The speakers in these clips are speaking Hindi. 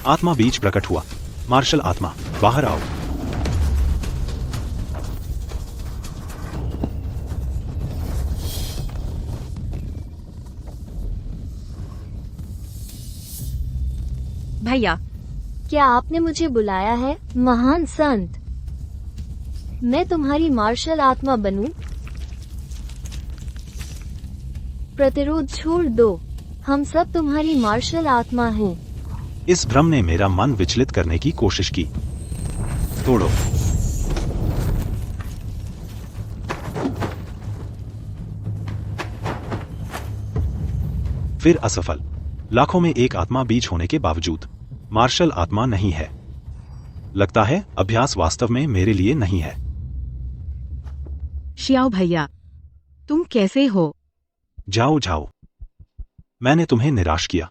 आत्मा बीज प्रकट हुआ। मार्शल आत्मा, बाहर आओ। भैया, क्या आपने मुझे बुलाया है, महान संत? मैं तुम्हारी मार्शल आत्मा बनूं? प्रतिरोध छोड़ दो, हम सब तुम्हारी मार्शल आत्मा हैं। इस भ्रम ने मेरा मन विचलित करने की कोशिश की। तोड़ो। फिर असफल। लाखों में एक आत्मा बीज होने के बावजूद मार्शल आत्मा नहीं है। लगता है अभ्यास वास्तव में मेरे लिए नहीं है। शियाओ भैया, तुम कैसे हो? जाओ जाओ, मैंने तुम्हें निराश किया।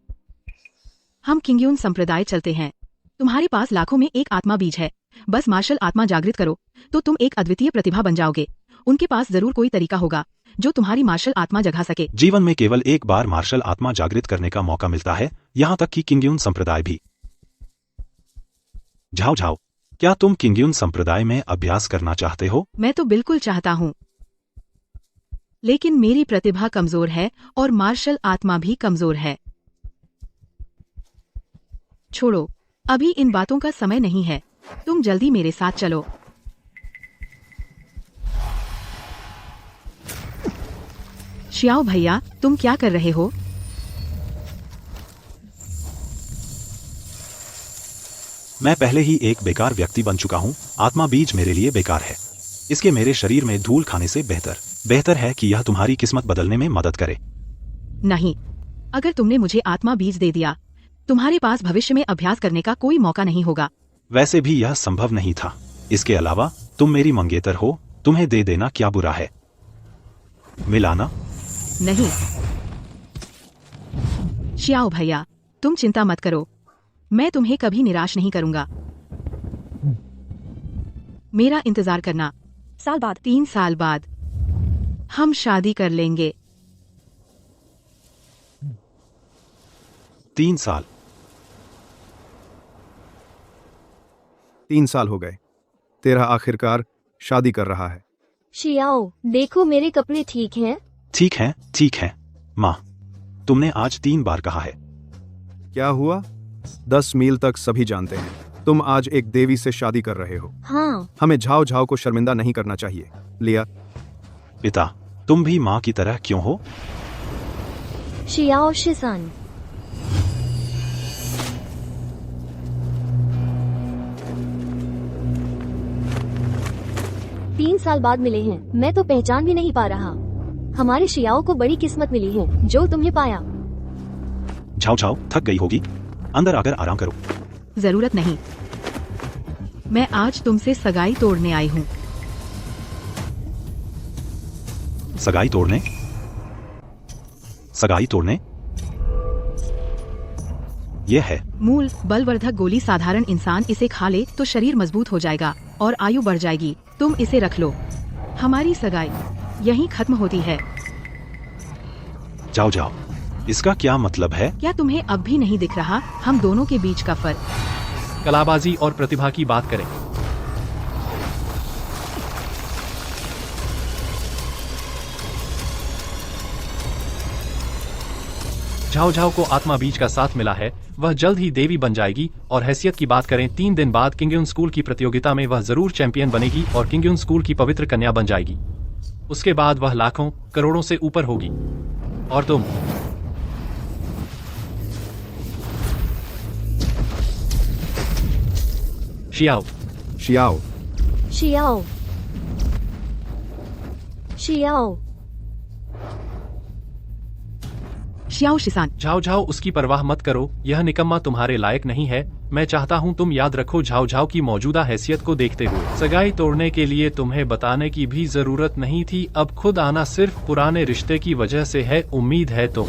हम किंगयून संप्रदाय चलते हैं। तुम्हारे पास लाखों में एक आत्मा बीज है। बस मार्शल आत्मा जागृत करो तो तुम एक अद्वितीय प्रतिभा बन जाओगे। उनके पास जरूर कोई तरीका होगा जो तुम्हारी मार्शल आत्मा जगा सके। जीवन में केवल एक बार मार्शल आत्मा जागृत करने का मौका मिलता है, यहाँ तक कि किंगयून संप्रदाय भी। झाओ झाओ, क्या तुम किंगयून संप्रदाय में अभ्यास करना चाहते हो? मैं तो बिल्कुल चाहता हूँ, लेकिन मेरी प्रतिभा कमजोर है और मार्शल आत्मा भी कमजोर है। छोड़ो, अभी इन बातों का समय नहीं है। तुम जल्दी मेरे साथ चलो। शियाओ भैया, तुम क्या कर रहे हो? मैं पहले ही एक बेकार व्यक्ति बन चुका हूँ। आत्मा बीज मेरे लिए बेकार है। इसके मेरे शरीर में धूल खाने से बेहतर है कि यह तुम्हारी किस्मत बदलने में मदद करे। नहीं, अगर तुमने मुझे आत्मा बीज दे दिया, तुम्हारे पास भविष्य में अभ्यास करने का कोई मौका नहीं होगा। वैसे भी यह संभव नहीं था। इसके अलावा तुम मेरी मंगेतर हो, तुम्हें दे देना क्या बुरा है? मिलाना? नहीं शियाओ भैया, तुम चिंता मत करो, मैं तुम्हें कभी निराश नहीं करूंगा। मेरा इंतजार करना। साल बाद, 3 साल बाद हम शादी कर लेंगे। 3 साल? 3 साल हो गए। तेरा आखिरकार शादी कर रहा है। शियाओ, देखो मेरे कपड़े ठीक हैं? ठीक है माँ, तुमने आज 3 बार कहा है। क्या हुआ? 10 मील तक सभी जानते हैं तुम आज एक देवी से शादी कर रहे हो। हाँ। हमें झाओ झाओ को शर्मिंदा नहीं करना चाहिए। लिया। पिता, तुम भी माँ की तरह क्यों हो? शियाओ शिसान, तीन साल बाद मिले हैं, मैं तो पहचान भी नहीं पा रहा। हमारे शियाओ को बड़ी किस्मत मिली है जो तुम्हें पाया। झाओ झाओ थक गई होगी, अंदर आकर आराम करो। जरूरत नहीं, मैं आज तुमसे सगाई तोड़ने आई हूँ। सगाई तोड़ने? सगाई तोड़ने? यह है मूल बलवर्धक गोली। साधारण इंसान इसे खा ले तो शरीर मजबूत हो जाएगा और आयु बढ़ जाएगी। तुम इसे रख लो। हमारी सगाई यहीं खत्म होती है। जाओ जाओ, इसका क्या मतलब है? क्या तुम्हें अब भी नहीं दिख रहा हम दोनों के बीच का फर्क? कलाबाजी और प्रतिभा की बात करें। झाओ झाओ को आत्मा बीज का साथ मिला है, वह जल्द ही देवी बन जाएगी। और हैसियत की बात करें, 3 दिन बाद किंगयून स्कूल की प्रतियोगिता में वह जरूर चैंपियन बनेगी और किंगयून स्कूल की पवित्र कन्या बन जाएगी। उसके बाद वह लाखों करोड़ों से ऊपर होगी। और तुम? शियाओ। शियाओ। शियाओ। शियाओ। शियाओ शिसान, झाओ झाओ उसकी परवाह मत करो, यह निकम्मा तुम्हारे लायक नहीं है। मैं चाहता हूँ तुम याद रखो झाओ झाओ की मौजूदा हैसियत को देखते हुए सगाई तोड़ने के लिए तुम्हें बताने की भी जरूरत नहीं थी। अब खुद आना सिर्फ पुराने रिश्ते की वजह से है। उम्मीद है तुम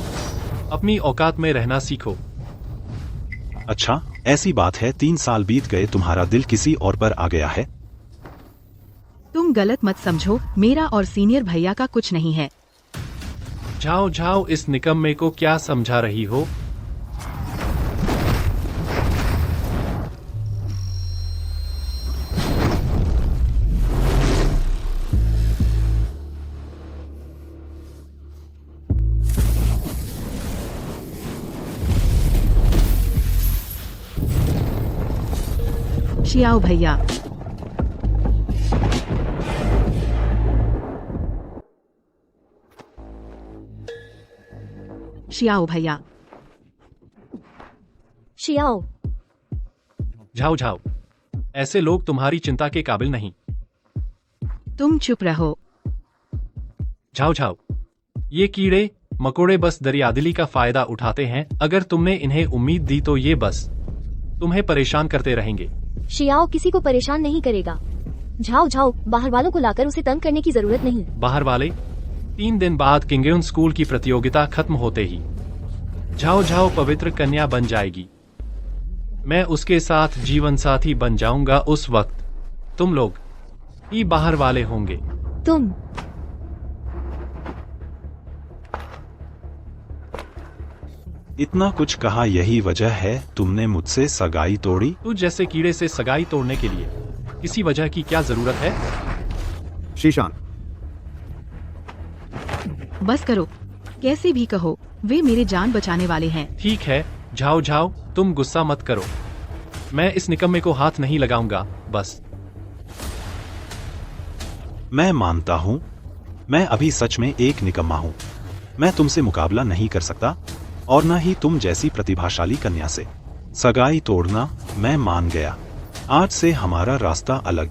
अपनी औकात में रहना सीखो। अच्छा, ऐसी बात है। 3 साल बीत गए, तुम्हारा दिल किसी और पर आ गया है? तुम गलत मत समझो, मेरा और सीनियर भैया का कुछ नहीं है। झाओ झाओ इस निकम्मे को क्या समझा रही हो? शियाओ भैया। शियाओ भैया। शियाओ। झाओ झाओ, ऐसे लोग तुम्हारी चिंता के काबिल नहीं। तुम चुप रहो। झाओ झाओ, ये कीड़े मकोड़े बस दरियादिली का फायदा उठाते हैं। अगर तुमने इन्हें उम्मीद दी तो ये बस तुम्हें परेशान करते रहेंगे। शियाओ किसी को परेशान नहीं करेगा। झाओ झाओ, बाहर वालों को लाकर उसे तंग करने की जरूरत नहीं। बाहर वाले? 3 दिन बाद किंगयून स्कूल की प्रतियोगिता खत्म होते ही झाओ झाओ पवित्र कन्या बन जाएगी। मैं उसके साथ जीवन साथी बन जाऊंगा। उस वक्त तुम लोग ही बाहर वाले होंगे। तुम इतना कुछ कहा, यही वजह है तुमने मुझसे सगाई तोड़ी? तू जैसे कीड़े से सगाई तोड़ने के लिए किसी वजह की क्या जरूरत है? शीशान, बस करो, कैसे भी कहो, वे मेरे जान बचाने वाले हैं। ठीक है झाओ झाओ, तुम गुस्सा मत करो। मैं इस निकम्मे को हाथ नहीं लगाऊंगा। बस मैं मानता हूँ, मैं अभी सच में एक निकम्मा हूँ। मैं तुमसे मुकाबला नहीं कर सकता और न ही तुम जैसी प्रतिभाशाली कन्या से। सगाई तोड़ना मैं मान गया। आज से हमारा रास्ता अलग।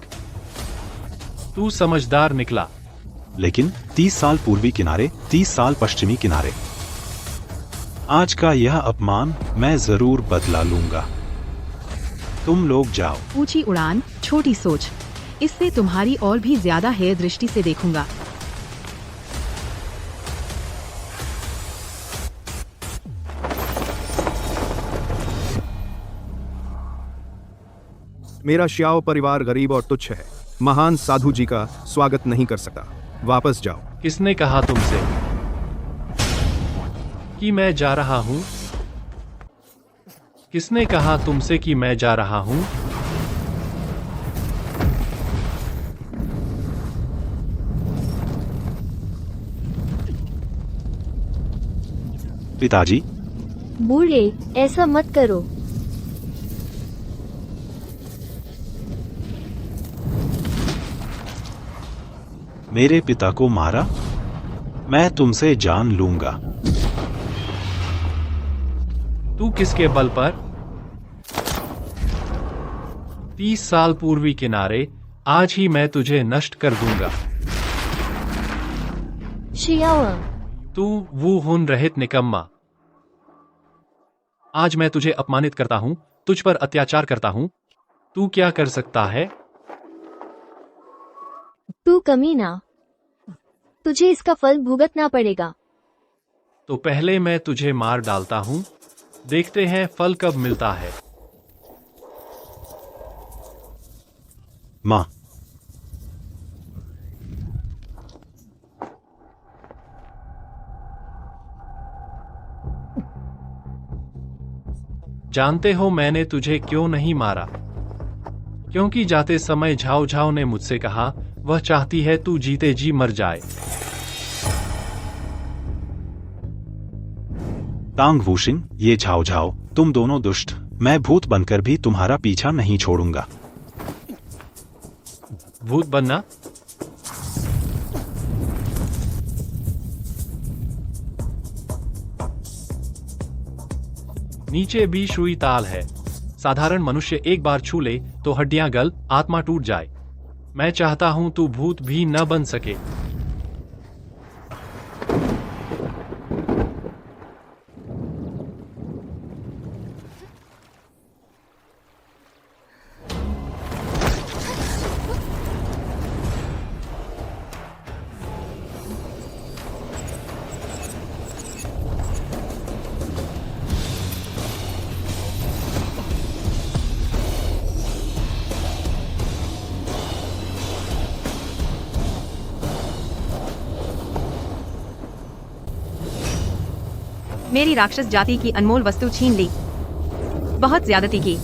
तू समझदार निकला। लेकिन 30 साल पूर्वी किनारे, 30 साल पश्चिमी किनारे। आज का यह अपमान मैं जरूर बदला लूंगा। तुम लोग जाओ। ऊंची उड़ान, छोटी सोच, इससे तुम्हारी और भी ज्यादा हेय दृष्टि से देखूंगा। मेरा श्याओ परिवार गरीब और तुच्छ है। महान साधु जी का स्वागत नहीं कर सकता। वापस जाओ। किसने कहा तुमसे कि मैं जा रहा हूं? किसने कहा तुमसे कि मैं जा रहा हूं? पिताजी, बूढ़े, ऐसा मत करो। मेरे पिता को मारा? मैं तुमसे जान लूंगा। तू किसके बल पर? 30 साल पूर्वी किनारे, आज ही मैं तुझे नष्ट कर दूंगा। शियाओ, तू वो हुन रहित निकम्मा। आज मैं तुझे अपमानित करता हूं, तुझ पर अत्याचार करता हूं। तू क्या कर सकता है? तू कमीना, तुझे इसका फल भुगतना पड़ेगा। तो पहले मैं तुझे मार डालता हूं, देखते हैं फल कब मिलता है। माँ, जानते हो मैंने तुझे क्यों नहीं मारा? क्योंकि जाते समय झाओ झाओ ने मुझसे कहा, वह चाहती है तू जीते जी मर जाए। तांग वूशिन, ये झाओ झाओ, तुम दोनों दुष्ट। मैं भूत बनकर भी तुम्हारा पीछा नहीं छोड़ूंगा। भूत बनना? नीचे भी शुई ताल है। साधारण मनुष्य एक बार छू ले तो हड्डियां गल, आत्मा टूट जाए। मैं चाहता हूं तू भूत भी न बन सके। मेरी राक्षस जाति की अनमोल वस्तु छीन ली। बहुत ज्यादती की।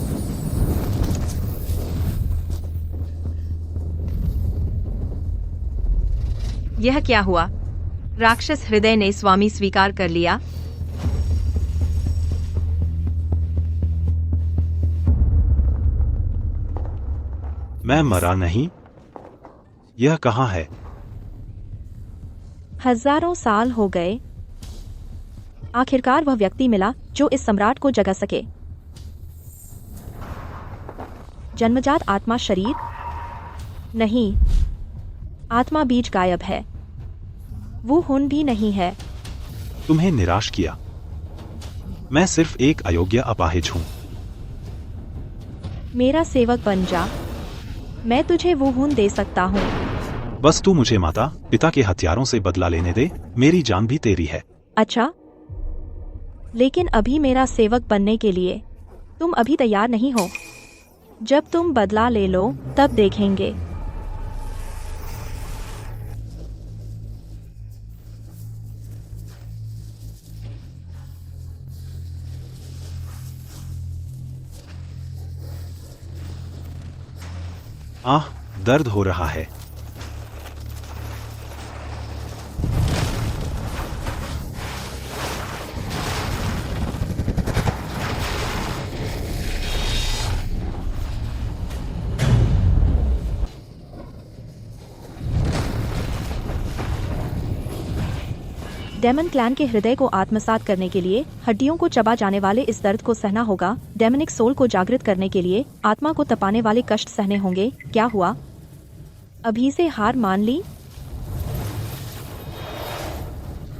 यह क्या हुआ? राक्षस हृदय ने स्वामी स्वीकार कर लिया। मैं मरा नहीं। यह कहाँ है? हजारों साल हो गए। आखिरकार वह व्यक्ति मिला जो इस सम्राट को जगा सके। जन्मजात आत्मा शरीर नहीं, आत्मा बीज गायब है। वो खून भी नहीं है। तुम्हें निराश किया। मैं सिर्फ एक अयोग्य अपाहिज हूं। मेरा सेवक बन जा, मैं तुझे वो खून दे सकता हूँ। बस तू मुझे माता पिता के हथियारों से बदला लेने दे, मेरी जान भी तेरी है। अच्छा, लेकिन अभी मेरा सेवक बनने के लिए तुम अभी तैयार नहीं हो। जब तुम बदला ले लो तब देखेंगे। आह, दर्द हो रहा है। डेमन क्लैन के हृदय को आत्मसात करने के लिए हड्डियों को चबा जाने वाले इस दर्द को सहना होगा। डेमनिक सोल को जागृत करने के लिए आत्मा को तपाने वाले कष्ट सहने होंगे। क्या हुआ? अभी से हार मान ली?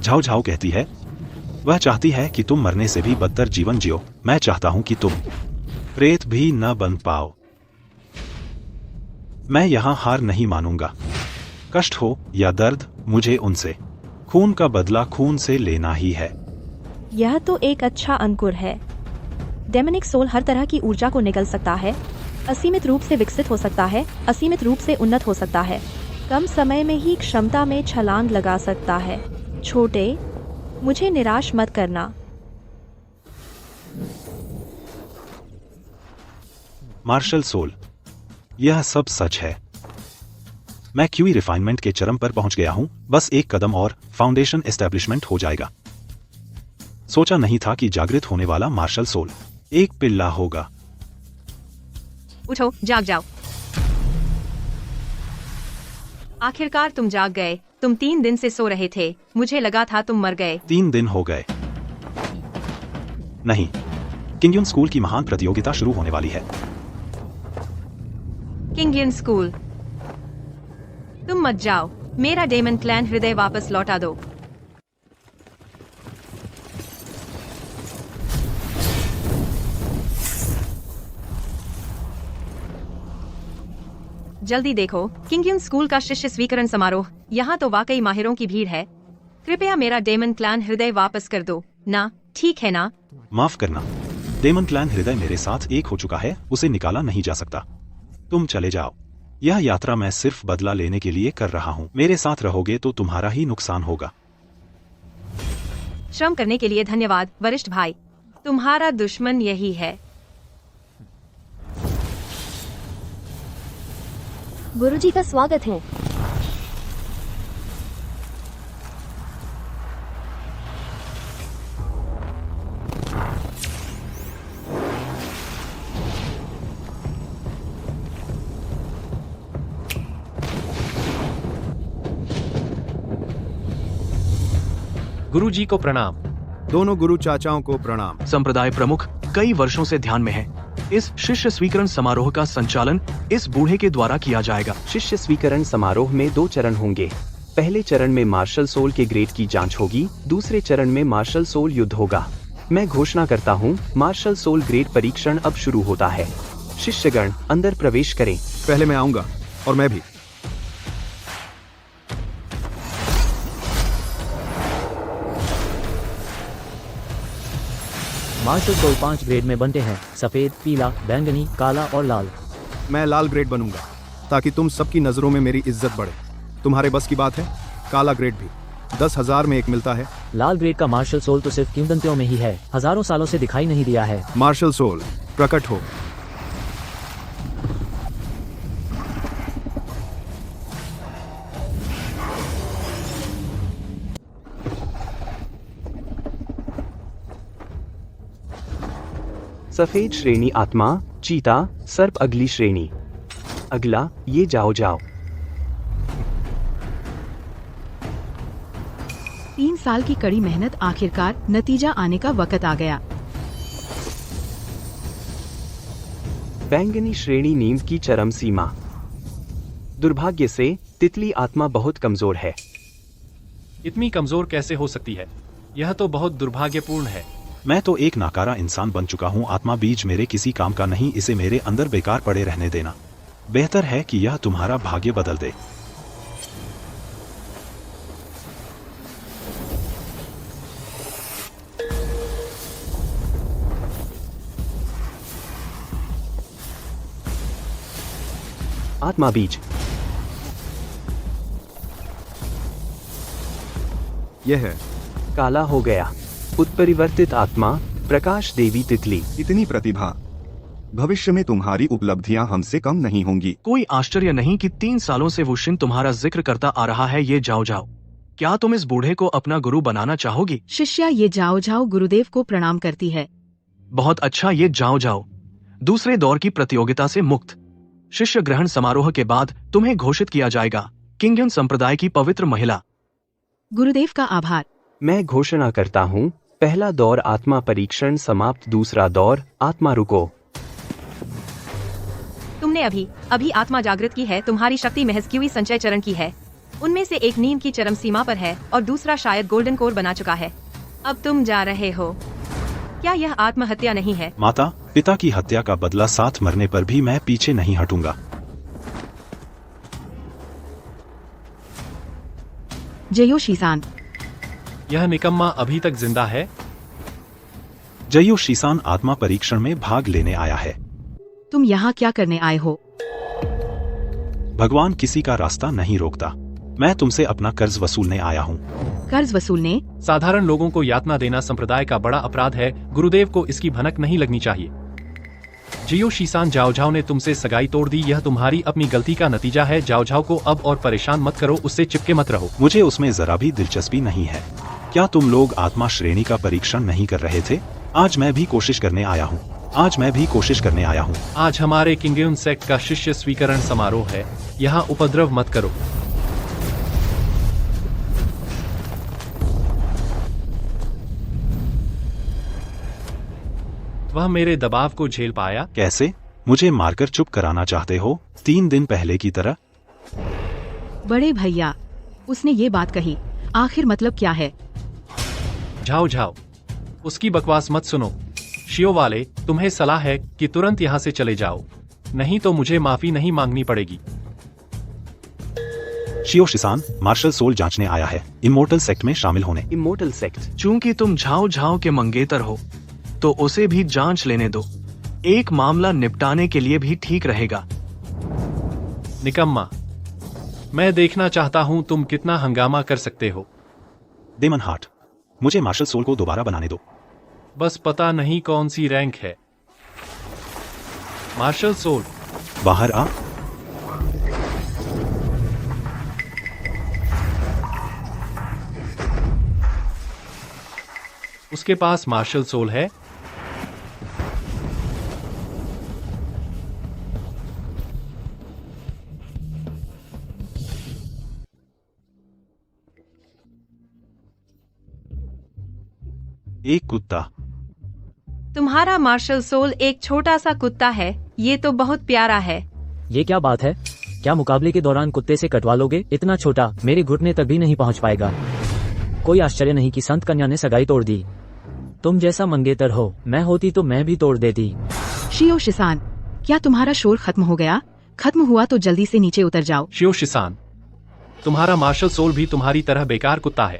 झाओ झाओ कहती है, वह चाहती है कि तुम मरने से भी बदतर जीवन जियो। मैं चाहता हूं कि तुम प्रेत भी न बन पाओ। मैं यहां हार नहीं मानूंगा। कष्ट हो या दर्द, मुझे उनसे खून का बदला खून से लेना ही है। यह तो एक अच्छा अंकुर है। डेमनिक सोल हर तरह की ऊर्जा को निगल सकता है, असीमित रूप से विकसित हो सकता है, असीमित रूप से उन्नत हो सकता है, कम समय में ही क्षमता में छलांग लगा सकता है। छोटे, मुझे निराश मत करना। मार्शल सोल, यह सब सच है। मैं क्यूई रिफाइनमेंट के चरम पर पहुंच गया हूं। बस एक कदम और फाउंडेशन एस्टेब्लिशमेंट हो जाएगा। सोचा नहीं था कि जागृत होने वाला मार्शल सोल एक पिल्ला होगा। उठो, जाग जाओ। आखिरकार तुम जाग गए। तुम 3 दिन से सो रहे थे। मुझे लगा था तुम मर गए। 3 दिन हो गए। नहीं, किंगयुन स्कूल की महान प्रतियोगिता शुरू होने वाली है। किंगयन स्कूल, तुम मत जाओ। मेरा डेमन क्लैन हृदय वापस लौटा दो। जल्दी देखो, किंगयन स्कूल का शिष्य स्वीकरण समारोह। यहाँ तो वाकई माहिरों की भीड़ है। कृपया मेरा डेमन क्लैन हृदय वापस कर दो ना, ठीक है ना? माफ करना, डेमन क्लैन हृदय मेरे साथ एक हो चुका है, उसे निकाला नहीं जा सकता। तुम चले जाओ। यह यात्रा मैं सिर्फ बदला लेने के लिए कर रहा हूं। मेरे साथ रहोगे तो तुम्हारा ही नुकसान होगा। श्रम करने के लिए धन्यवाद वरिष्ठ भाई। तुम्हारा दुश्मन यही है। गुरुजी का स्वागत है। गुरुजी को प्रणाम। दोनों गुरु चाचाओं को प्रणाम। संप्रदाय प्रमुख कई वर्षों से ध्यान में है। इस शिष्य स्वीकरण समारोह का संचालन इस बूढ़े के द्वारा किया जाएगा। शिष्य स्वीकरण समारोह में 2 चरण होंगे। पहले चरण में मार्शल सोल के ग्रेड की जांच होगी, दूसरे चरण में मार्शल सोल युद्ध होगा। मैं घोषणा करता हूँ, मार्शल सोल ग्रेड परीक्षण अब शुरू होता है। शिष्यगण अंदर प्रवेश करें। पहले मैं आऊंगा, और मैं भी। मार्शल सोल 5 ग्रेड में बनते हैं, सफेद, पीला, बैंगनी, काला और लाल। मैं लाल ग्रेड बनूंगा ताकि तुम सबकी नजरों में मेरी इज्जत बढ़े। तुम्हारे बस की बात है। काला ग्रेड भी 10,000 में एक मिलता है। लाल ग्रेड का मार्शल सोल तो सिर्फ किंवदंतियों में ही है, हजारों सालों से दिखाई नहीं दिया है। मार्शल सोल प्रकट हो। सफेद श्रेणी आत्मा, चीता, सर्प अगली श्रेणी। अगला, ये जाओ जाओ। 3 साल की कड़ी मेहनत आखिरकार नतीजा आने का वक्त आ गया। बैंगनी श्रेणी नींद की चरम सीमा। दुर्भाग्य से तितली आत्मा बहुत कमजोर है। इतनी कमजोर कैसे हो सकती है? यह तो बहुत दुर्भाग्यपूर्ण है। मैं तो एक नाकारा इंसान बन चुका हूँ। आत्मा बीज मेरे किसी काम का नहीं, इसे मेरे अंदर बेकार पड़े रहने देना। बेहतर है कि यह तुम्हारा भाग्य बदल दे। आत्मा बीज। यह है। काला हो गया। उत्परिवर्तित आत्मा, प्रकाश देवी तितली। इतनी प्रतिभा, भविष्य में तुम्हारी उपलब्धियां हमसे कम नहीं होंगी। कोई आश्चर्य नहीं कि 3 सालों से वो शिन तुम्हारा जिक्र करता आ रहा है। ये जाओ जाओ, क्या तुम इस बूढ़े को अपना गुरु बनाना चाहोगी? शिष्या ये जाओ जाओ गुरुदेव को प्रणाम करती है। बहुत अच्छा, ये जाओ जाओ दूसरे दौर की प्रतियोगिता से मुक्त। शिष्य ग्रहण समारोह के बाद तुम्हें घोषित किया जाएगा किंग्युन संप्रदाय की पवित्र महिला। गुरुदेव का आभार। मैं घोषणा करता हूँ, पहला दौर आत्मा परीक्षण समाप्त। दूसरा दौर आत्मा रुको। तुमने अभी आत्मा जागृत की है। तुम्हारी शक्ति महज क्यूई संचय चरण की है। उनमें से एक नींद की चरम सीमा पर है और दूसरा शायद गोल्डन कोर बना चुका है। अब तुम जा रहे हो। क्या यह आत्महत्या नहीं है? माता पिता की हत्या का बदला साथ मरने पर भी मैं पीछे नहीं हटूंगा। जयो शीसान। यह निकम्मा अभी तक जिंदा है? जयो शीसान आत्मा परीक्षण में भाग लेने आया है। तुम यहाँ क्या करने आए हो? भगवान किसी का रास्ता नहीं रोकता। मैं तुमसे अपना कर्ज वसूलने आया हूँ। कर्ज वसूलने? साधारण लोगों को यातना देना संप्रदाय का बड़ा अपराध है। गुरुदेव को इसकी भनक नहीं लगनी चाहिए। जियो शीसान, जाओ जाओ ने तुमसे सगाई तोड़ दी। यह तुम्हारी अपनी गलती का नतीजा है। जाओ जाओ को अब और परेशान मत करो, उससे चिपके मत रहो। मुझे उसमें जरा भी दिलचस्पी नहीं है। क्या तुम लोग आत्मा श्रेणी का परीक्षण नहीं कर रहे थे? आज मैं भी कोशिश करने आया हूँ। आज हमारे किंग्युन सेक्ट का शिष्य स्वीकरण समारोह है। यहाँ उपद्रव मत करो। वह मेरे दबाव को झेल पाया। कैसे? मुझे मारकर चुप कराना चाहते हो? 3 दिन पहले की तरह? बड़े भैया, उसने ये बात कही, आखिर मतलब क्या है? जाओ जाओ, उसकी बकवास मत सुनो। शियो वाले, तुम्हें सलाह है कि तुरंत यहाँ से चले जाओ, नहीं तो मुझे माफी नहीं मांगनी पड़ेगी। शियो शिसान मार्शल सोल जांचने आया है, इमोर्टल सेक्ट में शामिल होने। Immortal sect? चूंकि तुम झाओ झाओ के मंगेतर हो तो उसे भी जांच लेने दो। एक मामला निपटाने के लिए भी ठीक रहेगा। निकम्मा, मैं देखना चाहता हूँ तुम कितना हंगामा कर सकते हो। डेमन हार्ट, मुझे मार्शल सोल को दोबारा बनाने दो। बस पता नहीं कौन सी रैंक है। मार्शल सोल, बाहर आ। उसके पास मार्शल सोल है। एक कुत्ता। तुम्हारा मार्शल सोल एक छोटा सा कुत्ता है। ये तो बहुत प्यारा है। ये क्या बात है? क्या मुकाबले के दौरान कुत्ते से कटवा लोगे? इतना छोटा, मेरे घुटने तक भी नहीं पहुंच पाएगा। कोई आश्चर्य नहीं कि संत कन्या ने सगाई तोड़ दी। तुम जैसा मंगेतर हो, मैं होती तो मैं भी तोड़ देती। शियो शिसान, क्या तुम्हारा शोर खत्म हो गया? खत्म हुआ तो जल्दी से नीचे उतर जाओ। शियो शिसान, तुम्हारा मार्शल सोल भी तुम्हारी तरह बेकार कुत्ता है।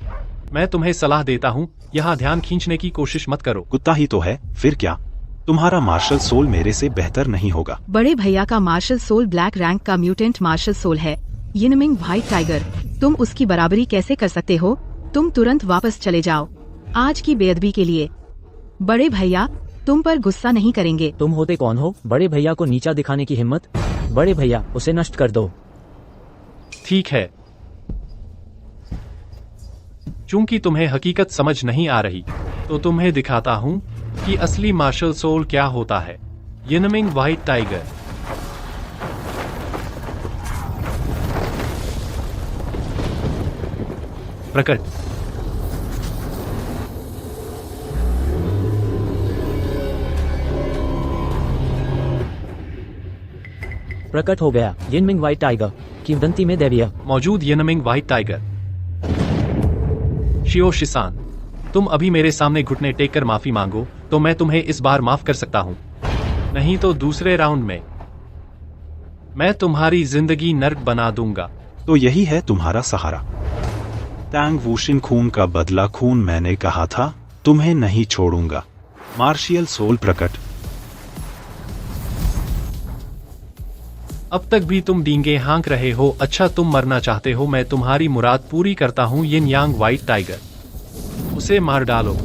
मैं तुम्हें सलाह देता हूँ, यहाँ ध्यान खींचने की कोशिश मत करो। कुत्ता ही तो है, फिर क्या? तुम्हारा मार्शल सोल मेरे से बेहतर नहीं होगा। बड़े भैया का मार्शल सोल ब्लैक रैंक का म्यूटेंट मार्शल सोल है, यिनमिंग व्हाइट टाइगर। तुम उसकी बराबरी कैसे कर सकते हो? तुम तुरंत वापस चले जाओ, आज की बेअदबी के लिए। बड़े भैया तुम पर गुस्सा नहीं करेंगे। तुम होते कौन हो बड़े भैया को नीचा दिखाने की हिम्मत? बड़े भैया, उसे नष्ट कर दो। ठीक है, चूंकि तुम्हें हकीकत समझ नहीं आ रही, तो तुम्हें दिखाता हूँ कि असली मार्शल सोल क्या होता है। यिनमिंग व्हाइट टाइगर। प्रकट। प्रकट हो गया यिनमिंग व्हाइट टाइगर किंवदंती में दैवीय। मौजूद यिनमिंग व्हाइट टाइगर। शियो शिसान, तुम अभी मेरे सामने घुटने टेक कर माफी मांगो तो मैं तुम्हें इस बार माफ कर सकता हूं, नहीं तो दूसरे राउंड में मैं तुम्हारी जिंदगी नर्क बना दूंगा। तो यही है तुम्हारा सहारा। टैंग वूशिन, खून का बदला खून, मैंने कहा था तुम्हें नहीं छोड़ूंगा। मार्शियल सोल प्रकट। अब तक भी तुम डींगे हाँक रहे हो। अच्छा, तुम मरना चाहते हो, मैं तुम्हारी मुराद पूरी करता हूं। यिन यांग व्हाइट टाइगर, उसे मार डालो।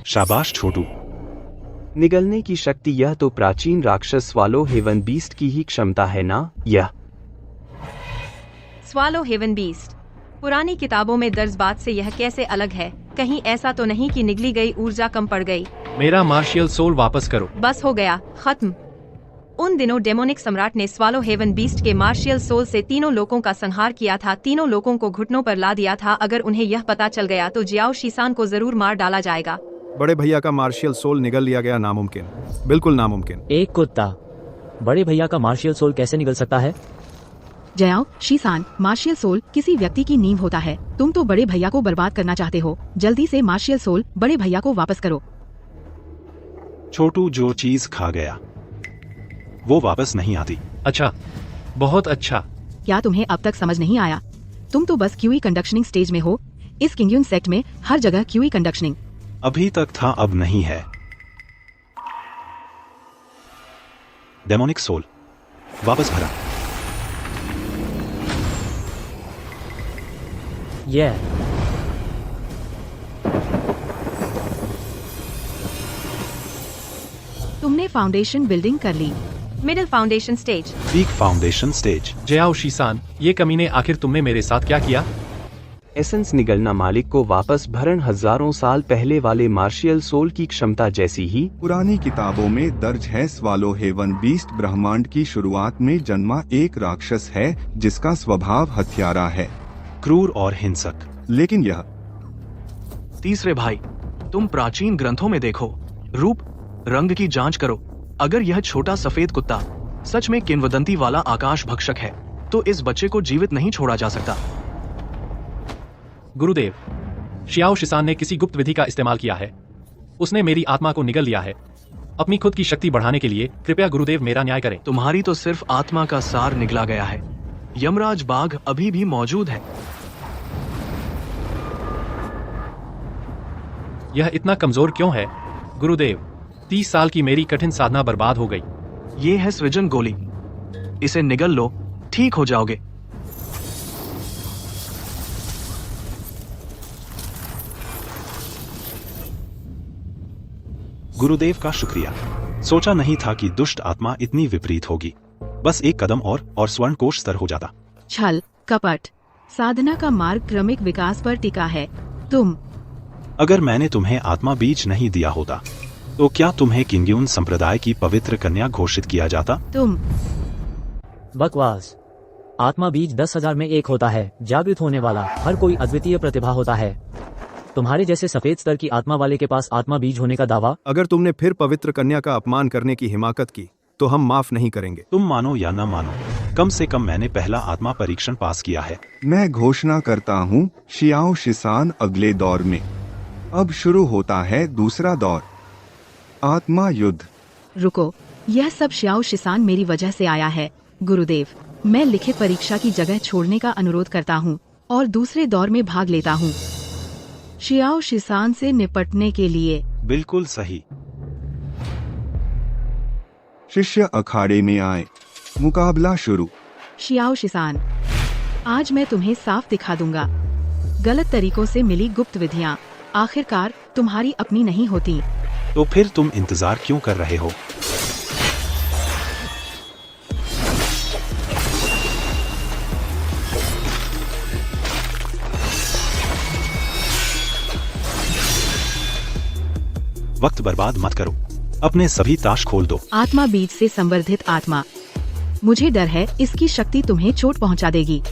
शाबाश छोटू। निगलने की शक्ति, यह तो प्राचीन राक्षस स्वालो हेवन बीस्ट की ही क्षमता है ना? यह स्वालो हेवन बीस्ट पुरानी किताबों में दर्ज बात से यह कैसे अलग है? कहीं ऐसा तो नहीं कि निगली गई ऊर्जा कम पड़ गई? मेरा मार्शियल सोल वापस करो। बस हो गया, खत्म। उन दिनों डेमोनिक सम्राट ने स्वालो हेवन बीस्ट के मार्शियल सोल से तीनों लोगों का संहार किया था, तीनों लोगों को घुटनों पर ला दिया था। अगर उन्हें यह पता चल गया तो जियाओ शिसान को जरूर मार डाला जाएगा। बड़े भैया का मार्शियल सोल निगल लिया गया, नामुमकिन, बिल्कुल नामुमकिन। एक कुत्ता बड़े भैया का मार्शियल सोल कैसे निगल सकता है? जयाओ शीसान, मार्शियल सोल किसी व्यक्ति की नींव होता है। तुम तो बड़े भैया को बर्बाद करना चाहते हो। जल्दी से मार्शियल सोल बड़े भैया को वापस करो। छोटू, जो चीज खा गया वो वापस नहीं आती। अच्छा, बहुत अच्छा। क्या तुम्हें अब तक समझ नहीं आया? तुम तो बस क्यूई कंडक्शनिंग स्टेज में हो। इस किंगयून सेक्ट में हर जगह क्यूई कंडक्शनिंग। अभी तक था, अब नहीं है। डेमोनिक सोल वापस भरा। यह तुमने फाउंडेशन बिल्डिंग कर ली। Middle foundation stage. Peak foundation stage. जयाओ शिसान, ये कमीने, आखिर तुमने मेरे साथ क्या किया? एसेंस निगलना मालिक को वापस भरण, हजारों साल पहले वाले मार्शियल सोल की क्षमता जैसी ही। पुरानी किताबों में दर्ज है, स्वालो हेवन बीस्ट ब्रह्मांड की शुरुआत में जन्मा एक राक्षस है जिसका स्वभाव हत्यारा है, क्रूर और हिंसक। लेकिन यह तीसरे भाई, तुम प्राचीन ग्रंथों में देखो, रूप रंग की जांच करो। अगर यह छोटा सफेद कुत्ता सच में किंवदंती वाला आकाश भक्षक है तो इस बच्चे को जीवित नहीं छोड़ा जा सकता। गुरुदेव, शियाओ शिसान ने किसी गुप्त विधि का इस्तेमाल किया है। उसने मेरी आत्मा को निगल लिया है। अपनी खुद की शक्ति बढ़ाने के लिए कृपया गुरुदेव मेरा न्याय करें। तुम्हारी तो सिर्फ आत्मा का सार निगला गया है। यमराज बाघ अभी भी मौजूद है। यह इतना कमजोर क्यों है? गुरुदेव, 30 साल की मेरी कठिन साधना बर्बाद हो गई। ये है सृजन गोली, इसे निगल लो, ठीक हो जाओगे। गुरुदेव का शुक्रिया। सोचा नहीं था कि दुष्ट आत्मा इतनी विपरीत होगी। बस एक कदम और स्वर्ण कोश स्तर हो जाता। छल कपट, साधना का मार्ग क्रमिक विकास पर टिका है। तुम अगर मैंने तुम्हें आत्मा बीज नहीं दिया होता तो क्या तुम्हें किंगयून संप्रदाय की पवित्र कन्या घोषित किया जाता? तुम बकवास। आत्मा बीज 10,000 में एक होता है। जागृत होने वाला हर कोई अद्वितीय प्रतिभा होता है। तुम्हारे जैसे सफेद स्तर की आत्मा वाले के पास आत्मा बीज होने का दावा। अगर तुमने फिर पवित्र कन्या का अपमान करने की हिमाकत की तो हम माफ नहीं करेंगे। तुम मानो या न मानो, कम से कम मैंने पहला आत्मा परीक्षण पास किया है। मैं घोषणा करता हूँ, शियाओ शिसान अगले दौर में। अब शुरू होता है दूसरा दौर, आत्मा युद्ध। रुको, यह सब शियाओ शिसान मेरी वजह से आया है। गुरुदेव, मैं लिखित परीक्षा की जगह छोड़ने का अनुरोध करता हूँ और दूसरे दौर में भाग लेता हूँ, शियाओ शिसान से निपटने के लिए। बिल्कुल सही। शिष्य अखाड़े में आए, मुकाबला शुरू। शियाओ शिसान, आज मैं तुम्हें साफ दिखा दूंगा। गलत तरीकों से मिली गुप्त विधियाँ आखिरकार तुम्हारी अपनी नहीं होती। तो फिर तुम इंतजार क्यों कर रहे हो? वक्त बर्बाद मत करो, अपने सभी ताश खोल दो। आत्मा बीज से संवर्धित आत्मा, मुझे डर है इसकी शक्ति तुम्हें चोट पहुंचा देगी।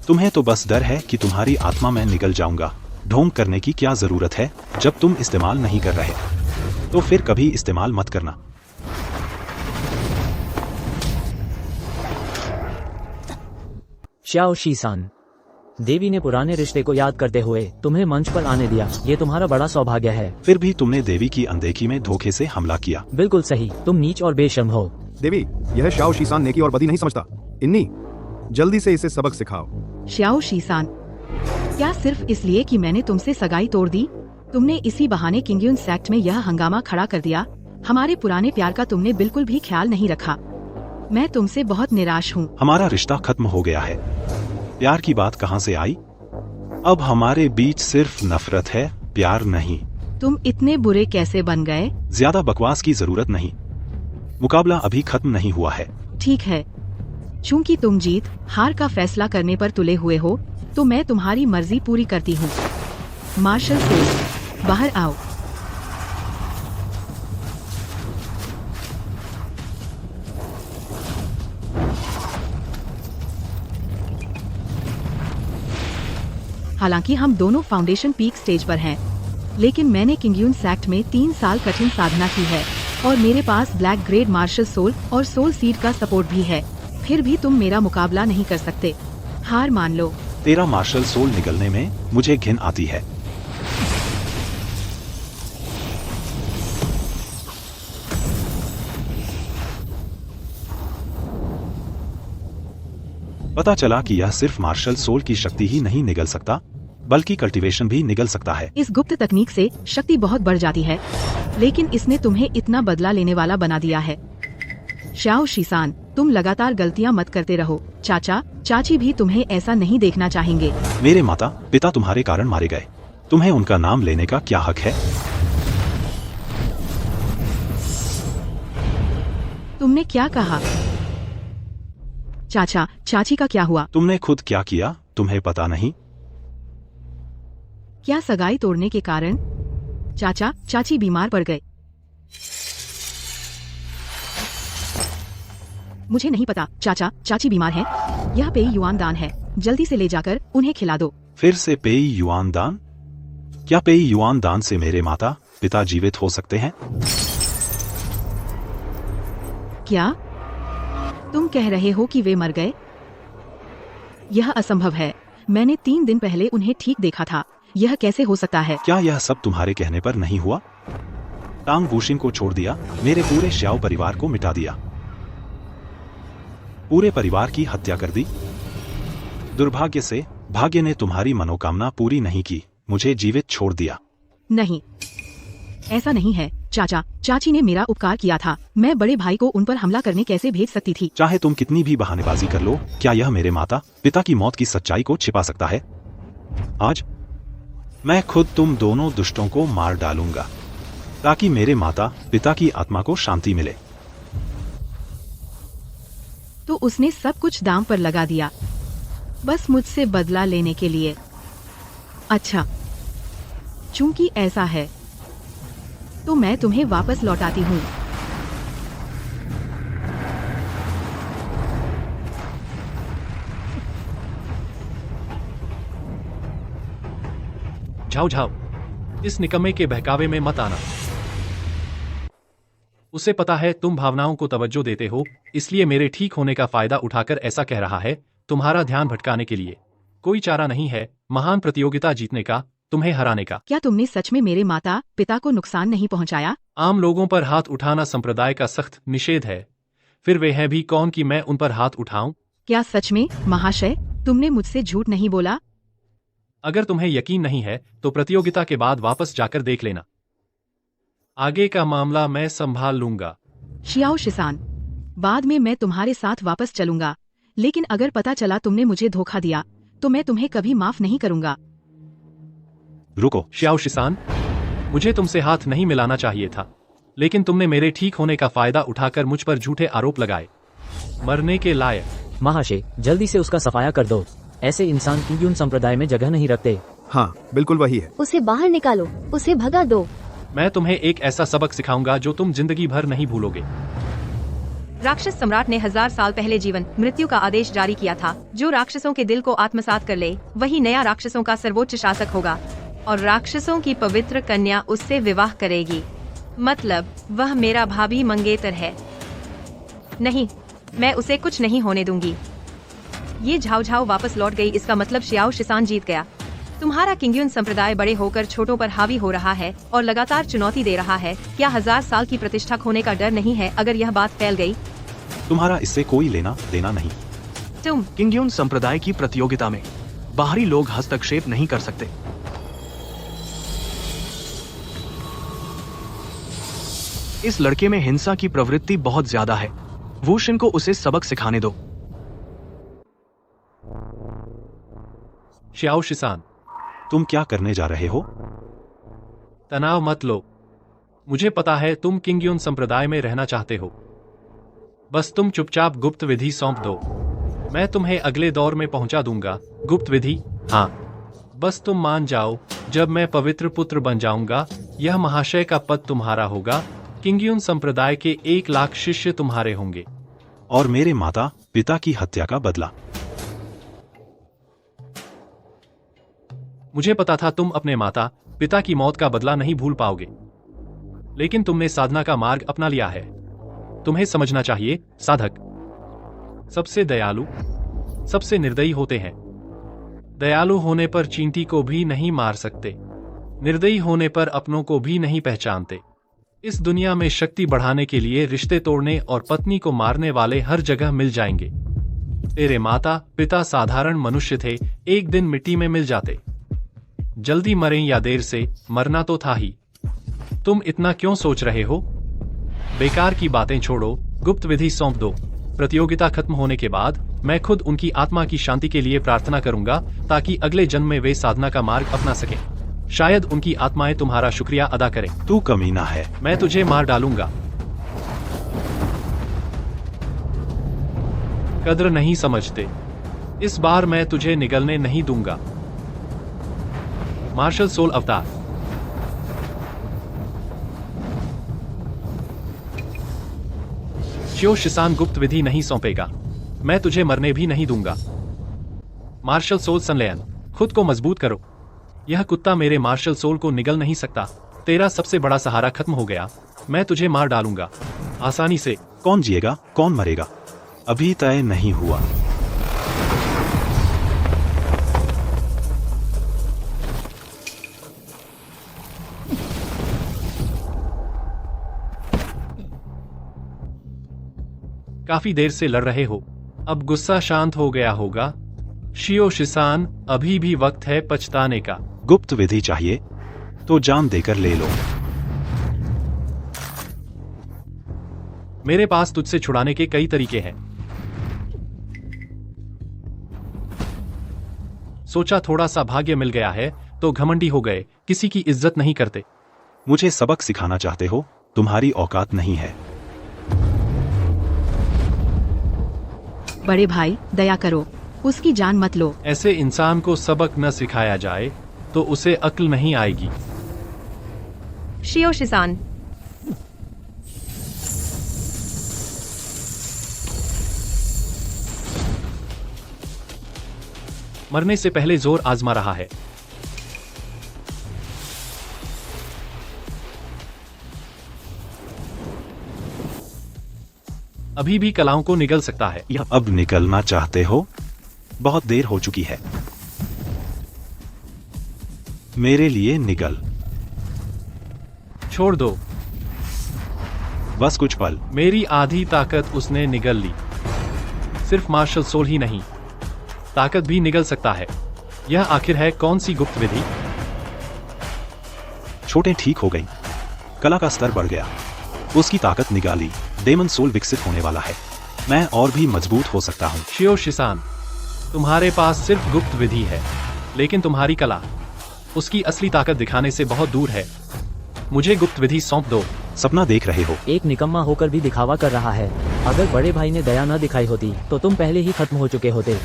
तुम्हें तो बस डर है कि तुम्हारी आत्मा में निगल जाऊंगा। ढोंग करने की क्या जरूरत है जब तुम इस्तेमाल नहीं कर रहे, तो फिर कभी इस्तेमाल मत करना। श्याओ शीसान, देवी ने पुराने रिश्ते को याद करते हुए तुम्हें मंच पर आने दिया। ये तुम्हारा बड़ा सौभाग्य है। फिर भी तुमने देवी की अनदेखी में धोखे से हमला किया। बिल्कुल सही, तुम नीच और बेशर्म हो। देवी, यह शाओ शीसान नेकी और बदी नहीं समझता। इन्नी, जल्दी से इसे सबक सिखाओ। श्याओ शीसान, क्या सिर्फ इसलिए कि मैंने तुमसे सगाई तोड़ दी, तुमने इसी बहाने किंगयुन सेक्ट में यह हंगामा खड़ा कर दिया? हमारे पुराने प्यार का तुमने बिल्कुल भी ख्याल नहीं रखा। मैं तुमसे बहुत निराश हूँ। हमारा रिश्ता खत्म हो गया है। प्यार की बात कहाँ से आई? अब हमारे बीच सिर्फ नफरत है, प्यार नहीं। तुम इतने बुरे कैसे बन गए? ज्यादा बकवास की जरूरत नहीं, मुकाबला अभी खत्म नहीं हुआ है। ठीक है, चूंकि तुम जीत हार का फैसला करने पर तुले हुए हो, तो मैं तुम्हारी मर्जी पूरी करती हूँ। मार्शल सोल, बाहर आओ। हालांकि हम दोनों फाउंडेशन पीक स्टेज पर हैं, लेकिन मैंने किंगयुन सेक्ट में 3 साल कठिन साधना की है और मेरे पास ब्लैक ग्रेड मार्शल सोल और सोल सीड का सपोर्ट भी है। फिर भी तुम मेरा मुकाबला नहीं कर सकते। हार मान लो। तेरा मार्शल सोल निगलने में मुझे घिन आती है। पता चला कि यह सिर्फ मार्शल सोल की शक्ति ही नहीं निगल सकता, बल्कि कल्टीवेशन भी निगल सकता है। इस गुप्त तकनीक से शक्ति बहुत बढ़ जाती है, लेकिन इसने तुम्हें इतना बदला लेने वाला बना दिया है। श्याओ शीसान, तुम लगातार गलतियां मत करते रहो। चाचा चाची भी तुम्हें ऐसा नहीं देखना चाहेंगे। मेरे माता पिता तुम्हारे कारण मारे गए, तुम्हें उनका नाम लेने का क्या हक है? तुमने क्या कहा? चाचा चाची का क्या हुआ? तुमने खुद क्या किया, तुम्हें पता नहीं? क्या सगाई तोड़ने के कारण चाचा चाची बीमार पड़ गए? मुझे नहीं पता। चाचा चाची बीमार हैं। यह पेई युआन दान है, जल्दी से ले जाकर उन्हें खिला दो। फिर से पेई युआन दान? क्या पेई युआन दान से मेरे माता पिता जीवित हो सकते हैं? क्या तुम कह रहे हो कि वे मर गए? यह असंभव है। मैंने 3 दिन पहले उन्हें ठीक देखा था। यह कैसे हो सकता है? क्या यह सब तुम्हारे कहने पर नहीं हुआ? टांग वूशिन को छोड़ दिया, मेरे पूरे श्याओ परिवार को मिटा दिया, पूरे परिवार की हत्या कर दी। दुर्भाग्य से भाग्य ने तुम्हारी मनोकामना पूरी नहीं की, मुझे जीवित छोड़ दिया। नहीं, ऐसा नहीं है। चाचा चाची ने मेरा उपकार किया था। मैं बड़े भाई को उन पर हमला करने कैसे भेज सकती थी? चाहे तुम कितनी भी बहानेबाजी कर लो, क्या यह मेरे माता पिता की मौत की सच्चाई को छिपा सकता है? आज मैं खुद तुम दोनों दुष्टों को मार डालूंगा, ताकि मेरे माता पिता की आत्मा को शांति मिले। तो उसने सब कुछ दांव पर लगा दिया, बस मुझसे बदला लेने के लिए। अच्छा, चूंकि ऐसा है, तो मैं तुम्हें वापस लौटाती हूँ। झाओ झाओ, इस निकम्मे के बहकावे में मत आना। उसे पता है तुम भावनाओं को तवज्जो देते हो, इसलिए मेरे ठीक होने का फायदा उठाकर ऐसा कह रहा है, तुम्हारा ध्यान भटकाने के लिए। कोई चारा नहीं है महान प्रतियोगिता जीतने का, तुम्हें हराने का। क्या तुमने सच में मेरे माता पिता को नुकसान नहीं पहुंचाया? आम लोगों पर हाथ उठाना संप्रदाय का सख्त निषेध है। फिर वे हैं भी कौन कि मैं उन पर हाथ उठाऊं? क्या सच में महाशय तुमने मुझसे झूठ नहीं बोला? अगर तुम्हें यकीन नहीं है तो प्रतियोगिता के बाद वापस जाकर देख लेना। आगे का मामला मैं संभाल लूंगा। शियाओ शिसान, बाद में मैं तुम्हारे साथ वापस चलूंगा, लेकिन अगर पता चला तुमने मुझे धोखा दिया तो मैं तुम्हें कभी माफ नहीं करूंगा। रुको श्याओ शिसान, मुझे तुमसे हाथ नहीं मिलाना चाहिए था, लेकिन तुमने मेरे ठीक होने का फायदा उठाकर मुझ पर झूठे आरोप लगाए। मरने के लायक। महाशय, जल्दी से उसका सफाया कर दो। ऐसे इंसान किंगयुन संप्रदाय में जगह नहीं रखते। हाँ बिल्कुल वही है। उसे बाहर निकालो, उसे भगा दो। मैं तुम्हें एक ऐसा सबक सिखाऊंगा जो तुम जिंदगी भर नहीं भूलोगे। राक्षस सम्राट ने 1000 साल पहले जीवन मृत्यु का आदेश जारी किया था। जो राक्षसों के दिल को आत्मसात कर ले वही नया राक्षसों का सर्वोच्च शासक होगा और राक्षसों की पवित्र कन्या उससे विवाह करेगी। मतलब वह मेरा भाभी मंगेतर है। नहीं, मैं उसे कुछ नहीं होने दूंगी। ये झाओ वापस लौट गई, इसका मतलब शियाओ शिसान जीत गया। तुम्हारा किंग्यून संप्रदाय बड़े होकर छोटों पर हावी हो रहा है और लगातार चुनौती दे रहा है। क्या 1000 साल की प्रतिष्ठा खोने का डर नहीं है अगर यह बात फैल गई? तुम्हारा इससे कोई लेना देना नहीं। तुम किंग्यून संप्रदाय की प्रतियोगिता में बाहरी लोग हस्तक्षेप नहीं कर सकते। इस लड़के में हिंसा की प्रवृत्ति बहुत ज्यादा है। वूशिन को उसे सबक सिखाने दो। शियाओ शिसान, तुम क्या करने जा रहे हो? तनाव मत लो। मुझे पता है तुम किंग्यून संप्रदाय में रहना चाहते हो। बस तुम चुपचाप गुप्त विधि सौंप दो। मैं तुम्हें अगले दौर में पहुंचा दूंगा। गुप्त विधि? हाँ, बस तुम मान जाओ। जब मैं पवित्र पुत्र बन जाऊंगा, यह महाशय का पद तुम्हारा होगा। किंग्यून संप्रदाय के 1 लाख शिष्य तुम्हारे होंगे। और मेरे माता पिता की हत्या का बदला। मुझे पता था तुम अपने माता पिता की मौत का बदला नहीं भूल पाओगे, लेकिन तुमने साधना का मार्ग अपना लिया है। तुम्हें समझना चाहिए, साधक सबसे दयालु, सबसे निर्दयी होते हैं। दयालु होने पर चींटी को भी नहीं मार सकते, निर्दयी होने पर अपनों को भी नहीं पहचानते। इस दुनिया में शक्ति बढ़ाने के लिए रिश्ते तोड़ने और पत्नी को मारने वाले हर जगह मिल जाएंगे। तेरे माता पिता साधारण मनुष्य थे, एक दिन मिट्टी में मिल जाते। जल्दी मरें या देर से, मरना तो था ही। तुम इतना क्यों सोच रहे हो? बेकार की बातें छोड़ो, गुप्त विधि सौंप दो। प्रतियोगिता खत्म होने के बाद मैं खुद उनकी आत्मा की शांति के लिए प्रार्थना करूंगा ताकि अगले जन्म में वे साधना का मार्ग अपना सकें। शायद उनकी आत्माएं तुम्हारा शुक्रिया अदा करें। तू कमीना है। मैं तुझे मार डालूंगा। कद्र नहीं समझते। इस बार मैं तुझे निगलने नहीं दूंगा। मार्शल सोल अवतार। शियो शिसान गुप्त विधि नहीं सौंपेगा। मैं तुझे मरने भी नहीं दूंगा। मार्शल सोल संलयन, खुद को मजबूत करो। यह कुत्ता मेरे मार्शल सोल को निगल नहीं सकता। तेरा सबसे बड़ा सहारा खत्म हो गया। मैं तुझे मार डालूंगा आसानी से। कौन जिएगा कौन मरेगा अभी तय नहीं हुआ। काफी देर से लड़ रहे हो, अब गुस्सा शांत हो गया होगा। शियो शिसान, अभी भी वक्त है पछताने का। गुप्त विधि चाहिए तो जान देकर ले लो। मेरे पास तुझसे छुड़ाने के कई तरीके हैं। सोचा थोड़ा सा भाग्य मिल गया है तो घमंडी हो गए, किसी की इज्जत नहीं करते। मुझे सबक सिखाना चाहते हो? तुम्हारी औकात नहीं है। बड़े भाई दया करो, उसकी जान मत लो। ऐसे इंसान को सबक न सिखाया जाए तो उसे अक्ल नहीं आएगी। शियो शिसान, मरने से पहले जोर आजमा रहा है। अभी भी कलाओं को निगल सकता है। अब निकलना चाहते हो? बहुत देर हो चुकी है। मेरे लिए निकल। छोड़ दो। बस कुछ पल। मेरी आधी ताकत उसने निगल ली। सिर्फ मार्शल सोल ही नहीं, ताकत भी निगल सकता है। यह आखिर है कौन सी गुप्त विधि? छोटे ठीक हो गई। कला का स्तर बढ़ गया। उसकी ताकत निकाली। डेमन सोल विकसित होने वाला है। मैं और भी मजबूत हो सकता हूँ। शियो शिसान, तुम्हारे पास सिर्फ गुप्त विधि है, लेकिन तुम्हारी कला उसकी असली ताकत दिखाने से बहुत दूर है। मुझे गुप्त विधि सौंप दो। सपना देख रहे हो? एक निकम्मा होकर भी दिखावा कर रहा है। अगर बड़े भाई ने दया न दिखाई होती तो तुम पहले ही खत्म हो चुके होते।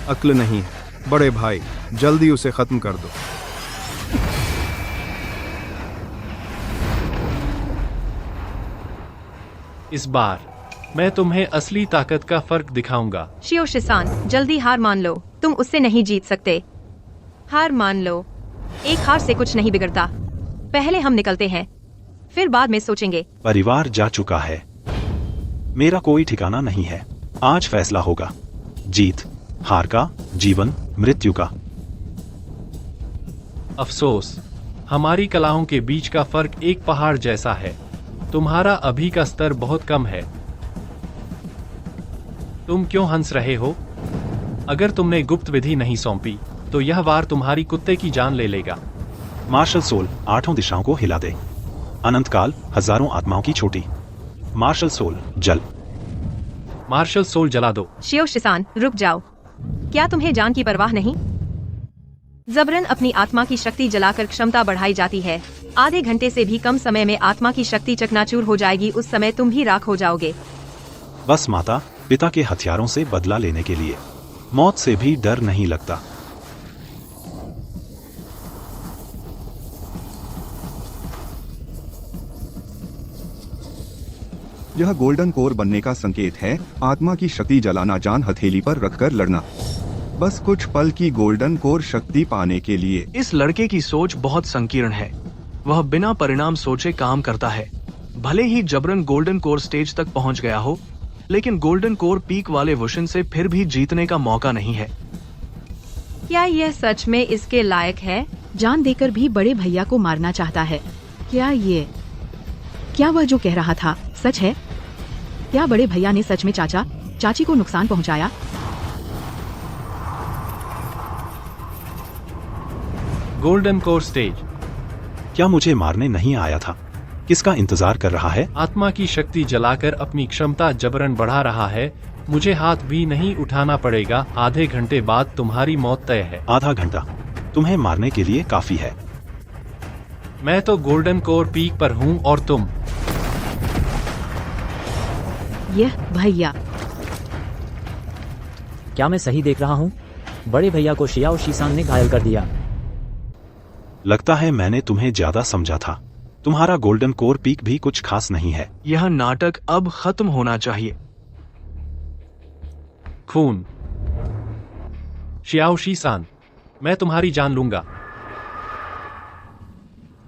अक्ल नहीं है। बड़े भाई, जल्दी उसे खत्म कर दो। इस बार मैं तुम्हें असली ताकत का फर्क दिखाऊंगा। शियो शिसान, जल्दी हार मान लो, तुम उससे नहीं जीत सकते। हार मान लो, एक हार से कुछ नहीं बिगड़ता। पहले हम निकलते हैं, फिर बाद में सोचेंगे। परिवार जा चुका है, मेरा कोई ठिकाना नहीं है। आज फैसला होगा, जीत हार का, जीवन मृत्यु का। अफसोस, हमारी कलाओं के बीच का फर्क एक पहाड़ जैसा है। तुम्हारा अभी का स्तर बहुत कम है। तुम क्यों हंस रहे हो? अगर तुमने गुप्त विधि नहीं सौंपी तो यह वार तुम्हारी कुत्ते की जान ले लेगा। मार्शल सोल आठों दिशाओं को हिला दे। अनंतकाल हजारों आत्माओं की छोटी। मार्शल सोल जल। मार्शल सोल जला दो। शियो शिसान, रुक जाओ। क्या तुम्हें जान की परवाह नहीं? जबरन अपनी आत्मा की शक्ति जलाकर क्षमता बढ़ाई जाती है। आधे घंटे से भी कम समय में आत्मा की शक्ति चकनाचूर हो जाएगी। उस समय तुम भी राख हो जाओगे। बस माता पिता के हथियारों से बदला लेने के लिए मौत से भी डर नहीं लगता। यह गोल्डन कोर बनने का संकेत है। आत्मा की शक्ति जलाना, जान हथेली पर रखकर लड़ना, बस कुछ पल की गोल्डन कोर शक्ति पाने के लिए। इस लड़के की सोच बहुत संकीर्ण है। वह बिना परिणाम सोचे काम करता है। भले ही जबरन गोल्डन कोर स्टेज तक पहुंच गया हो, लेकिन गोल्डन कोर पीक वाले वुशन से फिर भी जीतने का मौका नहीं है। क्या यह सच में इसके लायक है? जान देकर भी बड़े भैया को मारना चाहता है। क्या वह जो कह रहा था सच है? क्या बड़े भैया ने सच में चाचा चाची को नुकसान पहुंचाया? Golden core stage. क्या मुझे मारने नहीं आया था? किसका इंतजार कर रहा है? आत्मा की शक्ति जलाकर अपनी क्षमता जबरन बढ़ा रहा है। मुझे हाथ भी नहीं उठाना पड़ेगा। आधे घंटे बाद तुम्हारी मौत तय है। आधा घंटा तुम्हें मारने के लिए काफी है। मैं तो गोल्डन कोर पीक पर हूँ और तुम। यह भैया, क्या मैं सही देख रहा हूँ? बड़े भैया को शियाओ शिसान ने घायल कर दिया। लगता है मैंने तुम्हें ज्यादा समझा था। तुम्हारा गोल्डन कोर पीक भी कुछ खास नहीं है। यह नाटक अब खत्म होना चाहिए। खून। शियाओ शिसान, मैं तुम्हारी जान लूंगा।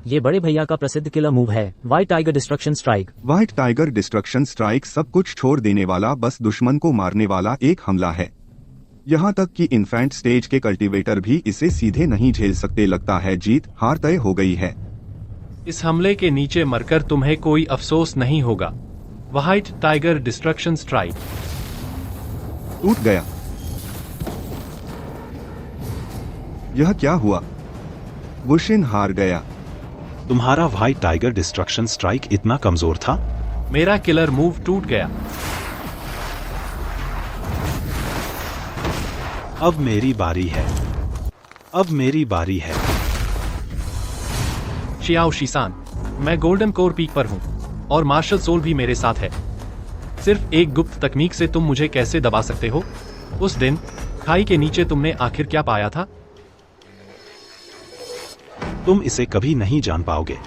ये बड़े भैया का प्रसिद्ध किलर मूव है, white tiger destruction strike. White tiger destruction strike सब कुछ छोड़ देने वाला, बस दुश्मन को मारने वाला एक हमला है। यहाँ तक कि इन्फेंट स्टेज के कल्टीवेटर भी इसे सीधे नहीं झेल सकते। लगता है जीत हार तय हो गई है। इस हमले के नीचे मरकर तुम्हें कोई अफसोस नहीं होगा। White tiger destruction strike. टूट गया। यह क्या हुआ? वुशिन हार गया। तुम्हारा व्हाइट टाइगर डिस्ट्रक्शन स्ट्राइक इतना कमजोर था? मेरा किलर मूव टूट गया। अब मेरी बारी है। अब मेरी बारी है। शियाओ शिसान, मैं गोल्डन कोर पीक पर हूँ और मार्शल सोल भी मेरे साथ है। सिर्फ एक गुप्त तकनीक से तुम मुझे कैसे दबा सकते हो? उस दिन खाई के नीचे तुमने आखिर क्या पाया था? तुम इसे कभी नहीं जान पाओगे।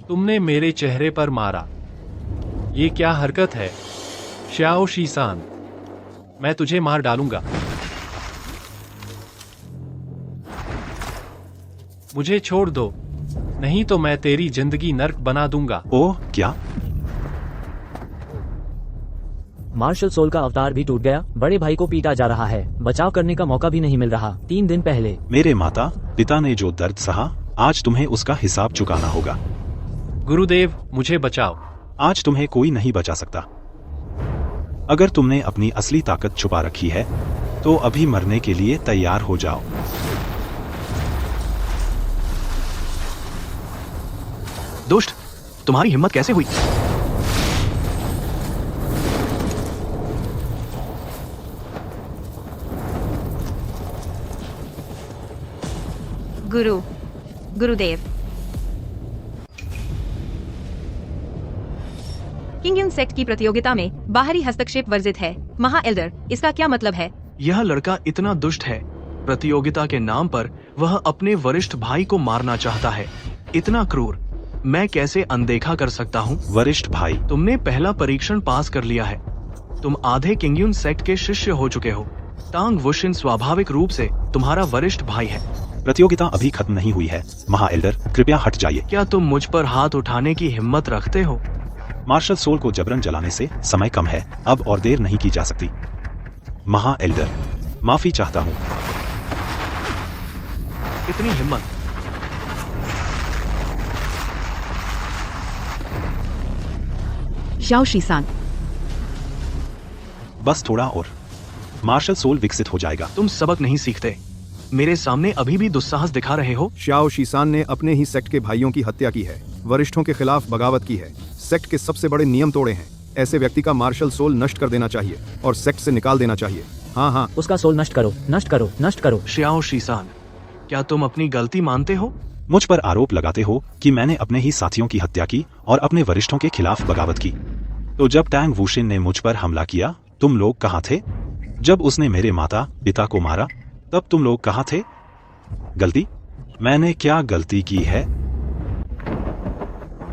तुमने मेरे चेहरे पर मारा। ये क्या हरकत है? शियाओ शिसान, मैं तुझे मार डालूंगा। मुझे छोड़ दो, नहीं तो मैं तेरी जिंदगी नर्क बना दूंगा। ओह क्या? मार्शल सोल का अवतार भी टूट गया। बड़े भाई को पीटा जा रहा है। बचाव करने का मौका भी नहीं मिल रहा। 3 दिन पहले मेरे माता पिता ने जो दर्द सहा, आज तुम्हें उसका हिसाब चुकाना होगा। गुरुदेव, मुझे बचाओ। आज तुम्हें कोई नहीं बचा सकता। अगर तुमने अपनी असली ताकत छुपा रखी है तो अभी मरने के लिए तैयार हो जाओ। दुष्ट, तुम्हारी हिम्मत कैसे हुई? गुरुदेव। किंगयुन सेक्ट की प्रतियोगिता में बाहरी हस्तक्षेप वर्जित है। महा एल्डर, इसका क्या मतलब है? यह लड़का इतना दुष्ट है। प्रतियोगिता के नाम पर वह अपने वरिष्ठ भाई को मारना चाहता है। इतना क्रूर। मैं कैसे अनदेखा कर सकता हूँ? वरिष्ठ भाई, तुमने पहला परीक्षण पास कर लिया है। तुम आधे किंगयुन सेक्ट के शिष्य हो चुके हो। टांग वुशिन स्वाभाविक रूप से तुम्हारा वरिष्ठ भाई है। प्रतियोगिता अभी खत्म नहीं हुई है। महा एल्डर, कृपया हट जाइए। क्या तुम मुझ पर हाथ उठाने की हिम्मत रखते हो? मार्शल सोल को जबरन जलाने से समय कम है, अब और देर नहीं की जा सकती। महा एल्डर, माफी चाहता हूँ। कितनी हिम्मत! शाओ शिसान, बस थोड़ा और, मार्शल सोल विकसित हो जाएगा। तुम सबक नहीं सीखते। मेरे सामने अभी भी दुस्साहस दिखा रहे हो। श्याओ शिसान ने अपने ही सेक्ट के भाइयों की हत्या की है, वरिष्ठों के खिलाफ बगावत की है, सेक्ट के सबसे बड़े नियम तोड़े हैं। ऐसे व्यक्ति का मार्शल सोल नष्ट कर देना चाहिए और सेक्ट से निकाल देना चाहिए। हाँ हाँ, उसका सोल नष्ट करो, नष्ट करो, नष्ट करो। श्याओ शिसान, क्या तुम अपनी गलती मानते हो? मुझ पर आरोप लगाते हो कि मैंने अपने ही साथियों की हत्या की और अपने वरिष्ठों के खिलाफ बगावत की। तो जब टैंग वुशिन ने मुझ पर हमला किया, तुम लोग कहाँ थे? जब उसने मेरे माता पिता को मारा, तब तुम लोग कहाँ थे? गलती? मैंने क्या गलती की है?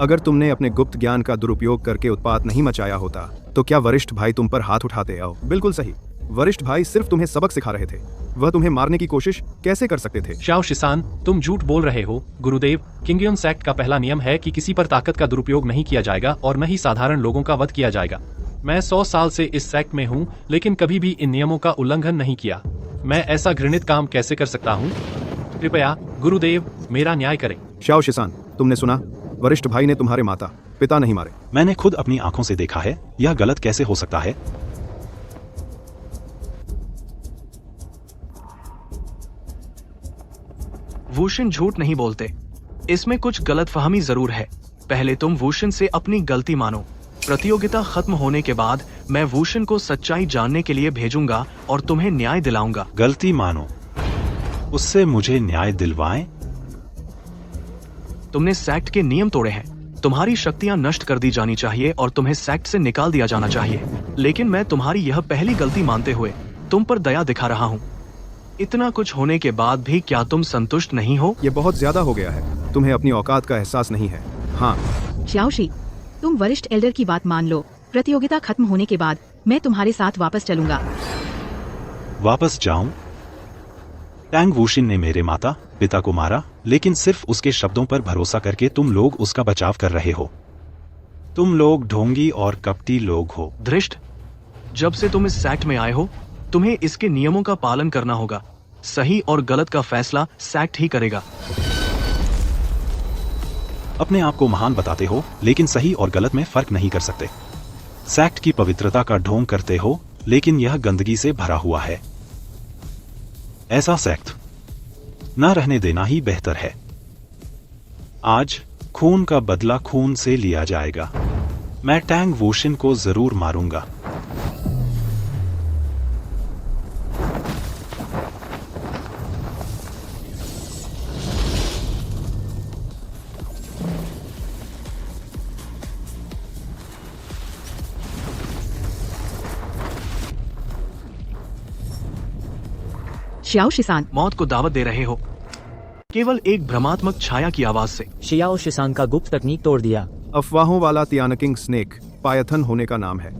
अगर तुमने अपने गुप्त ज्ञान का दुरुपयोग करके उत्पात नहीं मचाया होता तो क्या वरिष्ठ भाई तुम पर हाथ उठाते? आओ, बिल्कुल सही। वरिष्ठ भाई सिर्फ तुम्हें सबक सिखा रहे थे, वह तुम्हें मारने की कोशिश कैसे कर सकते थे? शाओ शिसान, तुम झूठ बोल रहे हो। गुरुदेव, किंगयुन सेक्ट का पहला नियम है कि किसी पर ताकत का दुरुपयोग नहीं किया जाएगा और न ही साधारण लोगों का वध किया जाएगा। मैं 100 साल से इस सेक्ट में हूँ, लेकिन कभी भी इन नियमों का उल्लंघन नहीं किया। मैं ऐसा घृणित काम कैसे कर सकता हूँ? कृपया गुरुदेव, मेरा न्याय करें। श्याओ शिसान, तुमने सुना, वरिष्ठ भाई ने तुम्हारे माता पिता नहीं मारे। मैंने खुद अपनी आंखों से देखा है, यह गलत कैसे हो सकता है? वुशिन झूठ नहीं बोलते। इसमें कुछ गलतफहमी जरूर है। पहले तुम वुशिन से अपनी गलती मानो। प्रतियोगिता खत्म होने के बाद मैं वुशिन को सच्चाई जानने के लिए भेजूंगा और तुम्हें न्याय दिलाऊंगा। गलती मानो? उससे मुझे न्याय दिलवाएं? तुमने सेक्ट के नियम तोड़े हैं। तुम्हारी शक्तियां नष्ट कर दी जानी चाहिए और तुम्हें सेक्ट से निकाल दिया जाना चाहिए। लेकिन मैं तुम्हारी यह पहली गलती मानते हुए तुम पर दया दिखा रहा हूँ। इतना कुछ होने के बाद भी क्या तुम संतुष्ट नहीं हो? ये बहुत ज्यादा हो गया है। तुम्हें अपनी औकात का एहसास नहीं है। हाँ, श्याओशी, तुम वरिष्ठ एल्डर की बात मान लो। प्रतियोगिता खत्म होने के बाद मैं तुम्हारे साथ वापस चलूंगा। वापस जाऊं? टैंग वुशिन ने मेरे माता पिता को मारा, लेकिन सिर्फ उसके शब्दों पर भरोसा करके तुम लोग उसका बचाव कर रहे हो। तुम लोग ढोंगी और कपटी लोग हो। धृष्ट, जब से तुम इस सेक्ट में आए हो, तुम्हें इसके नियमों का पालन करना होगा। सही और गलत का फैसला सेक्ट ही करेगा। अपने आप को महान बताते हो, लेकिन सही और गलत में फर्क नहीं कर सकते। सेक्ट की पवित्रता का ढोंग करते हो, लेकिन यह गंदगी से भरा हुआ है। ऐसा सेक्ट न रहने देना ही बेहतर है। आज खून का बदला खून से लिया जाएगा। मैं टैंग वुशिन को जरूर मारूंगा। श्याओ शिसान, मौत को दावत दे रहे हो केवल एक भ्रमात्मक छाया की आवाज से। शियाओ शिसान का गुप्त तकनीक तोड़ दिया। अफवाहों वाला तियानकिंग स्नेक पायथन होने का नाम है।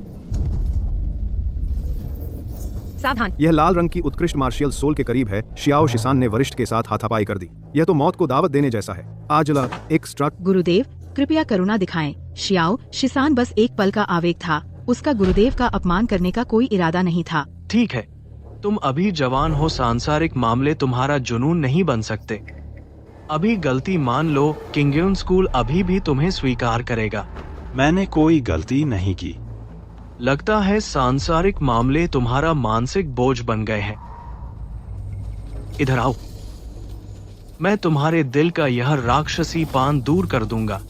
सावधान। यह लाल रंग की उत्कृष्ट मार्शियल सोल के करीब है। शियाओ शिसान ने वरिष्ठ के साथ हाथापाई कर दी। यह तो मौत को दावत देने जैसा है। आजला एक स्ट्रक। गुरुदेव, कृपया करुणा दिखाएं। श्याओ शिसान बस एक पल का आवेग था। उसका गुरुदेव का अपमान करने का कोई इरादा नहीं था। ठीक है, तुम अभी जवान हो। सांसारिक मामले तुम्हारा जुनून नहीं बन सकते। अभी गलती मान लो। किंगयुन स्कूल अभी भी तुम्हें स्वीकार करेगा। मैंने कोई गलती नहीं की। लगता है सांसारिक मामले तुम्हारा मानसिक बोझ बन गए हैं। इधर आओ, मैं तुम्हारे दिल का यह राक्षसी पान दूर कर दूंगा।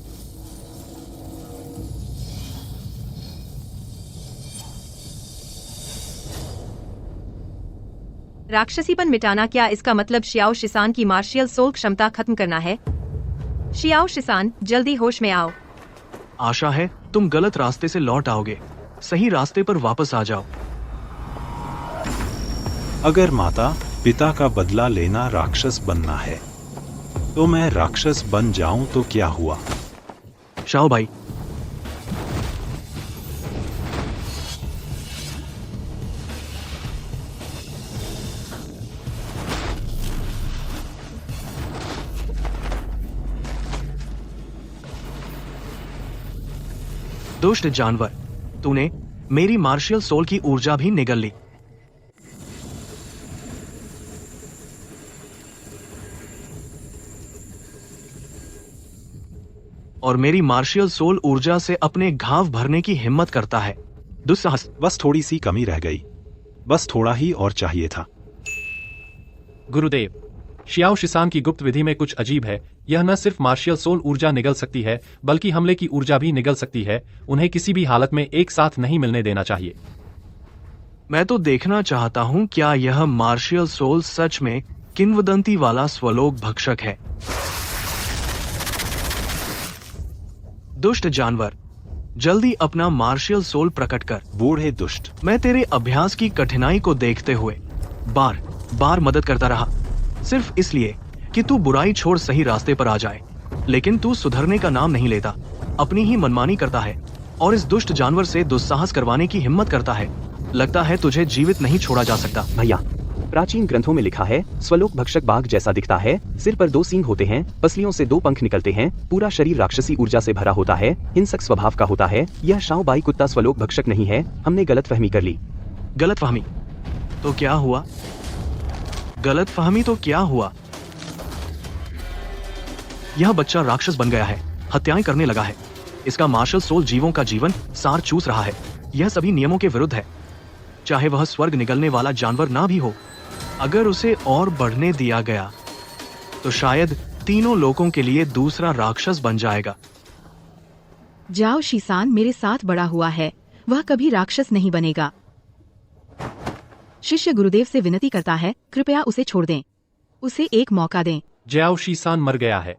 राक्षसीपन मिटाना, क्या इसका मतलब शियाओ शिसान की मार्शियल सोल क्षमता खत्म करना है? शियाओ शिसान, जल्दी होश में आओ। आशा है तुम गलत रास्ते से लौट आओगे। सही रास्ते पर वापस आ जाओ। अगर माता पिता का बदला लेना राक्षस बनना है, तो मैं राक्षस बन जाऊं तो क्या हुआ? शाओ भाई, दुष्ट जानवर, तूने मेरी मार्शियल सोल की ऊर्जा भी निगल ली। और मेरी मार्शियल सोल ऊर्जा से अपने घाव भरने की हिम्मत करता है। दुस्साहस। बस थोड़ी सी कमी रह गई, बस थोड़ा ही और चाहिए था। गुरुदेव, शियाओ शिसान की गुप्त विधि में कुछ अजीब है। यह न सिर्फ मार्शियल सोल ऊर्जा निगल सकती है, बल्कि हमले की ऊर्जा भी निगल सकती है। उन्हें किसी भी हालत में एक साथ नहीं मिलने देना चाहिए। मैं तो देखना चाहता हूं क्या यह मार्शियल सोल सच में किंवदंती वाला स्वलोक भक्षक है। दुष्ट जानवर, जल्दी अपना मार्शियल सोल प्रकट कर। बूढ़े दुष्ट, मैं तेरे अभ्यास की कठिनाई को देखते हुए बार बार मदद करता रहा, सिर्फ इसलिए कि तू बुराई छोड़ सही रास्ते पर आ जाए। लेकिन तू सुधरने का नाम नहीं लेता, अपनी ही मनमानी करता है और इस दुष्ट जानवर से दुस्साहस करवाने की हिम्मत करता है। लगता है तुझे जीवित नहीं छोड़ा जा सकता। भैया, प्राचीन ग्रंथों में लिखा है स्वलोक भक्षक बाघ जैसा दिखता है, सिर पर 2 सींग होते हैं, पसलियों से 2 पंख निकलते हैं, पूरा शरीर राक्षसी ऊर्जा से भरा होता है, हिंसक स्वभाव का होता है। यह शाओ बाई कुत्ता स्वलोक भक्षक नहीं है, हमने गलतफहमी कर ली। गलतफहमी तो क्या हुआ? गलतफहमी तो क्या हुआ? यह बच्चा राक्षस बन गया है, हत्याएं करने लगा है। इसका मार्शल सोल जीवों का जीवन सार चूस रहा है। यह सभी नियमों के विरुद्ध है, चाहे वह स्वर्ग निगलने वाला जानवर ना भी हो। अगर उसे और बढ़ने दिया गया तो शायद तीनों लोगों के लिए दूसरा राक्षस बन जाएगा। जाओ शीसान मेरे साथ बड़ा हुआ है, वह कभी राक्षस नहीं बनेगा। शिष्य गुरुदेव से विनती करता है, कृपया उसे छोड़ दें, उसे एक मौका दें। जयाओ शीसान मर गया है,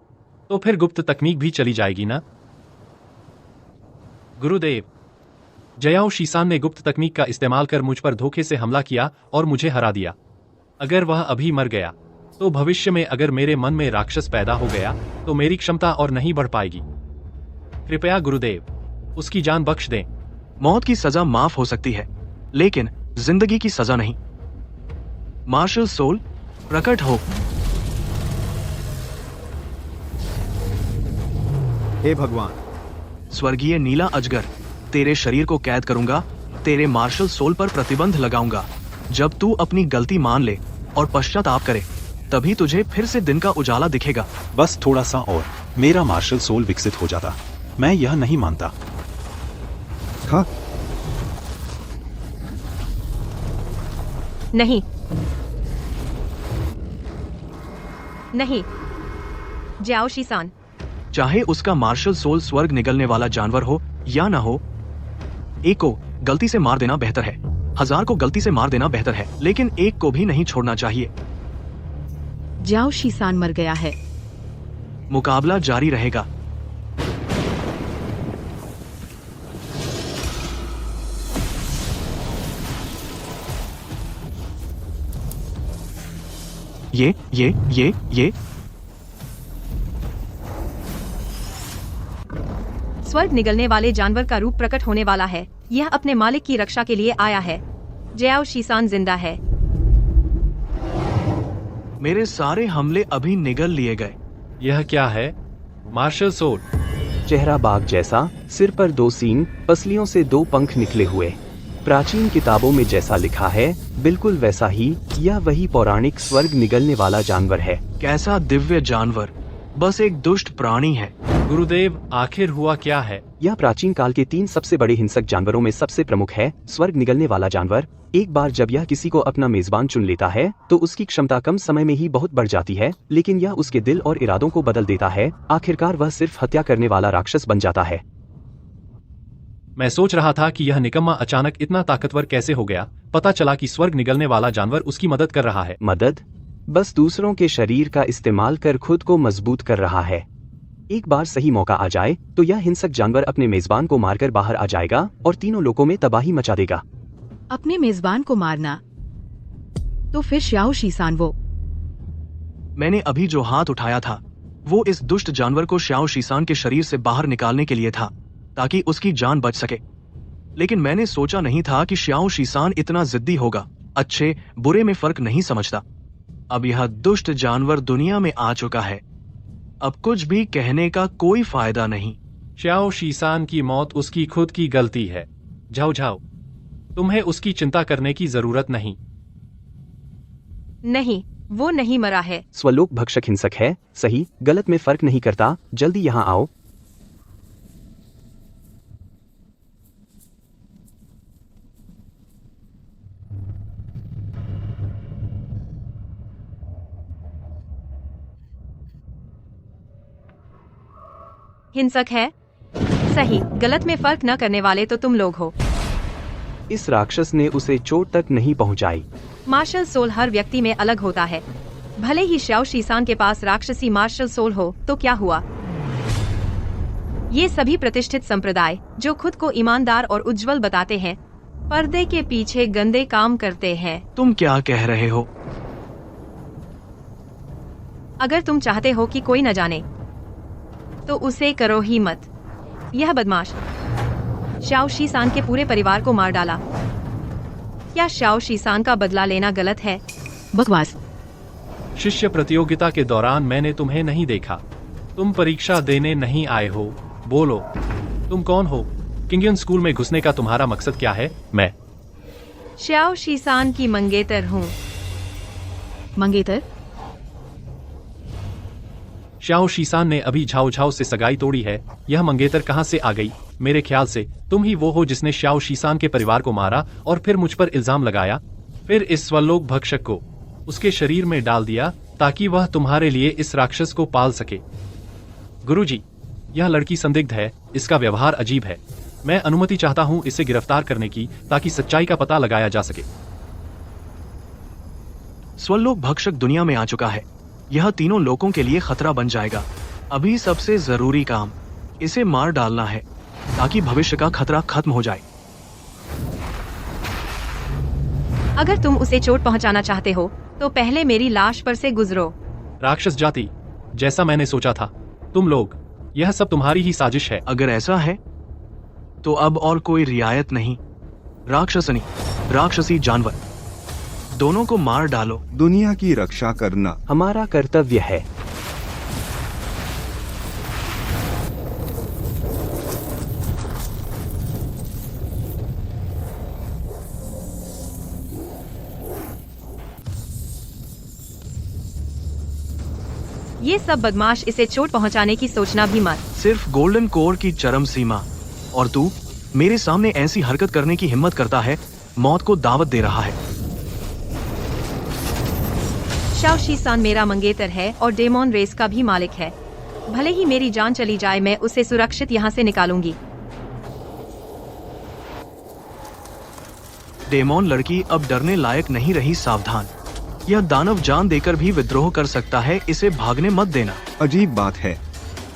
तो फिर गुप्त तकनीक भी चली जाएगी ना? गुरुदेव, जयाओ शीसान ने गुप्त तकनीक का इस्तेमाल कर मुझ पर धोखे से हमला किया और मुझे हरा दिया। अगर वह अभी मर गया तो भविष्य में अगर मेरे मन में राक्षस पैदा हो गया तो मेरी क्षमता और नहीं बढ़ पाएगी। कृपया गुरुदेव, उसकी जान बख्श दें। मौत की सजा माफ हो सकती है, लेकिन जिंदगी की सजा नहीं। मार्शल सोल प्रकट हो। हे भगवान, स्वर्गीय नीला अजगर, तेरे शरीर को कैद करूंगा, तेरे मार्शल सोल पर प्रतिबंध लगाऊंगा। जब तू अपनी गलती मान ले और पश्चाताप करे, तभी तुझे फिर से दिन का उजाला दिखेगा। बस थोड़ा सा और मेरा मार्शल सोल विकसित हो जाता। मैं यह नहीं मानता। हाँ, नहीं, नहीं, जाओ शीसान। चाहे उसका मार्शल सोल स्वर्ग निगलने वाला जानवर हो या ना हो, एक को गलती से मार देना बेहतर है, 1000 को गलती से मार देना बेहतर है, लेकिन एक को भी नहीं छोड़ना चाहिए। जाओ शीसान मर गया है। मुकाबला जारी रहेगा। ये स्वर्ग निगलने वाले जानवर का रूप प्रकट होने वाला है। यह अपने मालिक की रक्षा के लिए आया है। जयाओ शीसान जिंदा है। मेरे सारे हमले अभी निगल लिए गए। यह क्या है? Martial soul. चेहरा बाघ जैसा, सिर पर 2 सींग, पसलियों से 2 पंख निकले हुए। प्राचीन किताबों में जैसा लिखा है बिल्कुल वैसा ही यह वही पौराणिक स्वर्ग निगलने वाला जानवर है। कैसा दिव्य जानवर, बस एक दुष्ट प्राणी है। गुरुदेव, आखिर हुआ क्या है? यह प्राचीन काल के 3 सबसे बड़े हिंसक जानवरों में सबसे प्रमुख है। स्वर्ग निगलने वाला जानवर, एक बार जब यह किसी को अपना मेजबान चुन लेता है तो उसकी क्षमता कम समय में ही बहुत बढ़ जाती है, लेकिन यह उसके दिल और इरादों को बदल देता है। आखिरकार वह सिर्फ हत्या करने वाला राक्षस बन जाता है। मैं सोच रहा था कि यह निकम्मा अचानक इतना ताकतवर कैसे हो गया। पता चला कि स्वर्ग निगलने वाला जानवर उसकी मदद कर रहा है। मदद? बस दूसरों के शरीर का इस्तेमाल कर खुद को मजबूत कर रहा है। एक बार सही मौका आ जाए तो यह हिंसक जानवर अपने मेजबान को मारकर बाहर आ जाएगा और तीनों लोगों में तबाही मचा देगा। अपने मेजबान को मारना? तो फिर श्याओ शीसान वो। मैंने अभी जो हाथ उठाया था वो इस दुष्ट जानवर को श्याओ शीसान के शरीर से बाहर निकालने के लिए था, ताकि उसकी जान बच सके। लेकिन मैंने सोचा नहीं था कि श्याओ शीसान इतना जिद्दी होगा, अच्छे बुरे में फर्क नहीं समझता। अब यह दुष्ट जानवर दुनिया में आ चुका है, अब कुछ भी कहने का कोई फायदा नहीं। श्याओ शीसान की मौत उसकी खुद की गलती है। जाओ जाओ, तुम्हें उसकी चिंता करने की जरूरत नहीं। नहीं, वो नहीं मरा है। स्वलोक भक्षक हिंसक है, सही गलत में फर्क नहीं करता, जल्दी यहाँ आओ। हिंसक है, सही गलत में फर्क न करने वाले तो तुम लोग हो। इस राक्षस ने उसे चोट तक नहीं पहुंचाई। मार्शल सोल हर व्यक्ति में अलग होता है। भले ही श्याओ शीसान के पास राक्षसी मार्शल सोल हो तो क्या हुआ। ये सभी प्रतिष्ठित संप्रदाय जो खुद को ईमानदार और उज्जवल बताते हैं, पर्दे के पीछे गंदे काम करते हैं। तुम क्या कह रहे हो? अगर तुम चाहते हो कि कोई न जाने तो उसे करो ही मत। यह बदमाश श्याओ शीसान के पूरे परिवार को मार डाला। क्या श्याओ शीसान का बदला लेना गलत है? बकवास। शिष्य प्रतियोगिता के दौरान मैंने तुम्हें नहीं देखा। तुम परीक्षा देने नहीं आए हो। बोलो, तुम कौन हो? किंगयन स्कूल में घुसने का तुम्हारा मकसद क्या है? मैं श्याओ शीसान की मंगेतर हूँ। मंगेतर? श्याओ शीसान ने अभी झाओ झाओ से सगाई तोड़ी है। यह मंगेतर कहाँ से आ गई? मेरे ख्याल से तुम ही वो हो जिसने श्याओ शीसान के परिवार को मारा और फिर मुझ पर इल्जाम लगाया, फिर इस स्वलोक भक्षक को उसके शरीर में डाल दिया ताकि वह तुम्हारे लिए इस राक्षस को पाल सके। गुरुजी, यह लड़की संदिग्ध है, इसका व्यवहार अजीब है। मैं अनुमति चाहता हूँ इसे गिरफ्तार करने की, ताकि सच्चाई का पता लगाया जा सके। स्वलोक भक्षक दुनिया में आ चुका है। यह तीनों लोगों के लिए खतरा बन जाएगा। अभी सबसे जरूरी काम इसे मार डालना है, ताकि भविष्य का खतरा खत्म हो जाए। अगर तुम उसे चोट पहुंचाना चाहते हो तो पहले मेरी लाश पर से गुजरो। राक्षस जाति, जैसा मैंने सोचा था, तुम लोग, यह सब तुम्हारी ही साजिश है। अगर ऐसा है तो अब और कोई रियायत नहीं। राक्षसनी, राक्षसी जानवर, दोनों को मार डालो। दुनिया की रक्षा करना हमारा कर्तव्य है। ये सब बदमाश, इसे चोट पहुंचाने की सोचना भी मत। सिर्फ गोल्डन कोर की चरम सीमा, और तू मेरे सामने ऐसी हरकत करने की हिम्मत करता है, मौत को दावत दे रहा है। श्याओ शीसान मेरा मंगेतर है और डेमोन रेस का भी मालिक है। भले ही मेरी जान चली जाए, मैं उसे सुरक्षित यहाँ से निकालूंगी। डेमोन लड़की अब डरने लायक नहीं रही, सावधान। यह दानव जान देकर भी विद्रोह कर सकता है, इसे भागने मत देना। अजीब बात है,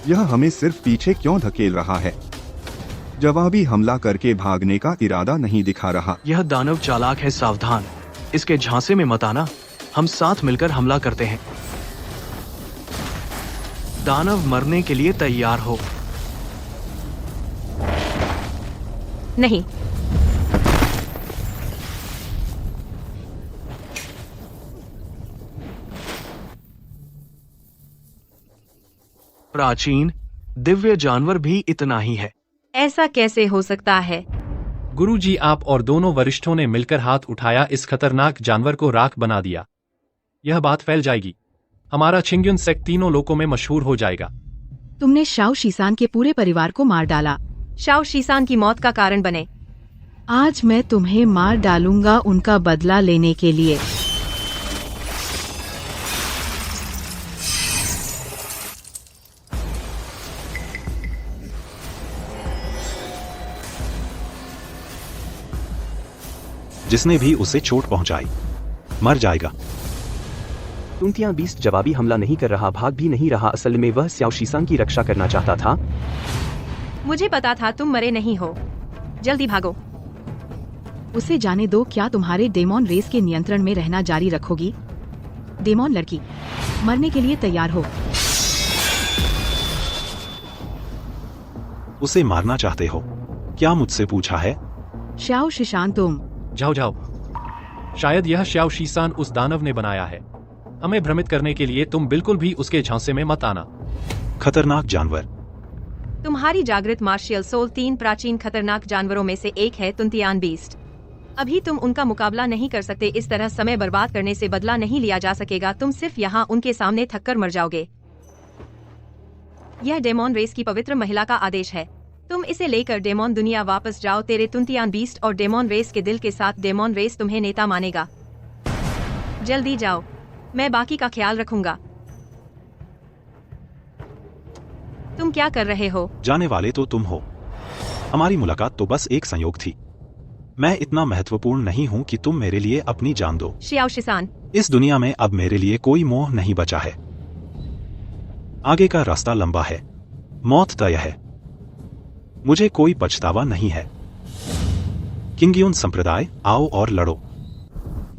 यह हमें सिर्फ पीछे क्यों धकेल रहा है? जवाबी हमला करके भागने का इरादा नहीं दिखा रहा। यह दानव चालाक है, सावधान। इसके झांसे में मत आना। हम साथ मिलकर हमला करते हैं। दानव मरने के लिए तैयार हो। नहीं, प्राचीन दिव्य जानवर भी इतना ही है। ऐसा कैसे हो सकता है? गुरुजी, आप और दोनों वरिष्ठों ने मिलकर हाथ उठाया, इस खतरनाक जानवर को राख बना दिया। यह बात फैल जाएगी, हमारा छिंग्युन सेक्ट तीनों लोगों में मशहूर हो जाएगा। तुमने श्याओ शीसान के पूरे परिवार को मार डाला। श्याओ शीसान की मौत का कारण बने। आज मैं तुम्हें मार डालूंगा उनका बदला लेने के लिए। जिसने भी उसे चोट पहुंचाई मर जाएगा। तुंतिया बीस्ट जवाबी हमला नहीं कर रहा, भाग भी नहीं रहा। असल में वह श्याओ शीसान की रक्षा करना चाहता था। मुझे पता था तुम मरे नहीं हो। जल्दी भागो। उसे जाने दो। क्या तुम्हारे डेमोन रेस के नियंत्रण में रहना जारी रखोगी? डेमोन लड़की, मरने के लिए तैयार हो। उसे मारना चाहते हो? क्या मुझसे पूछा है? श्याओ शिशान तुम। जाओ जाओ। शायद यह श्याओ शीसान उस दानव ने बनाया है। हमें भ्रमित करने के लिए तुम बिल्कुल भी उसके झांसे में मत आना। खतरनाक जानवर। तुम्हारी जागृत मार्शियल सोल 3 प्राचीन खतरनाक जानवरों में से एक है, तुंतियान बीस्ट। अभी तुम उनका मुकाबला नहीं कर सकते। इस तरह समय बर्बाद करने से बदला नहीं लिया जा सकेगा। तुम सिर्फ यहाँ उनके सामने थककर मर जाओगे। यह डेमोन रेस की पवित्र महिला का आदेश है। तुम इसे लेकर डेमोन दुनिया वापस जाओ। तेरे तुंतियान बीस्ट और डेमोन रेस के दिल के साथ डेमोन रेस तुम्हें नेता मानेगा। जल्दी जाओ, मैं बाकी का ख्याल रखूंगा। तुम क्या कर रहे हो? जाने वाले तो तुम हो। हमारी मुलाकात तो बस एक संयोग थी। मैं इतना महत्वपूर्ण नहीं हूँ कि तुम मेरे लिए अपनी जान दो। श्याओ शिसान, इस दुनिया में अब मेरे लिए कोई मोह नहीं बचा है। आगे का रास्ता लंबा है, मौत तय है। मुझे कोई पछतावा नहीं है। किंगयून संप्रदाय, आओ और लड़ो।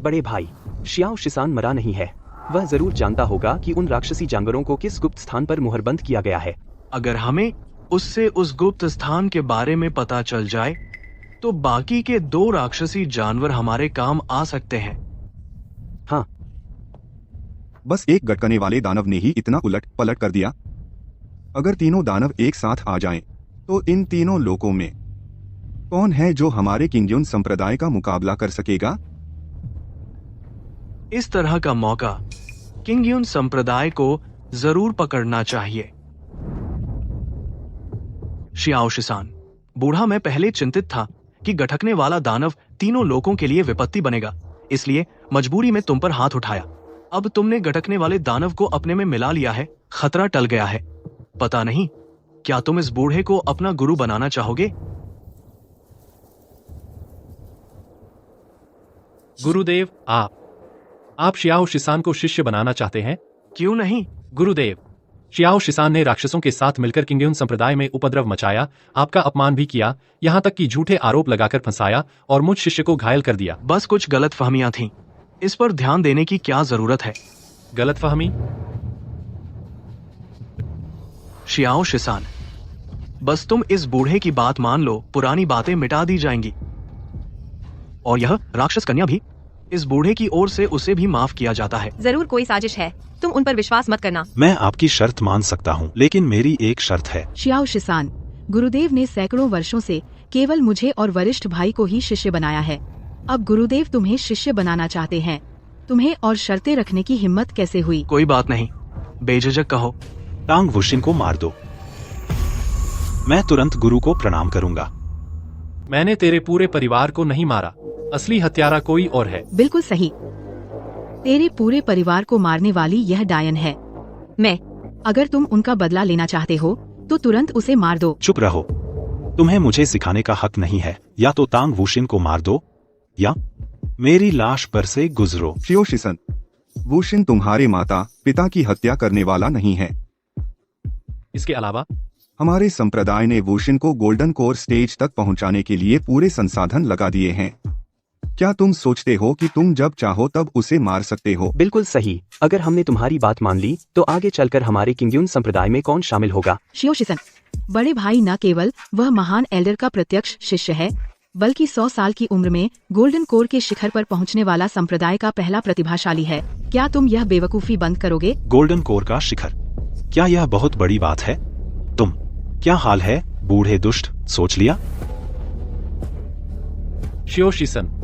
बड़े भाई, श्याओ शिसान मरा नहीं है। वह जरूर जानता होगा कि उन राक्षसी जानवरों को किस गुप्त स्थान पर मुहरबंद किया गया है। अगर हमें उससे उस गुप्त स्थान के बारे में पता चल जाए तो बाकी के 2 राक्षसी जानवर हमारे काम आ सकते हैं। हाँ, बस एक गटकने वाले दानव ने ही इतना उलट पलट कर दिया। अगर तीनों दानव एक साथ आ जाएं, तो इन तीनों लोकों में कौन है जो हमारे किंगयून संप्रदाय का मुकाबला कर सकेगा? इस तरह का मौका किंगयून संप्रदाय को जरूर पकड़ना चाहिए। श्याओ शिसान, बूढ़ा मैं पहले चिंतित था कि गठकने वाला दानव तीनों लोगों के लिए विपत्ति बनेगा, इसलिए मजबूरी में तुम पर हाथ उठाया। अब तुमने गठकने वाले दानव को अपने में मिला लिया है, खतरा टल गया है। पता नहीं, क्या तुम इस बूढ़े को अपना गुरु बनाना चाहोगे? गुरुदेव, आप श्याओ शिसान को शिष्य बनाना चाहते हैं? क्यों नहीं? गुरुदेव, श्याओ शिसान ने राक्षसों के साथ मिलकर किंगयून संप्रदाय में उपद्रव मचाया, आपका अपमान भी किया, यहाँ तक कि झूठे आरोप लगाकर फंसाया और मुझ शिष्य को घायल कर दिया। बस कुछ गलतफहमियां थीं। इस पर ध्यान देने की क्या जरूरत है? गलतफहमी? श्याओ शिसान, बस तुम इस बूढ़े की बात मान लो, पुरानी बातें मिटा दी जाएंगी। और यह राक्षस कन्या भी, इस बूढ़े की ओर से उसे भी माफ किया जाता है। जरूर कोई साजिश है, तुम उन पर विश्वास मत करना। मैं आपकी शर्त मान सकता हूँ, लेकिन मेरी एक शर्त है। श्याओ शिसान, गुरुदेव ने सैकड़ों वर्षों से केवल मुझे और वरिष्ठ भाई को ही शिष्य बनाया है। अब गुरुदेव तुम्हें शिष्य बनाना चाहते हैं। तुम्हें और शर्तें रखने की हिम्मत कैसे हुई? कोई बात नहीं, बेझिझक कहो। टांग वुशिन को मार दो। मैं तुरंत गुरु को प्रणाम करूंगा। मैंने तेरे पूरे परिवार को नहीं मारा, असली हत्यारा कोई और है। बिल्कुल सही, तेरे पूरे परिवार को मारने वाली यह डायन है। मैं अगर तुम उनका बदला लेना चाहते हो तो तुरंत उसे मार दो। चुप रहो, तुम्हें मुझे सिखाने का हक नहीं है। या तो तांग वुशिन को मार दो या मेरी लाश पर से गुजरो। श्याओ शिसान, वुशिन तुम्हारे माता पिता की हत्या करने वाला नहीं है। इसके अलावा हमारे संप्रदाय ने वुशिन को गोल्डन कोर स्टेज तक पहुंचाने के लिए पूरे संसाधन लगा दिए हैं। क्या तुम सोचते हो कि तुम जब चाहो तब उसे मार सकते हो? बिल्कुल सही। अगर हमने तुम्हारी बात मान ली तो आगे चलकर हमारे किंगयून संप्रदाय में कौन शामिल होगा? श्याओ शिसान, बड़े भाई न केवल वह महान एल्डर का प्रत्यक्ष शिष्य है, बल्कि 100 साल की उम्र में गोल्डन कोर के शिखर पर पहुंचने वाला संप्रदाय का पहला प्रतिभाशाली है। क्या तुम यह बेवकूफी बंद करोगे? गोल्डन कोर का शिखर? क्या यह बहुत बड़ी बात है? तुम क्या हाल है बूढ़े दुष्ट, सोच लिया? श्याओ शिसान,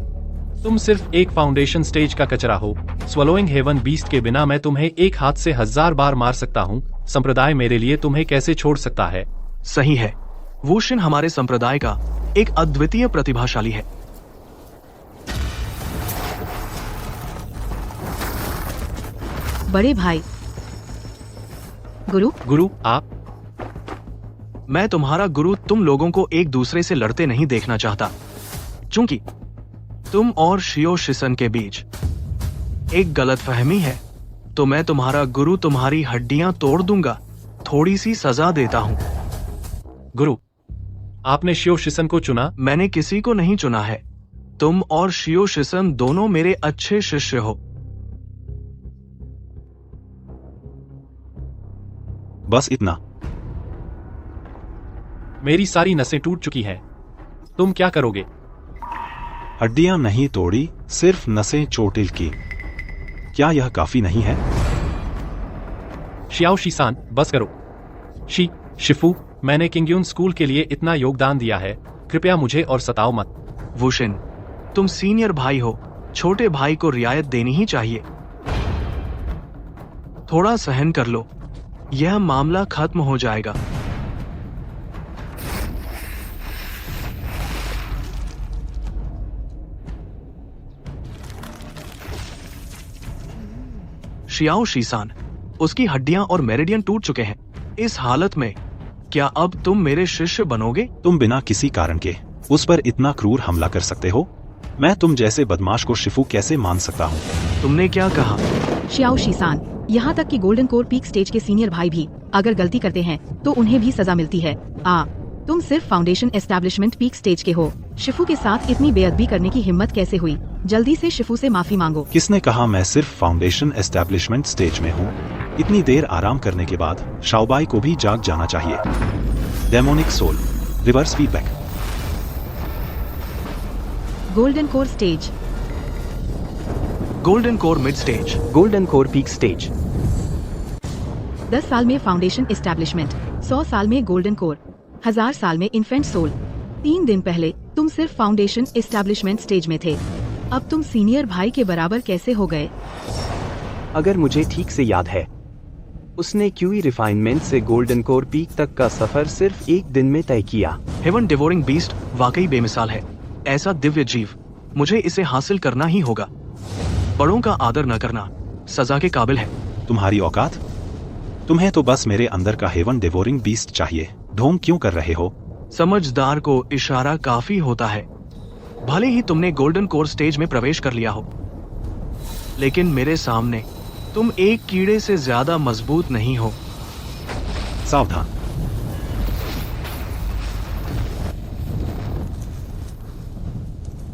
तुम सिर्फ एक फाउंडेशन स्टेज का कचरा हो। स्वलोइंग हेवन बीस्ट के बिना मैं तुम्हें एक हाथ से 1000 बार मार सकता हूँ। संप्रदाय मेरे लिए तुम्हें कैसे छोड़ सकता है? सही है, वुशिन हमारे संप्रदाय का एक अद्वितीय प्रतिभाशाली है। बड़े भाई, गुरु, आप? मैं तुम्हारा गुरु तुम लोगों को एक दूसरे से लड़ते नहीं देखना चाहता। चूंकि तुम और श्याओ शिसान के बीच एक गलतफहमी है, तो मैं तुम्हारा गुरु तुम्हारी हड्डियां तोड़ दूंगा। थोड़ी सी सजा देता हूं। गुरु, आपने श्याओ शिसान को चुना? मैंने किसी को नहीं चुना है। तुम और श्याओ शिसान दोनों मेरे अच्छे शिष्य हो। बस इतना। मेरी सारी नसें टूट चुकी हैं। तुम क्या करोगे? हड्डियां नहीं तोड़ी, सिर्फ नसें चोटिल की। क्या यह काफी नहीं है? शियाओ शीसान, बस करो। शिफू, मैंने किंगयून स्कूल के लिए इतना योगदान दिया है, कृपया मुझे और सताओ मत। वुशिन, तुम सीनियर भाई हो, छोटे भाई को रियायत देनी ही चाहिए। थोड़ा सहन कर लो, यह मामला खत्म हो जाएगा। शियाओ शीसान, उसकी हड्डियां और मेरिडियन टूट चुके हैं। इस हालत में क्या अब तुम मेरे शिष्य बनोगे? तुम बिना किसी कारण के उस पर इतना क्रूर हमला कर सकते हो? मैं तुम जैसे बदमाश को शिफू कैसे मान सकता हूँ? तुमने क्या कहा? शियाओ शीसान, यहाँ तक कि गोल्डन कोर पीक स्टेज के सीनियर भाई भी अगर गलती करते हैं तो उन्हें भी सजा मिलती है। तुम सिर्फ फाउंडेशन एस्टैब्लिशमेंट पीक स्टेज के हो। शिफू के साथ इतनी बेअदबी करने की हिम्मत कैसे हुई? जल्दी से शिफू से माफी मांगो। किसने कहा मैं सिर्फ फाउंडेशन एस्टैब्लिशमेंट स्टेज में हूँ? इतनी देर आराम करने के बाद शाओबाई को भी जाग जाना चाहिए। Demonic soul, reverse feedback. Golden core stage, golden core mid stage, golden core peak stage. 10 साल में फाउंडेशन एस्टैब्लिशमेंट, 100 साल में गोल्डन कोर, 1000 साल में इन्फेंट सोल। 3 दिन पहले तुम सिर्फ फाउंडेशन एस्टैब्लिशमेंट स्टेज में थे, अब तुम सीनियर भाई के बराबर कैसे हो गए? अगर मुझे ठीक से याद है, उसने क्यूई रिफाइनमेंट से गोल्डन कोर पीक तक का सफर सिर्फ 1 दिन में तय किया। हेवन डिवोरिंग बीस्ट वाकई बेमिसाल है। ऐसा दिव्य जीव, मुझे इसे हासिल करना ही होगा। बड़ों का आदर न करना सजा के काबिल है। तुम्हारी औकात? तुम्हें तो बस मेरे अंदर का हेवन डिवोरिंग बीस्ट चाहिए। ढोंग क्यों कर रहे हो? समझदार को इशारा काफी होता है। भले ही तुमने गोल्डन कोर स्टेज में प्रवेश कर लिया हो, लेकिन मेरे सामने तुम एक कीड़े से ज्यादा मजबूत नहीं हो। सावधान।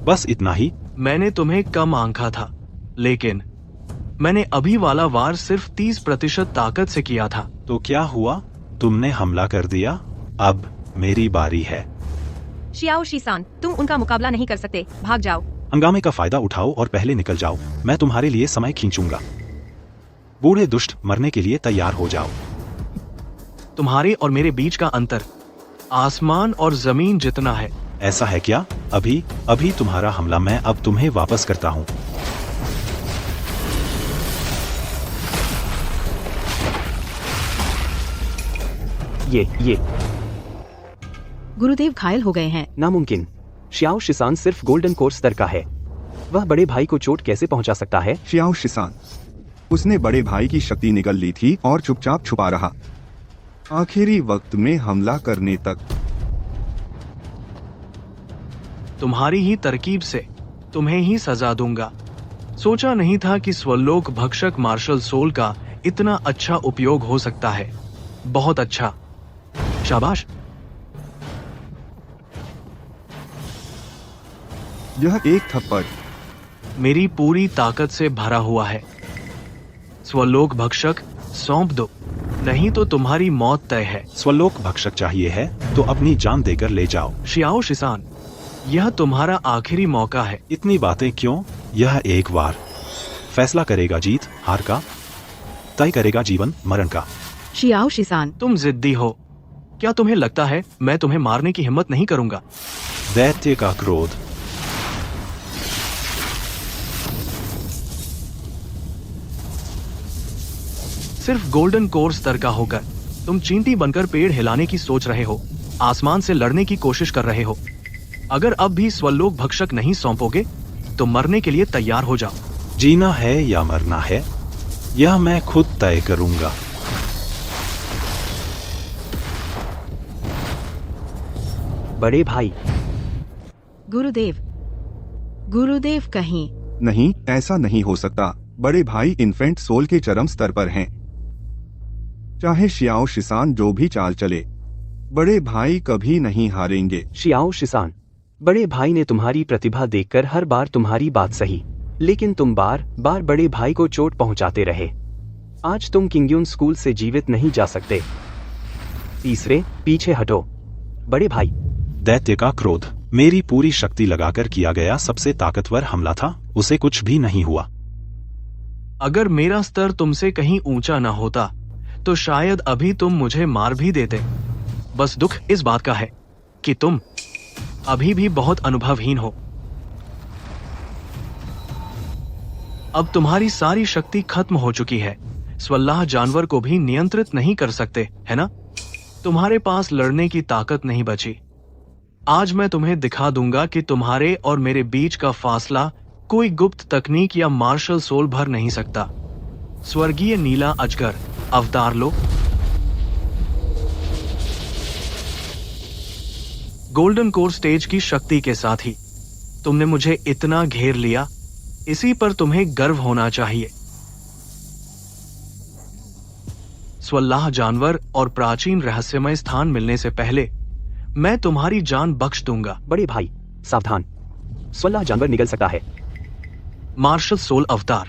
बस इतना ही? मैंने तुम्हें कम आंका था, लेकिन मैंने अभी वाला वार सिर्फ 30% ताकत से किया था। तो क्या हुआ? तुमने हमला कर दिया। अब मेरी बारी है। शियाओ शीसान, तुम उनका मुकाबला नहीं कर सकते, भाग जाओ। हंगामे का फायदा उठाओ और पहले निकल जाओ। मैं तुम्हारे लिए समय खींचूंगा। बूढ़े दुष्ट, मरने के लिए तैयार हो जाओ। तुम्हारे और मेरे बीच का अंतर आसमान और जमीन जितना है। ऐसा है क्या? अभी तुम्हारा हमला मैं अब तुम्हें वापस करता हूँ। ये गुरुदेव घायल हो गए हैं। नामुमकिन। शियाओ शिसान सिर्फ गोल्डन कोर स्तर का है। वह बड़े भाई को चोट कैसे पहुंचा सकता है? शियाओ शिसान, उसने बड़े भाई की शक्ति निगल ली थी और चुपचाप छुपा रहा, आखिरी वक्त में हमला करने तक। तुम्हारी ही तरकीब से तुम्हें ही सजा दूंगा। सोचा नहीं था कि स्वलोक भक्षक मार्शल सोल का इतना अच्छा उपयोग हो सकता है। बहुत अच्छा, शाबाश। यह एक थप्पड़ मेरी पूरी ताकत से भरा हुआ है। स्वलोक भक्षक, सौंप दो, नहीं तो तुम्हारी मौत तय है। स्वलोक भक्षक चाहिए है तो अपनी जान देकर ले जाओ। शियाओ शिसान, यह तुम्हारा आखिरी मौका है। इतनी बातें क्यों? यह एक बार फैसला करेगा जीत हार का, तय करेगा जीवन मरण का। शियाओ शिसान, तुम जिद्दी हो। क्या तुम्हें लगता है मैं तुम्हें मारने की हिम्मत नहीं करूंगा? दैत्य का क्रोध। सिर्फ गोल्डन कोर स्तर का होकर तुम चींटी बनकर पेड़ हिलाने की सोच रहे हो, आसमान से लड़ने की कोशिश कर रहे हो। अगर अब भी स्वलोक भक्षक नहीं सौंपोगे तो मरने के लिए तैयार हो जाओ। जीना है या मरना है, यह मैं खुद तय करूंगा। बड़े भाई। गुरुदेव कहीं। नहीं, ऐसा नहीं हो सकता। बड़े भाई इन्फेंट सोल के चरम स्तर पर हैं। चाहे शियाओ शिसान जो भी चाल चले, बड़े भाई कभी नहीं हारेंगे। शियाओ शिसान, बड़े भाई ने तुम्हारी प्रतिभा देखकर हर बार तुम्हारी बात सही, लेकिन तुम बार बार बड़े भाई को चोट पहुंचाते रहे। आज तुम किंगयून स्कूल से जीवित नहीं जा सकते। तीसरे, पीछे हटो। बड़े भाई, दैत्य का क्रोध मेरी पूरी शक्ति लगाकर किया गया सबसे ताकतवर हमला था, उसे कुछ भी नहीं हुआ। अगर मेरा स्तर तुमसे कहीं ऊंचा न होता तो शायद अभी तुम मुझे मार भी देते। बस दुख इस बात का है कि तुम अभी भी बहुत अनुभवहीन हो। अब तुम्हारी सारी शक्ति खत्म हो चुकी है। स्वल्लाह जानवर को भी नियंत्रित नहीं कर सकते, है ना? तुम्हारे पास लड़ने की ताकत नहीं बची। आज मैं तुम्हें दिखा दूंगा कि तुम्हारे और मेरे बीच का फासला कोई गुप्त तकनीक या मार्शल सोल भर नहीं सकता। स्वर्गीय नीला अजगर, अवतार लो। गोल्डन कोर स्टेज की शक्ति के साथ ही तुमने मुझे इतना घेर लिया, इसी पर तुम्हें गर्व होना चाहिए। स्वल्लाह जानवर और प्राचीन रहस्यमय स्थान मिलने से पहले मैं तुम्हारी जान बख्श दूंगा। बड़े भाई, सावधान, स्वल्लाह जानवर निकल सकता है। मार्शल सोल अवतार,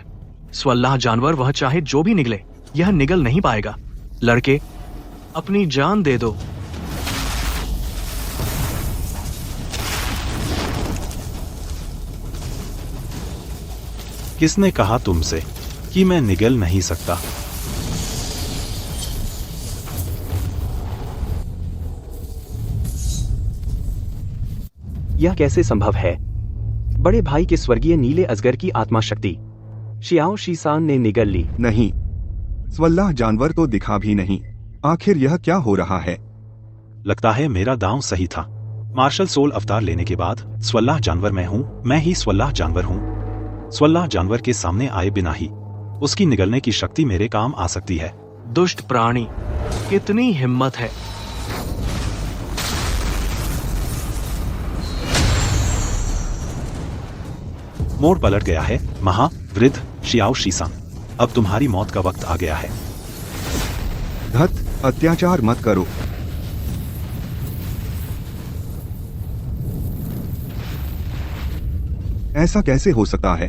स्वल्लाह जानवर वह चाहे जो भी निकले, यह निगल नहीं पाएगा। लड़के, अपनी जान दे दो। किसने कहा तुमसे कि मैं निगल नहीं सकता? यह कैसे संभव है? बड़े भाई के स्वर्गीय नीले अजगर की आत्मा शक्ति शियाओ शीसान ने निगल ली। नहीं, स्वल्लाह जानवर तो दिखा भी नहीं। आखिर यह क्या हो रहा है? लगता है मेरा दांव सही था। मार्शल सोल अवतार लेने के बाद स्वल्लाह जानवर मैं हूँ, मैं ही स्वल्लाह जानवर हूँ। स्वल्लाह जानवर के सामने आए बिना ही उसकी निगलने की शक्ति मेरे काम आ सकती है। दुष्ट प्राणी, कितनी हिम्मत है! मोड़ पलट गया है महावृद्ध शियाओ शीसान। अब तुम्हारी मौत का वक्त आ गया है। धत, अत्याचार मत करो। ऐसा कैसे हो सकता है?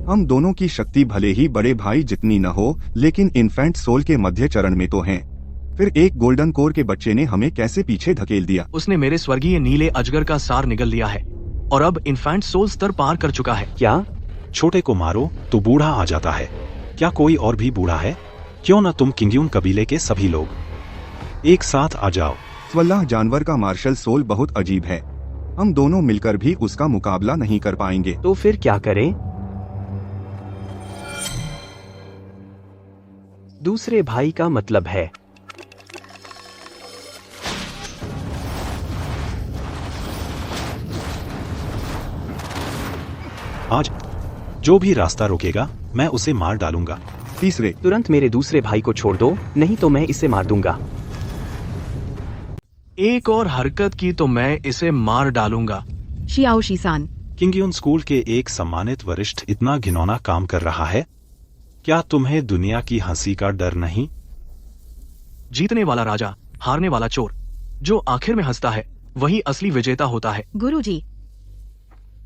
हम दोनों की शक्ति भले ही बड़े भाई जितनी न हो, लेकिन इन्फेंट सोल के मध्य चरण में तो हैं। फिर एक गोल्डन कोर के बच्चे ने हमें कैसे पीछे धकेल दिया? उसने मेरे स्वर्गीय नीले अजगर का सार निगल लिया है और अब इन्फेंट सोल स्तर पार कर चुका है। क्या? छोटे को मारो तो बूढ़ा आ जाता है। क्या कोई और भी बूढ़ा है? क्यों न तुम किंग्यून कबीले के सभी लोग एक साथ आ जाओ। स्वल्लाह जानवर का मार्शल सोल बहुत अजीब है। हम दोनों मिलकर भी उसका मुकाबला नहीं कर पाएंगे। तो फिर क्या करें? दूसरे भाई का मतलब है आज जो भी रास्ता रोकेगा मैं उसे मार डालूंगा। तीसरे, तुरंत मेरे दूसरे भाई को छोड़ दो, नहीं तो मैं इसे मार दूंगा। एक और हरकत की तो मैं इसे मार डालूंगा। शियाओ शीसान, किंग्यून स्कूल के एक सम्मानित वरिष्ठ इतना घिनौना काम कर रहा है। क्या तुम्हें दुनिया की हंसी का डर नहीं? जीतने वाला राजा, हारने वाला चोर। जो आखिर में हंसता है वही असली विजेता होता है। गुरुजी,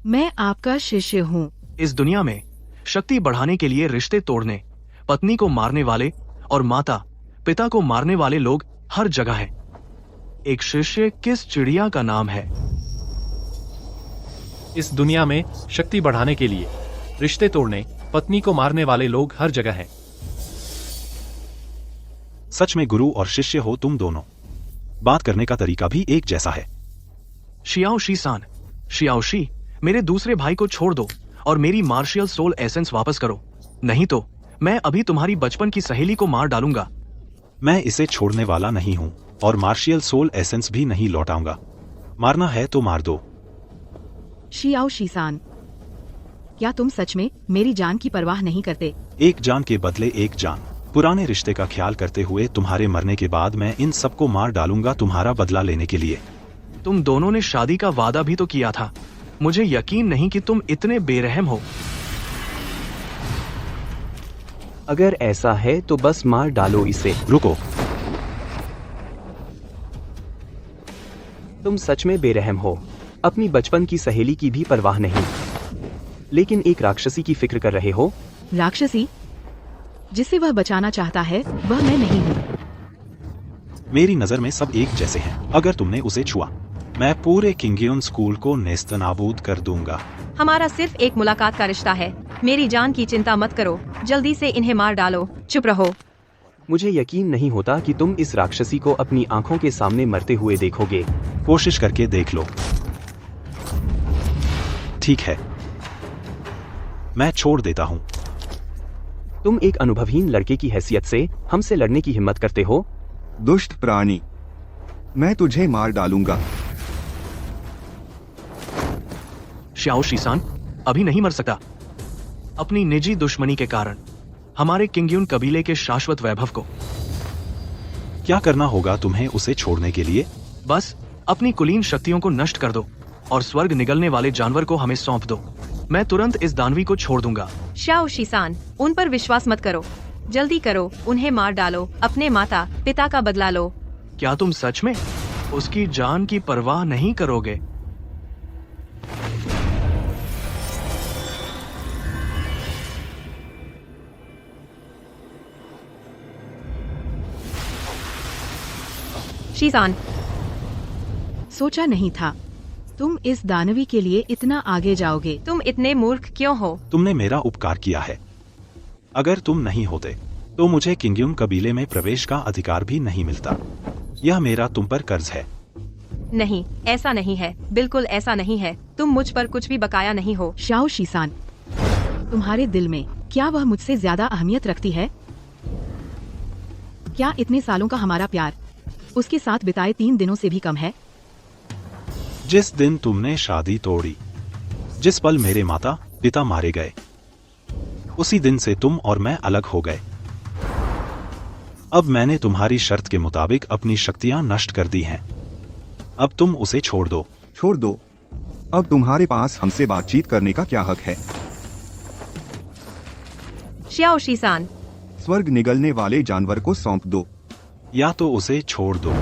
मैं आपका शिष्य हूँ। इस दुनिया में शक्ति बढ़ाने के लिए रिश्ते तोड़ने, पत्नी को मारने वाले और माता पिता को मारने वाले लोग हर जगह हैं। एक शिष्य किस चिड़िया का नाम है? इस दुनिया में शक्ति बढ़ाने के लिए रिश्ते तोड़ने, पत्नी को मारने वाले लोग हर जगह हैं। सच में गुरु और शिष्य हो तुम दोनों। बात करने का तरीका भी एक जैसा है। शियाओ शीसान, शियाओ शी, मेरे दूसरे भाई को छोड़ दो और मेरी मार्शियल सोल एसेंस वापस करो, नहीं तो मैं अभी तुम्हारी बचपन की सहेली को मार डालूंगा। मैं इसे छोड़ने वाला नहीं हूँ और मार्शियल सोल एसेंस भी नहीं लौटाऊंगा। मारना है तो मार दो। शियाओ शीसान, क्या तुम सच में मेरी जान की परवाह नहीं करते? एक जान के बदले एक जान। पुराने रिश्ते का ख्याल करते हुए तुम्हारे मरने के बाद मैं इन सबको मार डालूंगा तुम्हारा बदला लेने के लिए। तुम दोनों ने शादी का वादा भी तो किया था। मुझे यकीन नहीं कि तुम इतने बेरहम हो। अगर ऐसा है तो बस मार डालो इसे। रुको, तुम सच में बेरहम हो। अपनी बचपन की सहेली की भी परवाह नहीं, लेकिन एक राक्षसी की फिक्र कर रहे हो। राक्षसी? जिसे वह बचाना चाहता है वह मैं नहीं हूँ। मेरी नजर में सब एक जैसे हैं। अगर तुमने उसे छुआ, मैं पूरे किंगियन स्कूल को नेस्तनाबूद कर दूंगा। हमारा सिर्फ एक मुलाकात का रिश्ता है। मेरी जान की चिंता मत करो, जल्दी से इन्हें मार डालो। चुप रहो। मुझे यकीन नहीं होता कि तुम इस राक्षसी को अपनी आंखों के सामने मरते हुए देखोगे। कोशिश करके देख लो। ठीक है, मैं छोड़ देता हूँ। तुम एक अनुभवहीन लड़के की हैसियत से हमसे लड़ने की हिम्मत करते हो? दुष्ट प्राणी, मैं तुझे मार डालूंगा। श्याओ शीसान अभी नहीं मर सकता। अपनी निजी दुश्मनी के कारण हमारे किंगयुन कबीले के शाश्वत वैभव को। क्या करना होगा तुम्हें उसे छोड़ने के लिए? बस अपनी कुलीन शक्तियों को नष्ट कर दो और स्वर्ग निगलने वाले जानवर को हमें सौंप दो। मैं तुरंत इस दानवी को छोड़ दूंगा। श्याओ शीसान, उन पर विश्वास मत करो। जल्दी करो, उन्हें मार डालो। अपने माता पिता का बदला लो। क्या तुम सच में उसकी जान की परवाह नहीं करोगे? शीसान, सोचा नहीं था तुम इस दानवी के लिए इतना आगे जाओगे। तुम इतने मूर्ख क्यों हो? तुमने मेरा उपकार किया है। अगर तुम नहीं होते तो मुझे किंगयुन कबीले में प्रवेश का अधिकार भी नहीं मिलता। यह मेरा तुम पर कर्ज है। नहीं, ऐसा नहीं है। बिल्कुल ऐसा नहीं है। तुम मुझ पर कुछ भी बकाया नहीं हो। श्याओ शीसान, तुम्हारे दिल में क्या वह मुझसे ज्यादा अहमियत रखती है? क्या इतने सालों का हमारा प्यार उसके साथ बिताए 3 दिनों से भी कम है? जिस दिन तुमने शादी तोड़ी, जिस पल मेरे माता पिता मारे गए, उसी दिन से तुम और मैं अलग हो गए। अब मैंने तुम्हारी शर्त के मुताबिक अपनी शक्तियां नष्ट कर दी हैं। अब तुम उसे छोड़ दो। छोड़ दो। अब तुम्हारे पास हमसे बातचीत करने का क्या हक है? श्याओ शीसान, स्वर्ग निगलने वाले जानवर को सौंप दो। या तो उसे छोड़ दो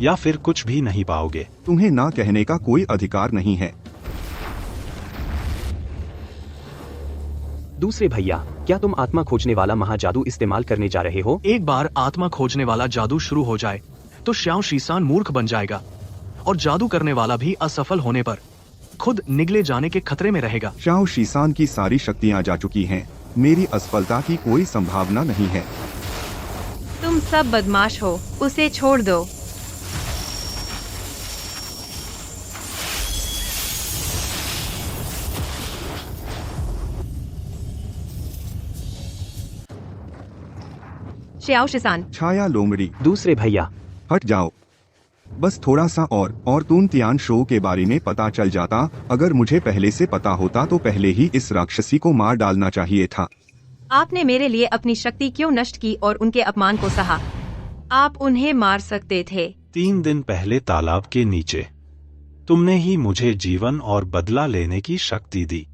या फिर कुछ भी नहीं पाओगे। तुम्हें ना कहने का कोई अधिकार नहीं है। दूसरे भैया, क्या तुम आत्मा खोजने वाला महाजादू इस्तेमाल करने जा रहे हो? एक बार आत्मा खोजने वाला जादू शुरू हो जाए तो श्याओ शीसान मूर्ख बन जाएगा और जादू करने वाला भी असफल होने पर खुद निगले जाने के खतरे में रहेगा। श्याओ शीसान की सारी शक्तियां जा चुकी हैं। मेरी असफलता की कोई संभावना नहीं है। तुम सब बदमाश हो। उसे छोड़ दो। श्याओ शीसान, छाया लोमड़ी, दूसरे भैया, हट जाओ। बस थोड़ा सा और तुन तियान शो के बारे में पता चल जाता। अगर मुझे पहले से पता होता तो पहले ही इस राक्षसी को मार डालना चाहिए था। आपने मेरे लिए अपनी शक्ति क्यों नष्ट की और उनके अपमान को सहा? आप उन्हें मार सकते थे। 3 दिन पहले तालाब के नीचे तुमने ही मुझे जीवन और बदला लेने की शक्ति दी।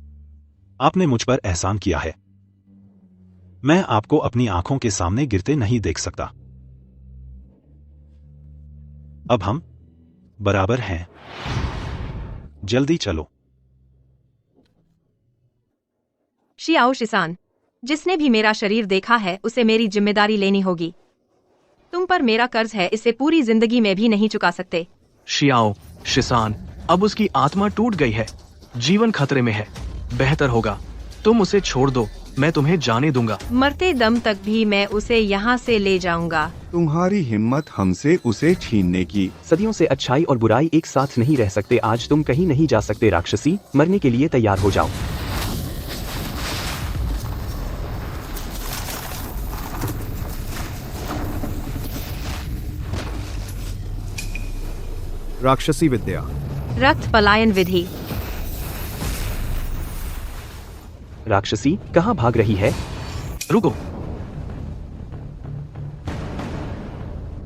आपने मुझ पर एहसान किया है। मैं आपको अपनी आंखों के सामने गिरते नहीं देख सकता। अब हम बराबर हैं। जल्दी चलो। श्याओ शीसान, जिसने भी मेरा शरीर देखा है उसे मेरी जिम्मेदारी लेनी होगी। तुम पर मेरा कर्ज है, इसे पूरी जिंदगी में भी नहीं चुका सकते। श्याओ शीसान, अब उसकी आत्मा टूट गई है। जीवन खतरे में है। बेहतर होगा तुम उसे छोड़ दो। मैं तुम्हें जाने दूंगा। मरते दम तक भी मैं उसे यहाँ से ले जाऊंगा। तुम्हारी हिम्मत हमसे उसे छीनने की। सदियों से अच्छाई और बुराई एक साथ नहीं रह सकते। आज तुम कहीं नहीं जा सकते राक्षसी। मरने के लिए तैयार हो जाओ। राक्षसी विद्या। रक्त पलायन विधि। राक्षसी कहाँ भाग रही है? रुको।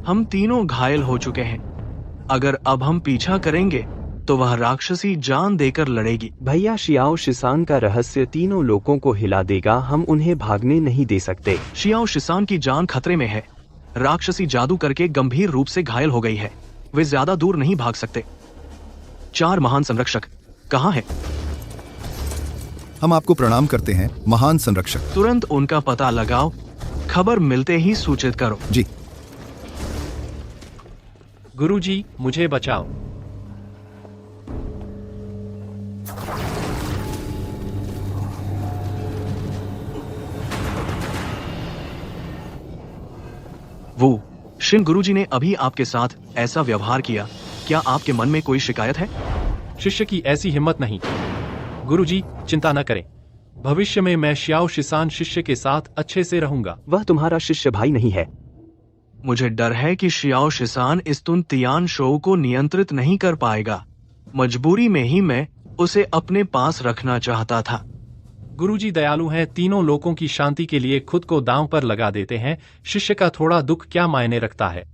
हम तीनों घायल हो चुके हैं। अगर अब हम पीछा करेंगे तो वह राक्षसी जान देकर लड़ेगी। भैया, शियाओ शीसान का रहस्य तीनों लोगों को हिला देगा। हम उन्हें भागने नहीं दे सकते। शियाओ शीसान की जान खतरे में है। राक्षसी जादू करके गंभीर रूप से घायल हो गई है। वे ज्यादा दूर नहीं भाग सकते। 4 महान संरक्षक कहाँ हैं? हम आपको प्रणाम करते हैं महान संरक्षक। तुरंत उनका पता लगाओ। खबर मिलते ही सूचित करो। जी। गुरुजी, मुझे बचाओ। वो शिन गुरुजी ने अभी आपके साथ ऐसा व्यवहार किया, क्या आपके मन में कोई शिकायत है? शिष्य की ऐसी हिम्मत नहीं। गुरुजी, चिंता न करें, भविष्य में मैं शियाओ शिसान शिष्य के साथ अच्छे से रहूंगा। वह तुम्हारा शिष्य भाई नहीं है। मुझे डर है कि शियाओ शिसान इस तुन तियान शो को नियंत्रित नहीं कर पाएगा। मजबूरी में ही मैं उसे अपने पास रखना चाहता था। गुरुजी दयालु हैं, तीनों लोगों की शांति के लिए खुद को दांव पर लगा देते हैं। शिष्य का थोड़ा दुख क्या मायने रखता है।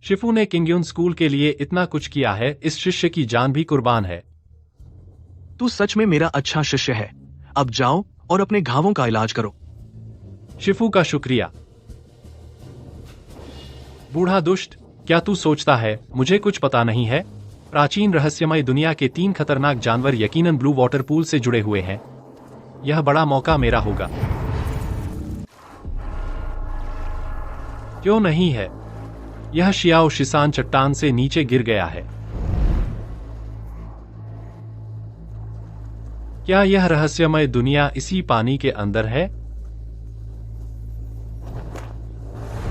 शिफू ने किंगयुन स्कूल के लिए इतना कुछ किया है, इस शिष्य की जान भी कुर्बान है। तू सच में मेरा अच्छा शिष्य है। अब जाओ और अपने घावों का इलाज करो। शिफू का शुक्रिया। बूढ़ा दुष्ट, क्या तू सोचता है मुझे कुछ पता नहीं है? प्राचीन रहस्यमय दुनिया के 3 खतरनाक जानवर यकीनन ब्लू वाटर पूल से जुड़े हुए हैं। यह बड़ा मौका मेरा होगा। क्यों नहीं है? यह शियाओ शिसान चट्टान से नीचे गिर गया है। क्या यह रहस्यमय दुनिया इसी पानी के अंदर है?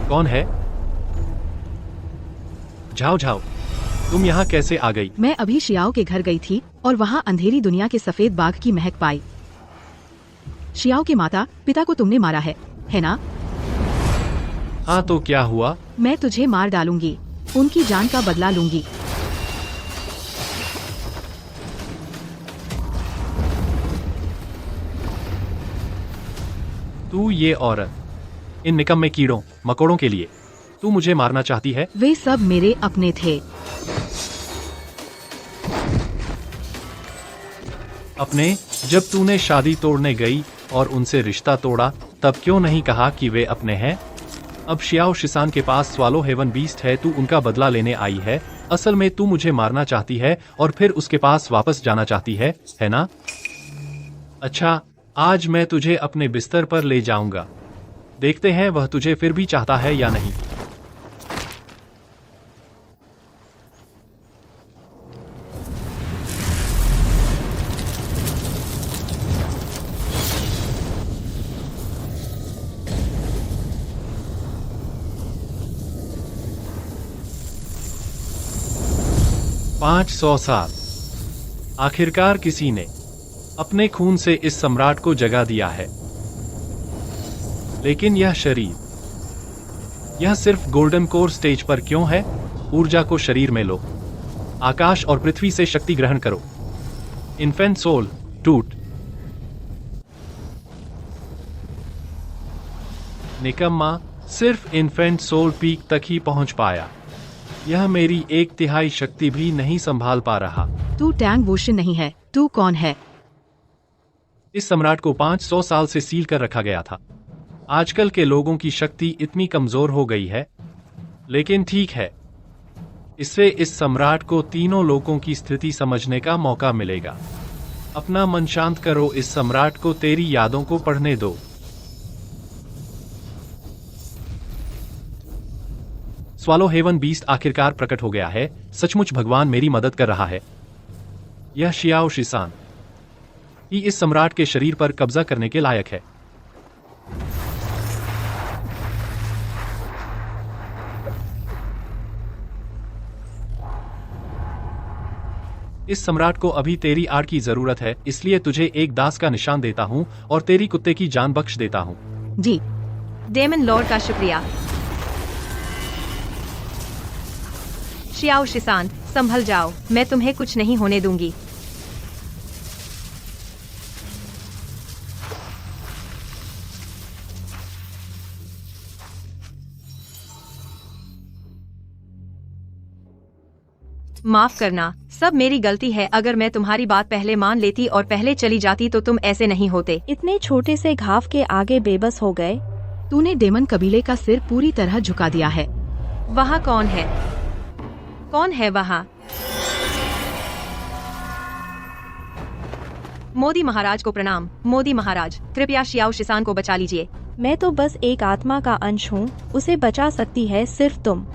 कौन है? जाओ जाओ, तुम यहाँ कैसे आ गई? मैं अभी शियाओ के घर गई थी और वहाँ अंधेरी दुनिया के सफेद बाघ की महक पाई। शियाओ के माता पिता को तुमने मारा है ना? हाँ, तो क्या हुआ? मैं तुझे मार डालूंगी, उनकी जान का बदला लूंगी। तू ये औरत, इन निकम्मे कीड़ों मकोड़ों के लिए तू मुझे मारना चाहती है? वे सब मेरे अपने थे। अपने? जब तूने शादी तोड़ने गई और उनसे रिश्ता तोड़ा, तब क्यों नहीं कहा कि वे अपने हैं? अब शियाओ शिसान के पास स्वालो हेवन बीस्ट है, तू उनका बदला लेने आई है। असल में तू मुझे मारना चाहती है और फिर उसके पास वापस जाना चाहती है ना? अच्छा, आज मैं तुझे अपने बिस्तर पर ले जाऊंगा। देखते हैं वह तुझे फिर भी चाहता है या नहीं। पाँच 100 साल। आखिरकार किसी ने अपने खून से इस सम्राट को जगा दिया है। लेकिन यह शरीर, यह सिर्फ गोल्डन कोर स्टेज पर क्यों है? ऊर्जा को शरीर में लो, आकाश और पृथ्वी से शक्ति ग्रहण करो। इन्फेंट सोल टूट। निकम्मा, सिर्फ इन्फेंट सोल पीक तक ही पहुंच पाया। यह मेरी 1/3 शक्ति भी नहीं संभाल पा रहा। तू टैंग वोशन नहीं है, तू कौन है? इस सम्राट को 500 साल से सील कर रखा गया था। आजकल के लोगों की शक्ति इतनी कमजोर हो गई है, लेकिन ठीक है, इससे इस सम्राट को तीनों लोगों की स्थिति समझने का मौका मिलेगा। अपना मन शांत करो, इस सम्राट को तेरी यादों को पढ़ने दो। स्वालो हेवन बीस्ट आखिरकार प्रकट हो गया है। सचमुच भगवान मेरी मदद कर रहा है। यह शियाओ शिसान ही इस सम्राट के शरीर पर कब्जा करने के लायक है। इस सम्राट को अभी तेरी आड़ की जरूरत है, इसलिए तुझे एक दास का निशान देता हूँ और तेरी कुत्ते की जान बख्श देता हूँ। जी। डेमन लॉर्ड का शुक्रिया। शियाओ शिसान, संभल जाओ, मैं तुम्हें कुछ नहीं होने दूंगी। माफ करना, सब मेरी गलती है। अगर मैं तुम्हारी बात पहले मान लेती और पहले चली जाती तो तुम ऐसे नहीं होते। इतने छोटे से घाव के आगे बेबस हो गए। तूने डेमन कबीले का सिर पूरी तरह झुका दिया है। वहाँ कौन है? कौन है वहाँ? मोदी महाराज को प्रणाम। मोदी महाराज, कृपया शियाओ शिसान को बचा लीजिए। मैं तो बस एक आत्मा का अंश हूँ, उसे बचा सकती है सिर्फ तुम।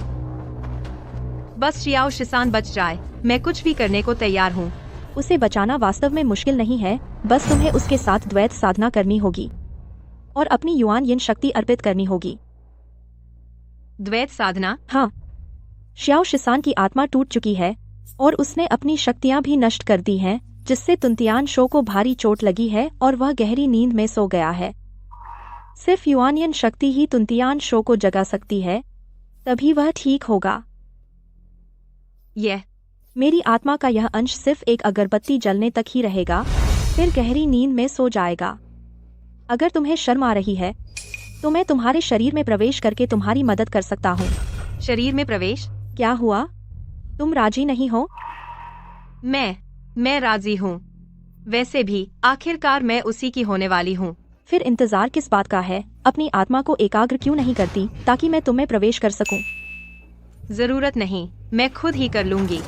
बस शियाओ शिसान बच जाए, मैं कुछ भी करने को तैयार हूँ। उसे बचाना वास्तव में मुश्किल नहीं है, बस तुम्हें उसके साथ द्वैत साधना करनी होगी और अपनी युआन यिन शक्ति अर्पित करनी होगी। द्वैत साधना? हाँ, शियाओ शिसान की आत्मा टूट चुकी है और उसने अपनी शक्तियां भी नष्ट कर दी हैं, जिससे तुंतियान शो को भारी चोट लगी है और वह गहरी नींद में सो गया है। सिर्फ युआनियन शक्ति ही तुंतियान शो को जगा सकती है, तभी वह ठीक होगा। यह मेरी आत्मा का यह अंश सिर्फ एक अगरबत्ती जलने तक ही रहेगा, फिर गहरी नींद में सो जाएगा। अगर तुम्हें शर्म आ रही है तो मैं तुम्हारे शरीर में प्रवेश करके तुम्हारी मदद कर सकता हूँ। शरीर में प्रवेश? क्या हुआ, तुम राजी नहीं हो? मैं राजी हूँ। वैसे भी आखिरकार मैं उसी की होने वाली हूँ। फिर इंतजार किस बात का है? अपनी आत्मा को एकाग्र क्यों नहीं करती ताकि मैं तुम्हें प्रवेश कर सकूं? जरूरत नहीं, मैं खुद ही कर लूंगी।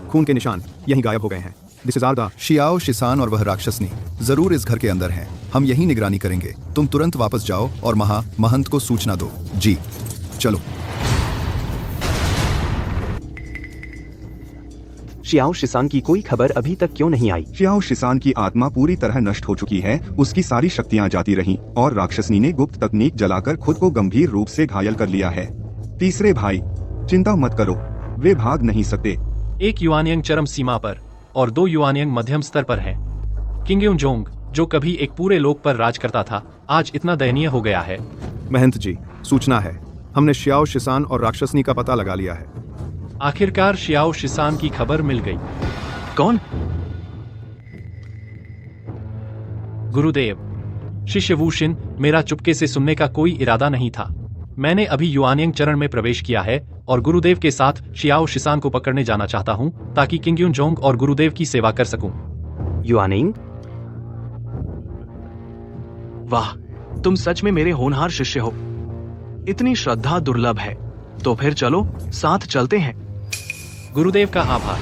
खून के निशान यहीं गायब हो गए हैं। दिस इज आरदा। शियाओ शिसान और वह राक्षसनी जरूर इस घर के अंदर हैं। हम यहीं निगरानी करेंगे। तुम तुरंत वापस जाओ और महंत को सूचना दो। जी, चलो। शियाओ शिसान की कोई खबर अभी तक क्यों नहीं आई? शियाओ शिसान की आत्मा पूरी तरह नष्ट हो चुकी है, उसकी सारी शक्तियां जाती रहीं और राक्षसनी ने गुप्त तकनीक जलाकर खुद को गंभीर रूप से घायल कर लिया है। तीसरे भाई, चिंता मत करो, वे भाग नहीं सकते। एक युआनियंग चरम सीमा पर और 2 युआनियंग मध्यम स्तर पर हैं। किंगयुन जोंग, जो कभी एक पूरे लोक पर राज करता था, आज इतना दयनीय हो गया है। महंत जी, सूचना है, हमने शियाओ शिसान और राक्षसनी का पता लगा लिया है। आखिरकार शियाओ शिसान की खबर मिल गई। कौन? गुरुदेव, शिष्य वूशिन, मेरा चुपके से सुनने का कोई इरादा नहीं था। मैंने अभी युआनियंग चरण में प्रवेश किया है और गुरुदेव के साथ शियाओ शिसान को पकड़ने जाना चाहता हूँ ताकि किंगयुन जोंग और गुरुदेव की सेवा कर सकूं। युआनिंग? वाह, तुम सच में मेरे होनहार शिष्य हो। इतनी श्रद्धा दुर्लभ है। तो फिर चलो, साथ चलते हैं। गुरुदेव का आभार।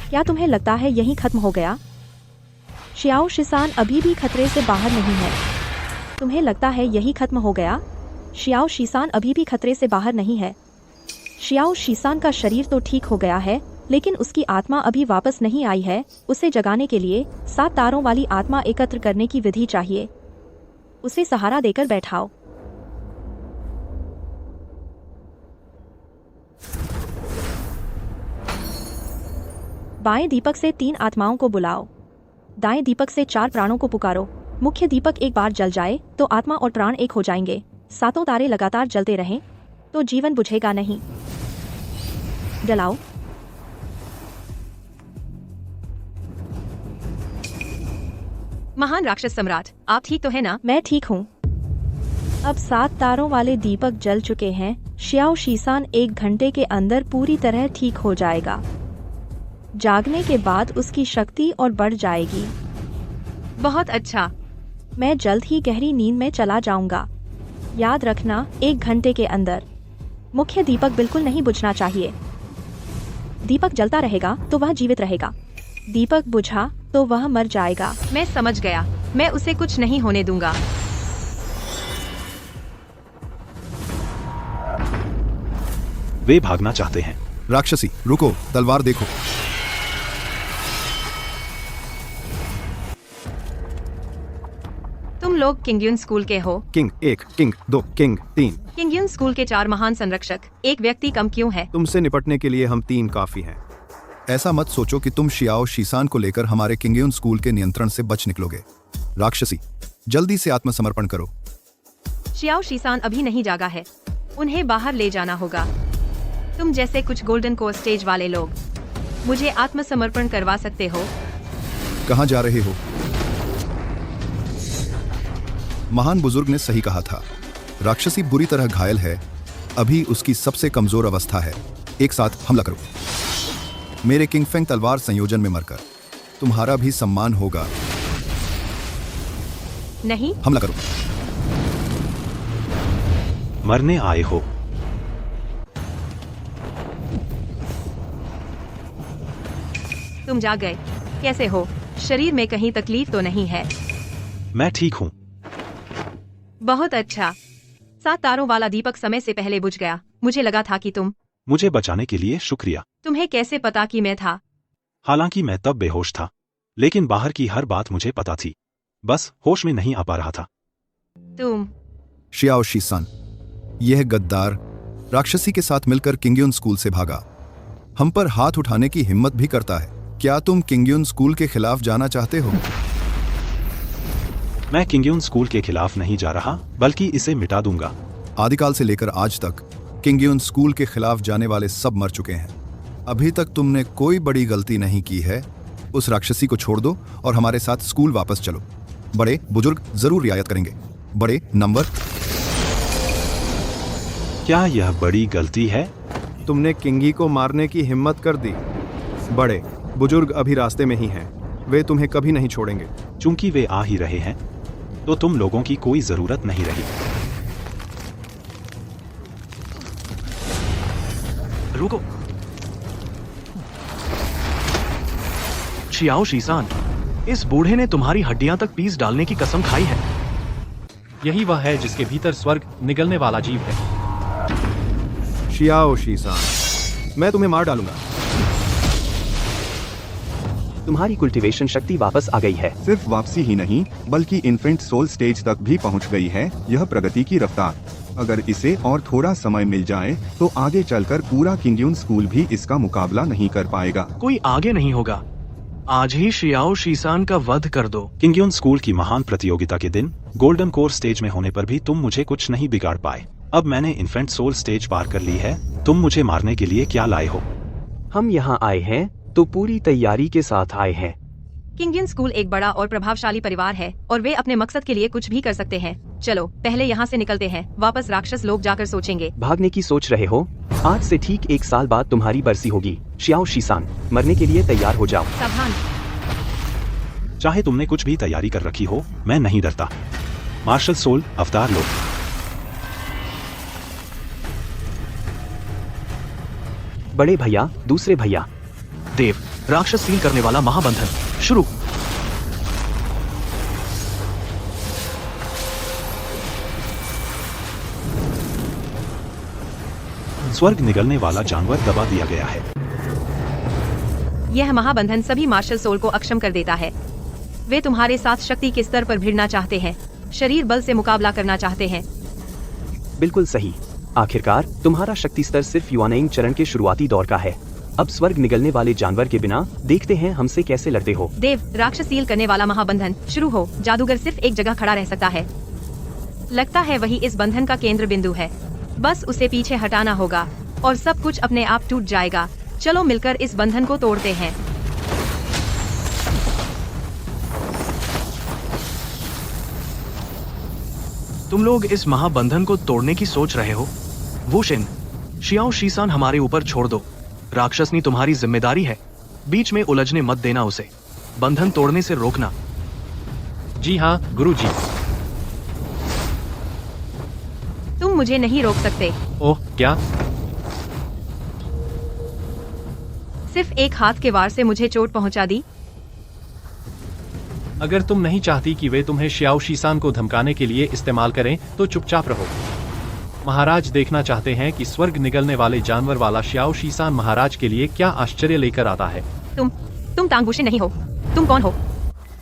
क्या तुम्हें लगता है यही खत्म हो गया? शियाओ शिसान अभी भी खतरे से बाहर नहीं है। तुम्हें लगता है यही खत्म हो गया? शियाओ शिसान अभी भी खतरे से बाहर नहीं है। शियाओ शिसान का शरीर तो ठीक हो गया है, लेकिन उसकी आत्मा अभी वापस नहीं आई है। उसे जगाने के लिए 7 तारों वाली आत्मा एकत्र करने की विधि चाहिए। उसे सहारा देकर बैठाओ। बाएं दीपक से 3 आत्माओं को बुलाओ। दाएं दीपक से 4 प्राणों को पुकारो। मुख्य दीपक एक बार जल जाए तो आत्मा और प्राण एक हो जाएंगे। 7 तारे लगातार जलते रहें तो जीवन बुझेगा नहीं। जलाओ। महान राक्षस सम्राट, आप ठीक तो है ना? मैं ठीक हूँ। अब 7 तारों वाले दीपक जल चुके हैं। शियाओ शिसान 1 घंटे के अंदर पूरी तरह ठीक हो जाएगा। जागने के बाद उसकी शक्ति और बढ़ जाएगी। बहुत अच्छा। मैं जल्द ही गहरी नींद में चला जाऊंगा। याद रखना, 1 घंटे के अंदर मुख्य दीपक बिल्कुल नहीं बुझना चाहिए। दीपक जलता रहेगा तो वह जीवित रहेगा। दीपक बुझा तो वह मर जाएगा। मैं समझ गया, मैं उसे कुछ नहीं होने दूंगा। वे भागना चाहते हैं। राक्षसी, रुको, तलवार देखो। तुम लोग किंगयुन स्कूल के हो? King 1, king 2, king 3। किंगयुन स्कूल के 4 महान संरक्षक, एक व्यक्ति कम क्यों है? तुमसे निपटने के लिए हम 3 काफी हैं। ऐसा मत सोचो कि तुम शियाओ शिसान को लेकर हमारे किंगयुन स्कूल के नियंत्रण से बच निकलोगे। राक्षसी, जल्दी से आत्मसमर्पण करो। शियाओ शिसान अभी नहीं जागा है, उन्हें बाहर ले जाना होगा। तुम जैसे कुछ गोल्डन कोर स्टेज वाले लोग मुझे आत्मसमर्पण करवा सकते हो। कहाँ जा रहे हो? महान बुजुर्ग ने सही कहा था। राक्षसी बुरी तरह घायल है, अभी उसकी सबसे कमजोर अवस्था है। एक साथ हमला करो। मेरे किंगफेंग तलवार संयोजन में मरकर तुम्हारा भी सम्मान होगा। नहीं, हमला करो। मरने आए हो। तुम जाग गए। कैसे हो? शरीर में कहीं तकलीफ तो नहीं है? मैं ठीक हूँ। बहुत अच्छा। 7 तारों वाला दीपक समय से पहले बुझ गया। मुझे लगा था कि तुम। मुझे बचाने के लिए शुक्रिया। तुम्हें कैसे पता कि मैं था? हालांकि मैं तब बेहोश था, लेकिन बाहर की हर बात मुझे पता थी। बस होश में नहीं आ पा रहा था। तुम। शियाओ शीसान, यह गद्दार राक्षसी के साथ मिलकर किंगयुन स्कूल से भागा। हम पर हाथ उठाने की हिम्मत भी करता है। क्या तुम किंगयुन स्कूल के खिलाफ जाना चाहते हो? मैं किंगयुन स्कूल के खिलाफ नहीं जा रहा, बल्कि इसे मिटा दूंगा। आदिकाल से लेकर आज तक किंगयुन स्कूल के खिलाफ जाने वाले सब मर चुके हैं। अभी तक तुमने कोई बड़ी गलती नहीं की है। उस राक्षसी को छोड़ दो और हमारे साथ स्कूल वापस चलो। बड़े बुजुर्ग जरूर रियायत करेंगे। बड़े नंबर। क्या यह बड़ी गलती है? तुमने किंगी को मारने की हिम्मत कर दी। बड़े बुजुर्ग अभी रास्ते में ही हैं। वे तुम्हें कभी नहीं छोड़ेंगे। चूंकि वे आ ही रहे हैं, तो तुम लोगों की कोई जरूरत नहीं रही। रुको। शियाओ शीसान, इस बूढ़े ने तुम्हारी हड्डियां तक पीस डालने की कसम खाई है। यही वह है जिसके भीतर स्वर्ग निगलने वाला जीव है। शियाओ शीसान, मैं तुम्हें मार डालूंगा। तुम्हारी कुल्टिवेशन शक्ति वापस आ गई है। सिर्फ वापसी ही नहीं, बल्कि इन्फेंट सोल स्टेज तक भी पहुंच गई है। यह प्रगति की रफ्तार। अगर इसे और थोड़ा समय मिल जाए तो आगे चलकर पूरा किंगयुन स्कूल भी इसका मुकाबला नहीं कर पाएगा। कोई आगे नहीं होगा। आज ही शियाओ शीसान का वध कर दो। किंगयुन स्कूल की महान प्रतियोगिता के दिन गोल्डन कोर स्टेज में होने पर भी तुम मुझे कुछ नहीं बिगाड़ पाए। अब मैंने इन्फेंट सोल स्टेज पार कर ली है। तुम मुझे मारने के लिए क्या लाए हो? हम यहाँ आए हैं तो पूरी तैयारी के साथ आए हैं। किंगयुन स्कूल एक बड़ा और प्रभावशाली परिवार है और वे अपने मकसद के लिए कुछ भी कर सकते हैं। चलो पहले यहाँ से निकलते हैं। वापस राक्षस लोग जाकर सोचेंगे। भागने की सोच रहे हो? आज से ठीक 1 साल बाद तुम्हारी बरसी होगी। शियाओ शीसान, मरने के लिए तैयार हो जाओ। सावधान। चाहे तुमने कुछ भी तैयारी कर रखी हो, मैं नहीं डरता। मार्शल सोल अवतार लो। बड़े भैया, दूसरे भैया। देव, राक्षस सील करने वाला महाबंधन शुरू। स्वर्ग निगलने वाला जानवर दबा दिया गया है। यह महाबंधन सभी मार्शल सोल को अक्षम कर देता है। वे तुम्हारे साथ शक्ति के स्तर पर भिड़ना चाहते हैं, शरीर बल से मुकाबला करना चाहते हैं। बिल्कुल सही। आखिरकार तुम्हारा शक्ति स्तर सिर्फ युआनेइंग चरण के शुरुआती दौर का है। अब स्वर्ग निगलने वाले जानवर के बिना देखते हैं हमसे कैसे लड़ते हो। देव, राक्षस सील करने वाला महाबंधन शुरू हो। जादूगर सिर्फ एक जगह खड़ा रह सकता है। लगता है वही इस बंधन का केंद्र बिंदु है। बस उसे पीछे हटाना होगा और सब कुछ अपने आप टूट जाएगा। चलो मिलकर इस बंधन को तोड़ते हैं। तुम लोग इस महाबंधन को तोड़ने की सोच रहे हो? वुशिन, शियाओ शीसान हमारे ऊपर छोड़ दो। राक्षसनी तुम्हारी जिम्मेदारी है। बीच में उलझने मत देना उसे। बंधन तोड़ने से रोकना। जी हाँ गुरुजी। तुम मुझे नहीं रोक सकते। ओह क्या? सिर्फ एक हाथ के वार से मुझे चोट पहुंचा दी। अगर तुम नहीं चाहती कि वे तुम्हें शियाओ शीसान को धमकाने के लिए इस्तेमाल करें तो चुपचाप रहो। महाराज देखना चाहते हैं कि स्वर्ग निगलने वाले जानवर वाला शियाओ शीसान महाराज के लिए क्या आश्चर्य लेकर आता है। तुम तांग वुशिन नहीं हो। तुम कौन हो?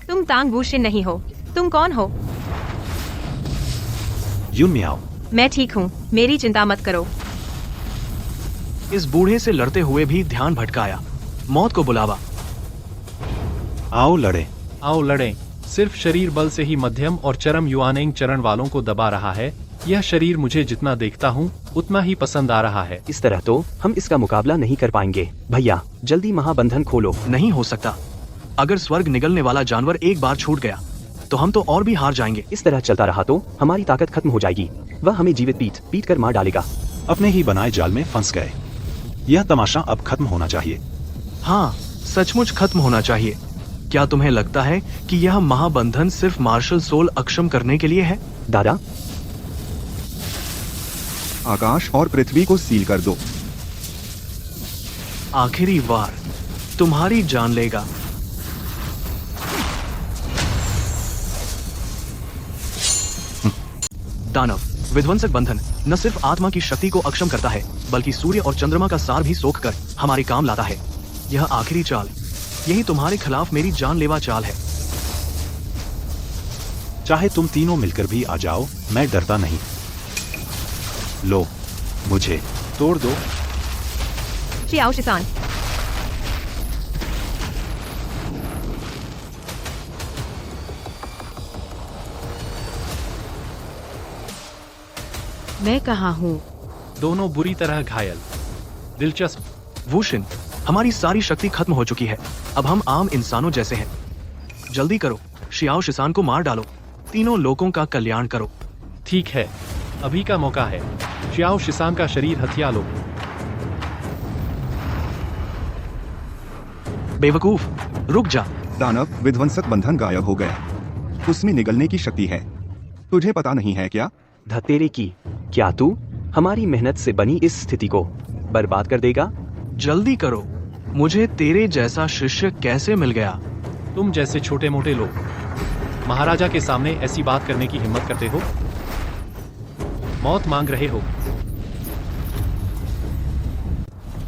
तुम तांग वुशिन नहीं हो। तुम कौन हो? युन मियाओ। मैं ठीक हूँ, मेरी चिंता मत करो। इस बूढ़े से लड़ते हुए भी ध्यान भटकाया। मौत को बुलावा। आओ लड़े। आओ लड़ें। सिर्फ शरीर बल से ही मध्यम और चरम युआनेइंग चरण वालों को दबा रहा है। यह शरीर मुझे जितना देखता हूँ उतना ही पसंद आ रहा है। इस तरह तो हम इसका मुकाबला नहीं कर पाएंगे। भैया जल्दी महाबंधन खोलो। नहीं हो सकता। अगर स्वर्ग निगलने वाला जानवर एक बार छूट गया तो हम तो और भी हार जाएंगे। इस तरह चलता रहा तो हमारी ताकत खत्म हो जाएगी। वह हमें जीवित पीट कर मार डालेगा। अपने ही बनाए जाल में फंस गए। यह तमाशा अब खत्म होना चाहिए। हाँ, सचमुच खत्म होना चाहिए। क्या तुम्हें लगता है कि यह महाबंधन सिर्फ मार्शल सोल अक्षम करने के लिए है? दादा, आकाश और पृथ्वी को सील कर दो। आखिरी वार तुम्हारी जान लेगा। दानव विध्वंसक बंधन न सिर्फ आत्मा की शक्ति को अक्षम करता है, बल्कि सूर्य और चंद्रमा का सार भी सोख कर हमारे काम लाता है। यह आखिरी चाल, यही तुम्हारे खिलाफ मेरी जानलेवा चाल है। चाहे तुम तीनों मिलकर भी आ जाओ, मैं डरता नहीं। लो, मुझे तोड़ दो। शियाओ शिसान, मैं कहाँ हूँ? दोनों बुरी तरह घायल। दिलचस्प। वुशिन, हमारी सारी शक्ति खत्म हो चुकी है। अब हम आम इंसानों जैसे हैं। जल्दी करो, शियाओ शिसान को मार डालो। तीनों लोगों का कल्याण करो। ठीक है, अभी का मौका है। शियाओ शिसान का शरीर हथिया लो। बेवकूफ, रुक जा। दानव विध्वंसक बंधन गायब हो गया। उसमें निगलने की शक्ति है। तुझे पता नहीं है क्या? धतेरे की, क्या तू हमारी मेहनत से बनी इस स्थिति को बर्बाद कर देगा? जल्दी करो, मुझे तेरे जैसा शिष्य कैसे मिल गया? तुम जैसे छोटे मोटे लोग महाराजा के सामने ऐसी बात करने की हिम्मत करते हो? मौत मांग रहे हो?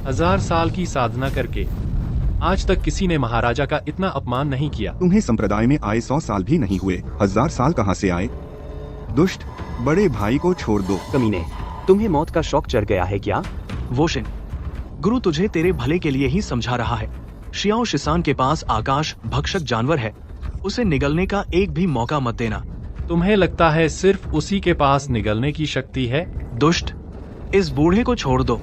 1000 साल की साधना करके आज तक किसी ने महाराजा का इतना अपमान नहीं किया। तुम्हें संप्रदाय में आए 100 साल भी नहीं हुए, 1000 साल कहाँ से आए? दुष्ट, बड़े भाई को छोड़ दो। कमीने, तुम्हें मौत का शौक चढ़ गया है क्या? वोशिन, गुरु तुझे तेरे भले के लिए ही समझा रहा है। शियाओ शिसान के पास आकाश भक्षक जानवर है, उसे निगलने का एक भी मौका मत देना। तुम्हें लगता है सिर्फ उसी के पास निगलने की शक्ति है? दुष्ट, इस बूढ़े को छोड़ दो।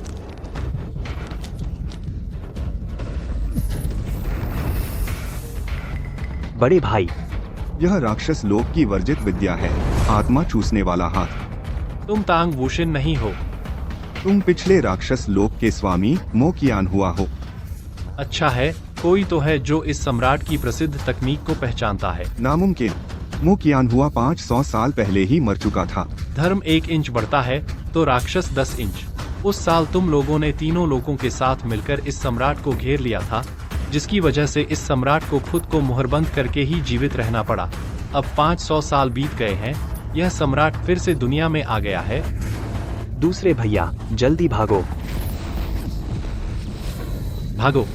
बड़े भाई, यह राक्षस लोक की वर्जित विद्या है, आत्मा चूसने वाला हाथ। तुम तांग वुशिन नहीं हो। तुम पिछले राक्षस लोक के स्वामी मोकियान हुआ हो। अच्छा है, कोई तो है जो इस सम्राट की प्रसिद्ध तकनीक को पहचानता है। नामुमकिन, मोकियान हुआ 500 साल पहले ही मर चुका था। धर्म 1 इंच बढ़ता है तो राक्षस 10 इंच। उस साल तुम लोगों ने तीनों लोगों के साथ मिलकर इस सम्राट को घेर लिया था, जिसकी वजह से इस सम्राट को खुद को मुहरबंद करके ही जीवित रहना पड़ा। अब 500 साल बीत गए हैं, यह सम्राट फिर से दुनिया में आ गया है। दूसरे भैया, जल्दी भागो। भागो।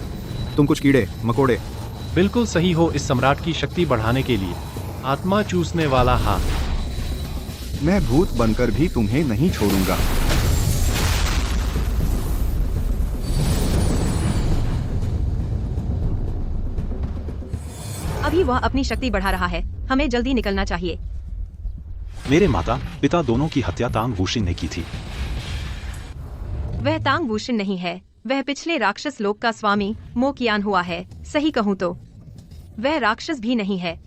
तुम कुछ कीड़े मकोड़े। बिल्कुल सही हो, इस सम्राट की शक्ति बढ़ाने के लिए। आत्मा चूसने वाला हाथ। मैं भूत बनकर भी तुम्हें नहीं छोड़ूंगा। अभी वह अपनी शक्ति बढ़ा रहा है, हमें जल्दी निकलना चाहिए। मेरे माता पिता दोनों की हत्या तांग वुशिन ने की थी। वह तांग वुशिन नहीं है, वह पिछले राक्षस लोक का स्वामी मोकियान हुआ है। सही कहूँ तो वह राक्षस भी नहीं है।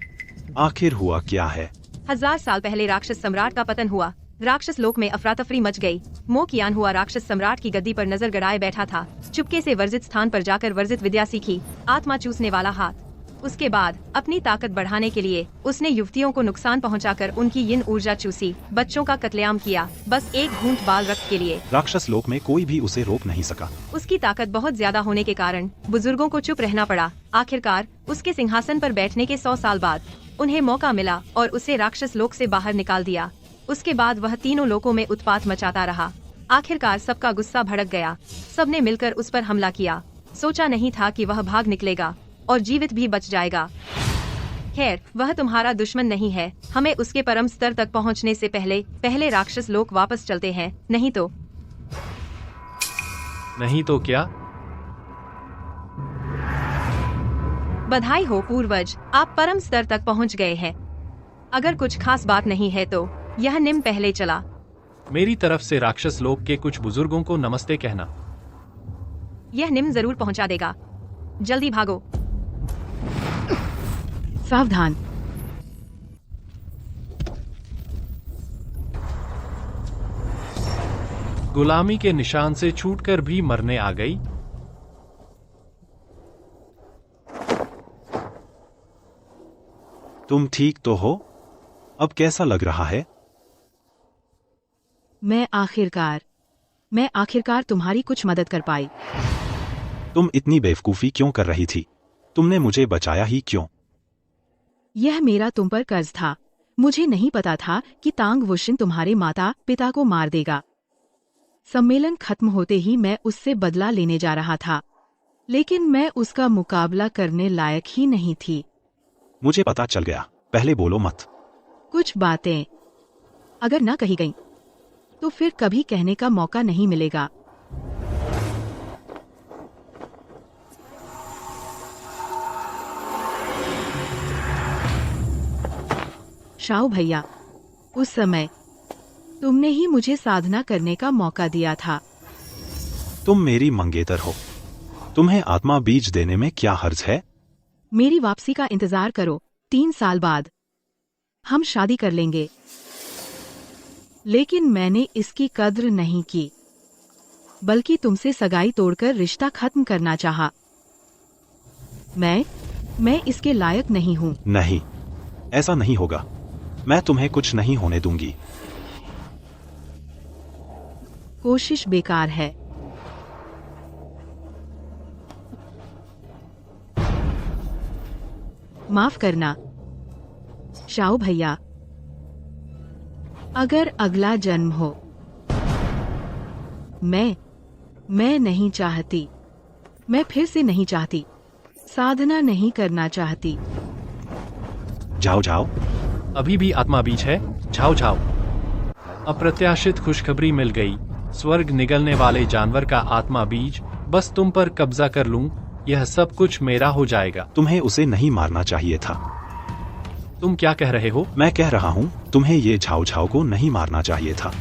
आखिर हुआ क्या है? 1000 साल पहले राक्षस सम्राट का पतन हुआ। राक्षस लोक में अफरा तफरी मच गई। मोकियान हुआ राक्षस सम्राट की गद्दी पर नजर गड़ाए बैठा था। चुपके से वर्जित स्थान पर जाकर वर्जित विद्या सीखी, आत्मा चूसने वाला हाथ। उसके बाद अपनी ताकत बढ़ाने के लिए उसने युवतियों को नुकसान पहुंचाकर उनकी यिन ऊर्जा चूसी, बच्चों का कत्लेआम किया, बस एक घूंट बाल रक्त के लिए। राक्षस लोक में कोई भी उसे रोक नहीं सका। उसकी ताकत बहुत ज्यादा होने के कारण बुजुर्गों को चुप रहना पड़ा। आखिरकार उसके सिंहासन पर बैठने के 100 साल बाद उन्हें मौका मिला और उसे राक्षस लोक से बाहर निकाल दिया। उसके बाद वह तीनों लोकों में उत्पात मचाता रहा। आखिरकार सबका गुस्सा भड़क गया, सबने मिलकर उस पर हमला किया। सोचा नहीं था कि वह भाग निकलेगा और जीवित भी बच जाएगा। खैर, वह तुम्हारा दुश्मन नहीं है। हमें उसके परम स्तर तक पहुंचने से पहले राक्षस लोक वापस चलते हैं, नहीं तो क्या? बधाई हो पूर्वज, आप परम स्तर तक पहुंच गए हैं। अगर कुछ खास बात नहीं है तो यह निम पहले चला। मेरी तरफ से राक्षस लोक के कुछ बुजुर्गों को नमस्ते कहना। यह निम जरूर पहुंचा देगा। जल्दी भागो। सावधान। गुलामी के निशान से छूटकर भी मरने आ गई। तुम ठीक तो हो? अब कैसा लग रहा है? मैं आखिरकार तुम्हारी कुछ मदद कर पाई। तुम इतनी बेवकूफी क्यों कर रही थी? तुमने मुझे बचाया ही क्यों? यह मेरा तुम पर कर्ज था। मुझे नहीं पता था कि तांग वुशिन तुम्हारे माता पिता को मार देगा। सम्मेलन खत्म होते ही मैं उससे बदला लेने जा रहा था, लेकिन मैं उसका मुकाबला करने लायक ही नहीं थी। मुझे पता चल गया, पहले बोलो मत। कुछ बातें अगर ना कही गईं, तो फिर कभी कहने का मौका नहीं मिलेगा। शाओ भैया, उस समय तुमने ही मुझे साधना करने का मौका दिया था। तुम मेरी मंगेतर हो, तुम्हें आत्मा बीज देने में क्या हर्ज है? मेरी वापसी का इंतजार करो, 3 साल बाद हम शादी कर लेंगे। लेकिन मैंने इसकी कद्र नहीं की, बल्कि तुमसे सगाई तोड़कर रिश्ता खत्म करना चाहा। मैं इसके लायक नहीं हूँ। नहीं, ऐसा नहीं होगा। मैं तुम्हें कुछ नहीं होने दूंगी। कोशिश बेकार है। माफ करना शाओ भैया, अगर अगला जन्म हो। मैं नहीं चाहती, मैं फिर से नहीं चाहती, साधना नहीं करना चाहती। जाओ जाओ। अभी भी आत्मा बीज है, जाओ जाओ। अप्रत्याशित खुशखबरी मिल गई। स्वर्ग निगलने वाले जानवर का आत्मा बीज, बस तुम पर कब्जा कर लूं, यह सब कुछ मेरा हो जाएगा। तुम्हें उसे नहीं मारना चाहिए था। तुम क्या कह रहे हो? मैं कह रहा हूँ, तुम्हें ये झाओ झाओ को नहीं मारना चाहिए था।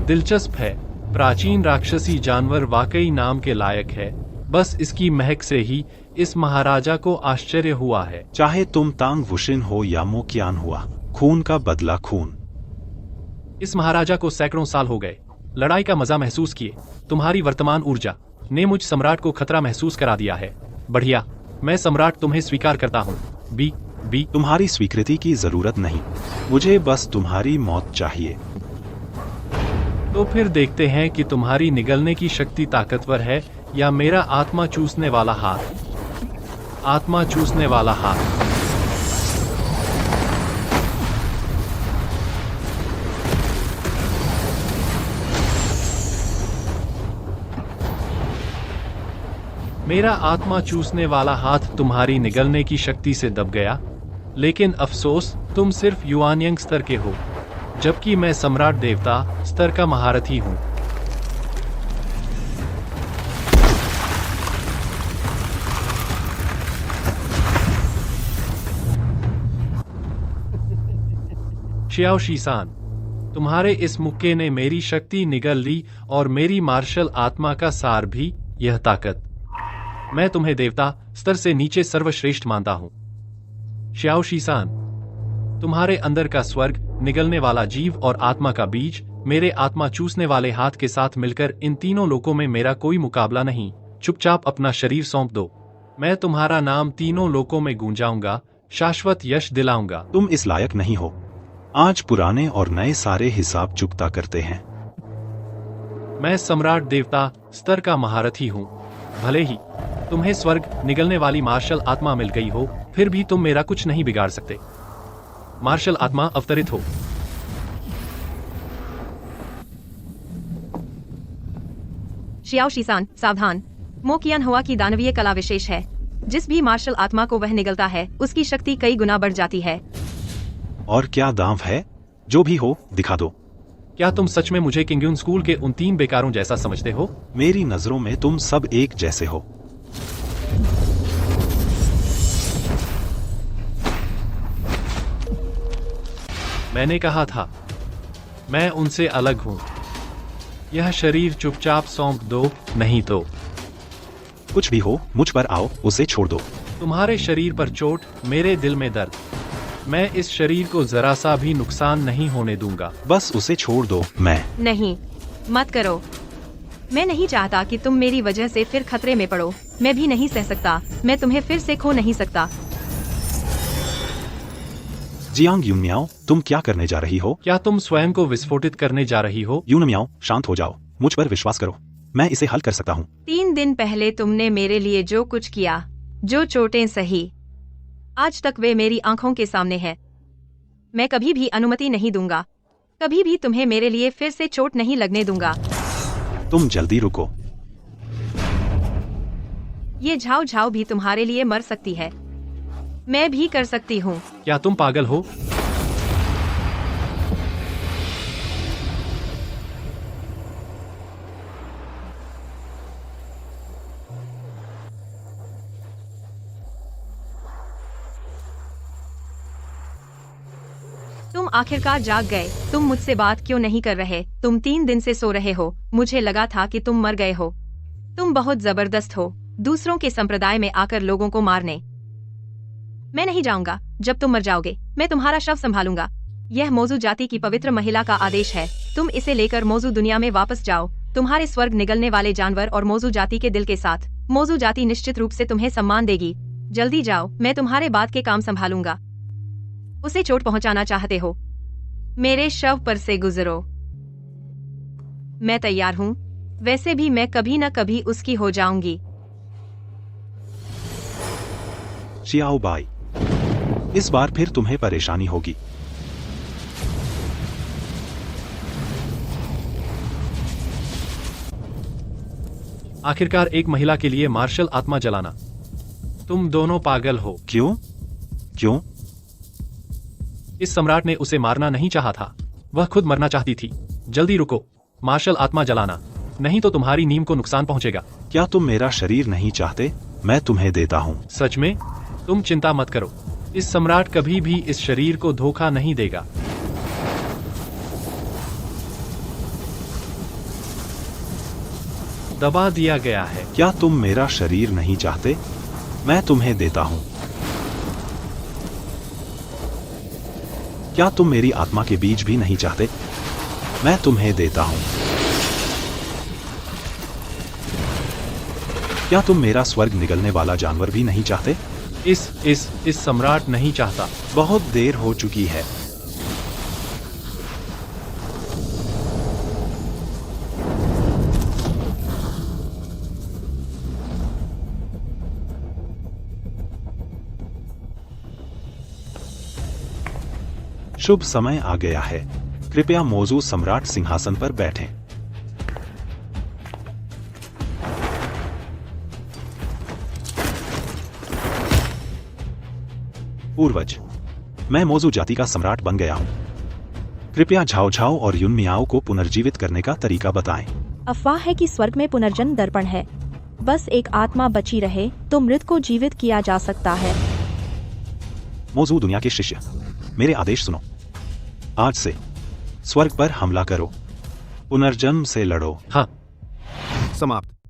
दिलचस्प है, प्राचीन राक्षसी जानवर वाकई नाम के लायक है। बस इसकी महक से ही इस महाराजा को आश्चर्य हुआ है। चाहे तुम तांग वुशिन हो या मोकियान हुआ, खून का बदला खून। इस महाराजा को सैकड़ों साल हो गए लड़ाई का मजा महसूस किए। तुम्हारी वर्तमान ऊर्जा ने मुझ सम्राट को खतरा महसूस करा दिया है। बढ़िया, मैं सम्राट तुम्हें स्वीकार करता हूँ। बी तुम्हारी स्वीकृति की जरूरत नहीं, मुझे बस तुम्हारी मौत चाहिए। तो फिर देखते हैं कि तुम्हारी निगलने की शक्ति ताकतवर है या मेरा आत्मा चूसने वाला हाथ। आत्मा चूसने वाला हाथ। मेरा आत्मा चूसने वाला हाथ तुम्हारी निगलने की शक्ति से दब गया, लेकिन अफसोस तुम सिर्फ युआनयंग स्तर के हो, जबकि मैं सम्राट देवता स्तर का महारथी हूं। शियाओ शीसान, तुम्हारे इस मुक्के ने मेरी शक्ति निगल ली और मेरी मार्शल आत्मा का सार भी, यह ताकत। मैं तुम्हें देवता स्तर से नीचे सर्वश्रेष्ठ मानता हूं। शियाओ शीसान, तुम्हारे अंदर का स्वर्ग निगलने वाला जीव और आत्मा का बीज मेरे आत्मा चूसने वाले हाथ के साथ मिलकर, इन तीनों लोकों में मेरा कोई मुकाबला नहीं। चुपचाप अपना शरीर सौंप दो, मैं तुम्हारा नाम तीनों लोकों में गूंजाऊंगा, शाश्वत यश दिलाऊंगा। तुम इस लायक नहीं हो। आज पुराने और नए सारे हिसाब चुकता करते हैं। मैं सम्राट देवता स्तर का महारथी हूँ। भले ही तुम्हें स्वर्ग निगलने वाली मार्शल आत्मा मिल गई हो, फिर भी तुम मेरा कुछ नहीं बिगाड़ सकते। मार्शल आत्मा अवतरित हो। शियाओ शीसान, सावधान। मोकियान हुआ की दानवीय कला विशेष है। जिस भी मार्शल आत्मा को वह निगलता है, उसकी शक्ति कई गुना बढ़ जाती है। और क्या दांव है? जो भी हो, दिखा दो। क्या तुम सच में मुझे किंगयून स्कूल के उन 3 बेकारों जैसा समझते हो? मेरी नजरों में तुम सब एक जैसे हो। मैंने कहा था, मैं उनसे अलग हूं। यह शरीर चुपचाप सौंप दो, नहीं तो कुछ भी हो मुझ पर आओ, उसे छोड़ दो। तुम्हारे शरीर पर चोट, मेरे दिल में दर्द। मैं इस शरीर को जरा सा भी नुकसान नहीं होने दूंगा। बस उसे छोड़ दो। मैं नहीं, मत करो। मैं नहीं चाहता कि तुम मेरी वजह से फिर खतरे में पड़ो। मैं भी नहीं सह सकता। मैं तुम्हें फिर से खो नहीं सकता। जियांग यूनमियाओ, तुम क्या करने जा रही हो? क्या तुम स्वयं को विस्फोटित करने जा रही हो? यूनमियाओ, शांत हो जाओ, मुझ पर विश्वास करो, मैं इसे हल कर सकता हूँ। 3 दिन पहले तुमने मेरे लिए जो कुछ किया, जो चोटें सही, आज तक वे मेरी आंखों के सामने है। मैं कभी भी अनुमति नहीं दूंगा। कभी भी तुम्हें मेरे लिए फिर से चोट नहीं लगने दूंगा। तुम जल्दी रुको। ये झाओ झाओ भी तुम्हारे लिए मर सकती है। मैं भी कर सकती हूँ। क्या तुम पागल हो? तुम आखिरकार जाग गए। तुम मुझसे बात क्यों नहीं कर रहे? तुम 3 दिन से सो रहे हो। मुझे लगा था कि तुम मर गए हो। तुम बहुत जबरदस्त हो, दूसरों के संप्रदाय में आकर लोगों को मारने। मैं नहीं जाऊंगा। जब तुम मर जाओगे, मैं तुम्हारा शव संभालूंगा। यह मोजू जाति की पवित्र महिला का आदेश है। तुम इसे लेकर मोजू दुनिया में वापस जाओ, तुम्हारे स्वर्ग निगलने वाले जानवर और मोजू जाति के दिल के साथ। मोजू जाति निश्चित रूप से तुम्हें सम्मान देगी। जल्दी जाओ, मैं तुम्हारे बाद के काम संभालूंगा। उसे चोट पहुंचाना चाहते हो? मेरे शव पर से गुजरो। मैं तैयार हूँ। वैसे भी मैं कभी न कभी उसकी हो जाऊंगी। चियाओ बाई, इस बार फिर तुम्हें परेशानी होगी। आखिरकार एक महिला के लिए मार्शल आत्मा जलाना। तुम दोनों पागल हो। क्यों? क्यों? इस सम्राट ने उसे मारना नहीं चाहा था। वह खुद मरना चाहती थी। जल्दी रुको, मार्शल आत्मा जलाना, नहीं तो तुम्हारी नींद को नुकसान पहुंचेगा। क्या तुम मेरा शरीर नहीं चाहते? मैं तुम्हें देता हूँ। सच में? तुम चिंता मत करो, इस सम्राट कभी भी इस शरीर को धोखा नहीं देगा। दबा दिया गया है। क्या तुम मेरा शरीर नहीं चाहते? मैं तुम्हें देता हूँ। क्या तुम मेरी आत्मा के बीज भी नहीं चाहते? मैं तुम्हें देता हूँ। क्या तुम मेरा स्वर्ग निगलने वाला जानवर भी नहीं चाहते? इस सम्राट नहीं चाहता। बहुत देर हो चुकी है। शुभ समय आ गया है। कृपया मोजू सम्राट सिंहासन पर बैठें। पूर्वज, मैं मोजू जाति का सम्राट बन गया हूं। कृपया झाओ झाओ और युनमियाओ को पुनर्जीवित करने का तरीका बताएं। अफवाह है कि स्वर्ग में पुनर्जन्म दर्पण है। बस एक आत्मा बची रहे तो मृत को जीवित किया जा सकता है। मोजू दुनिया के शिष्य, मेरे आदेश सुनो। आज से स्वर्ग पर हमला करो, पुनर्जन्म से लड़ो। हाँ। समाप्त।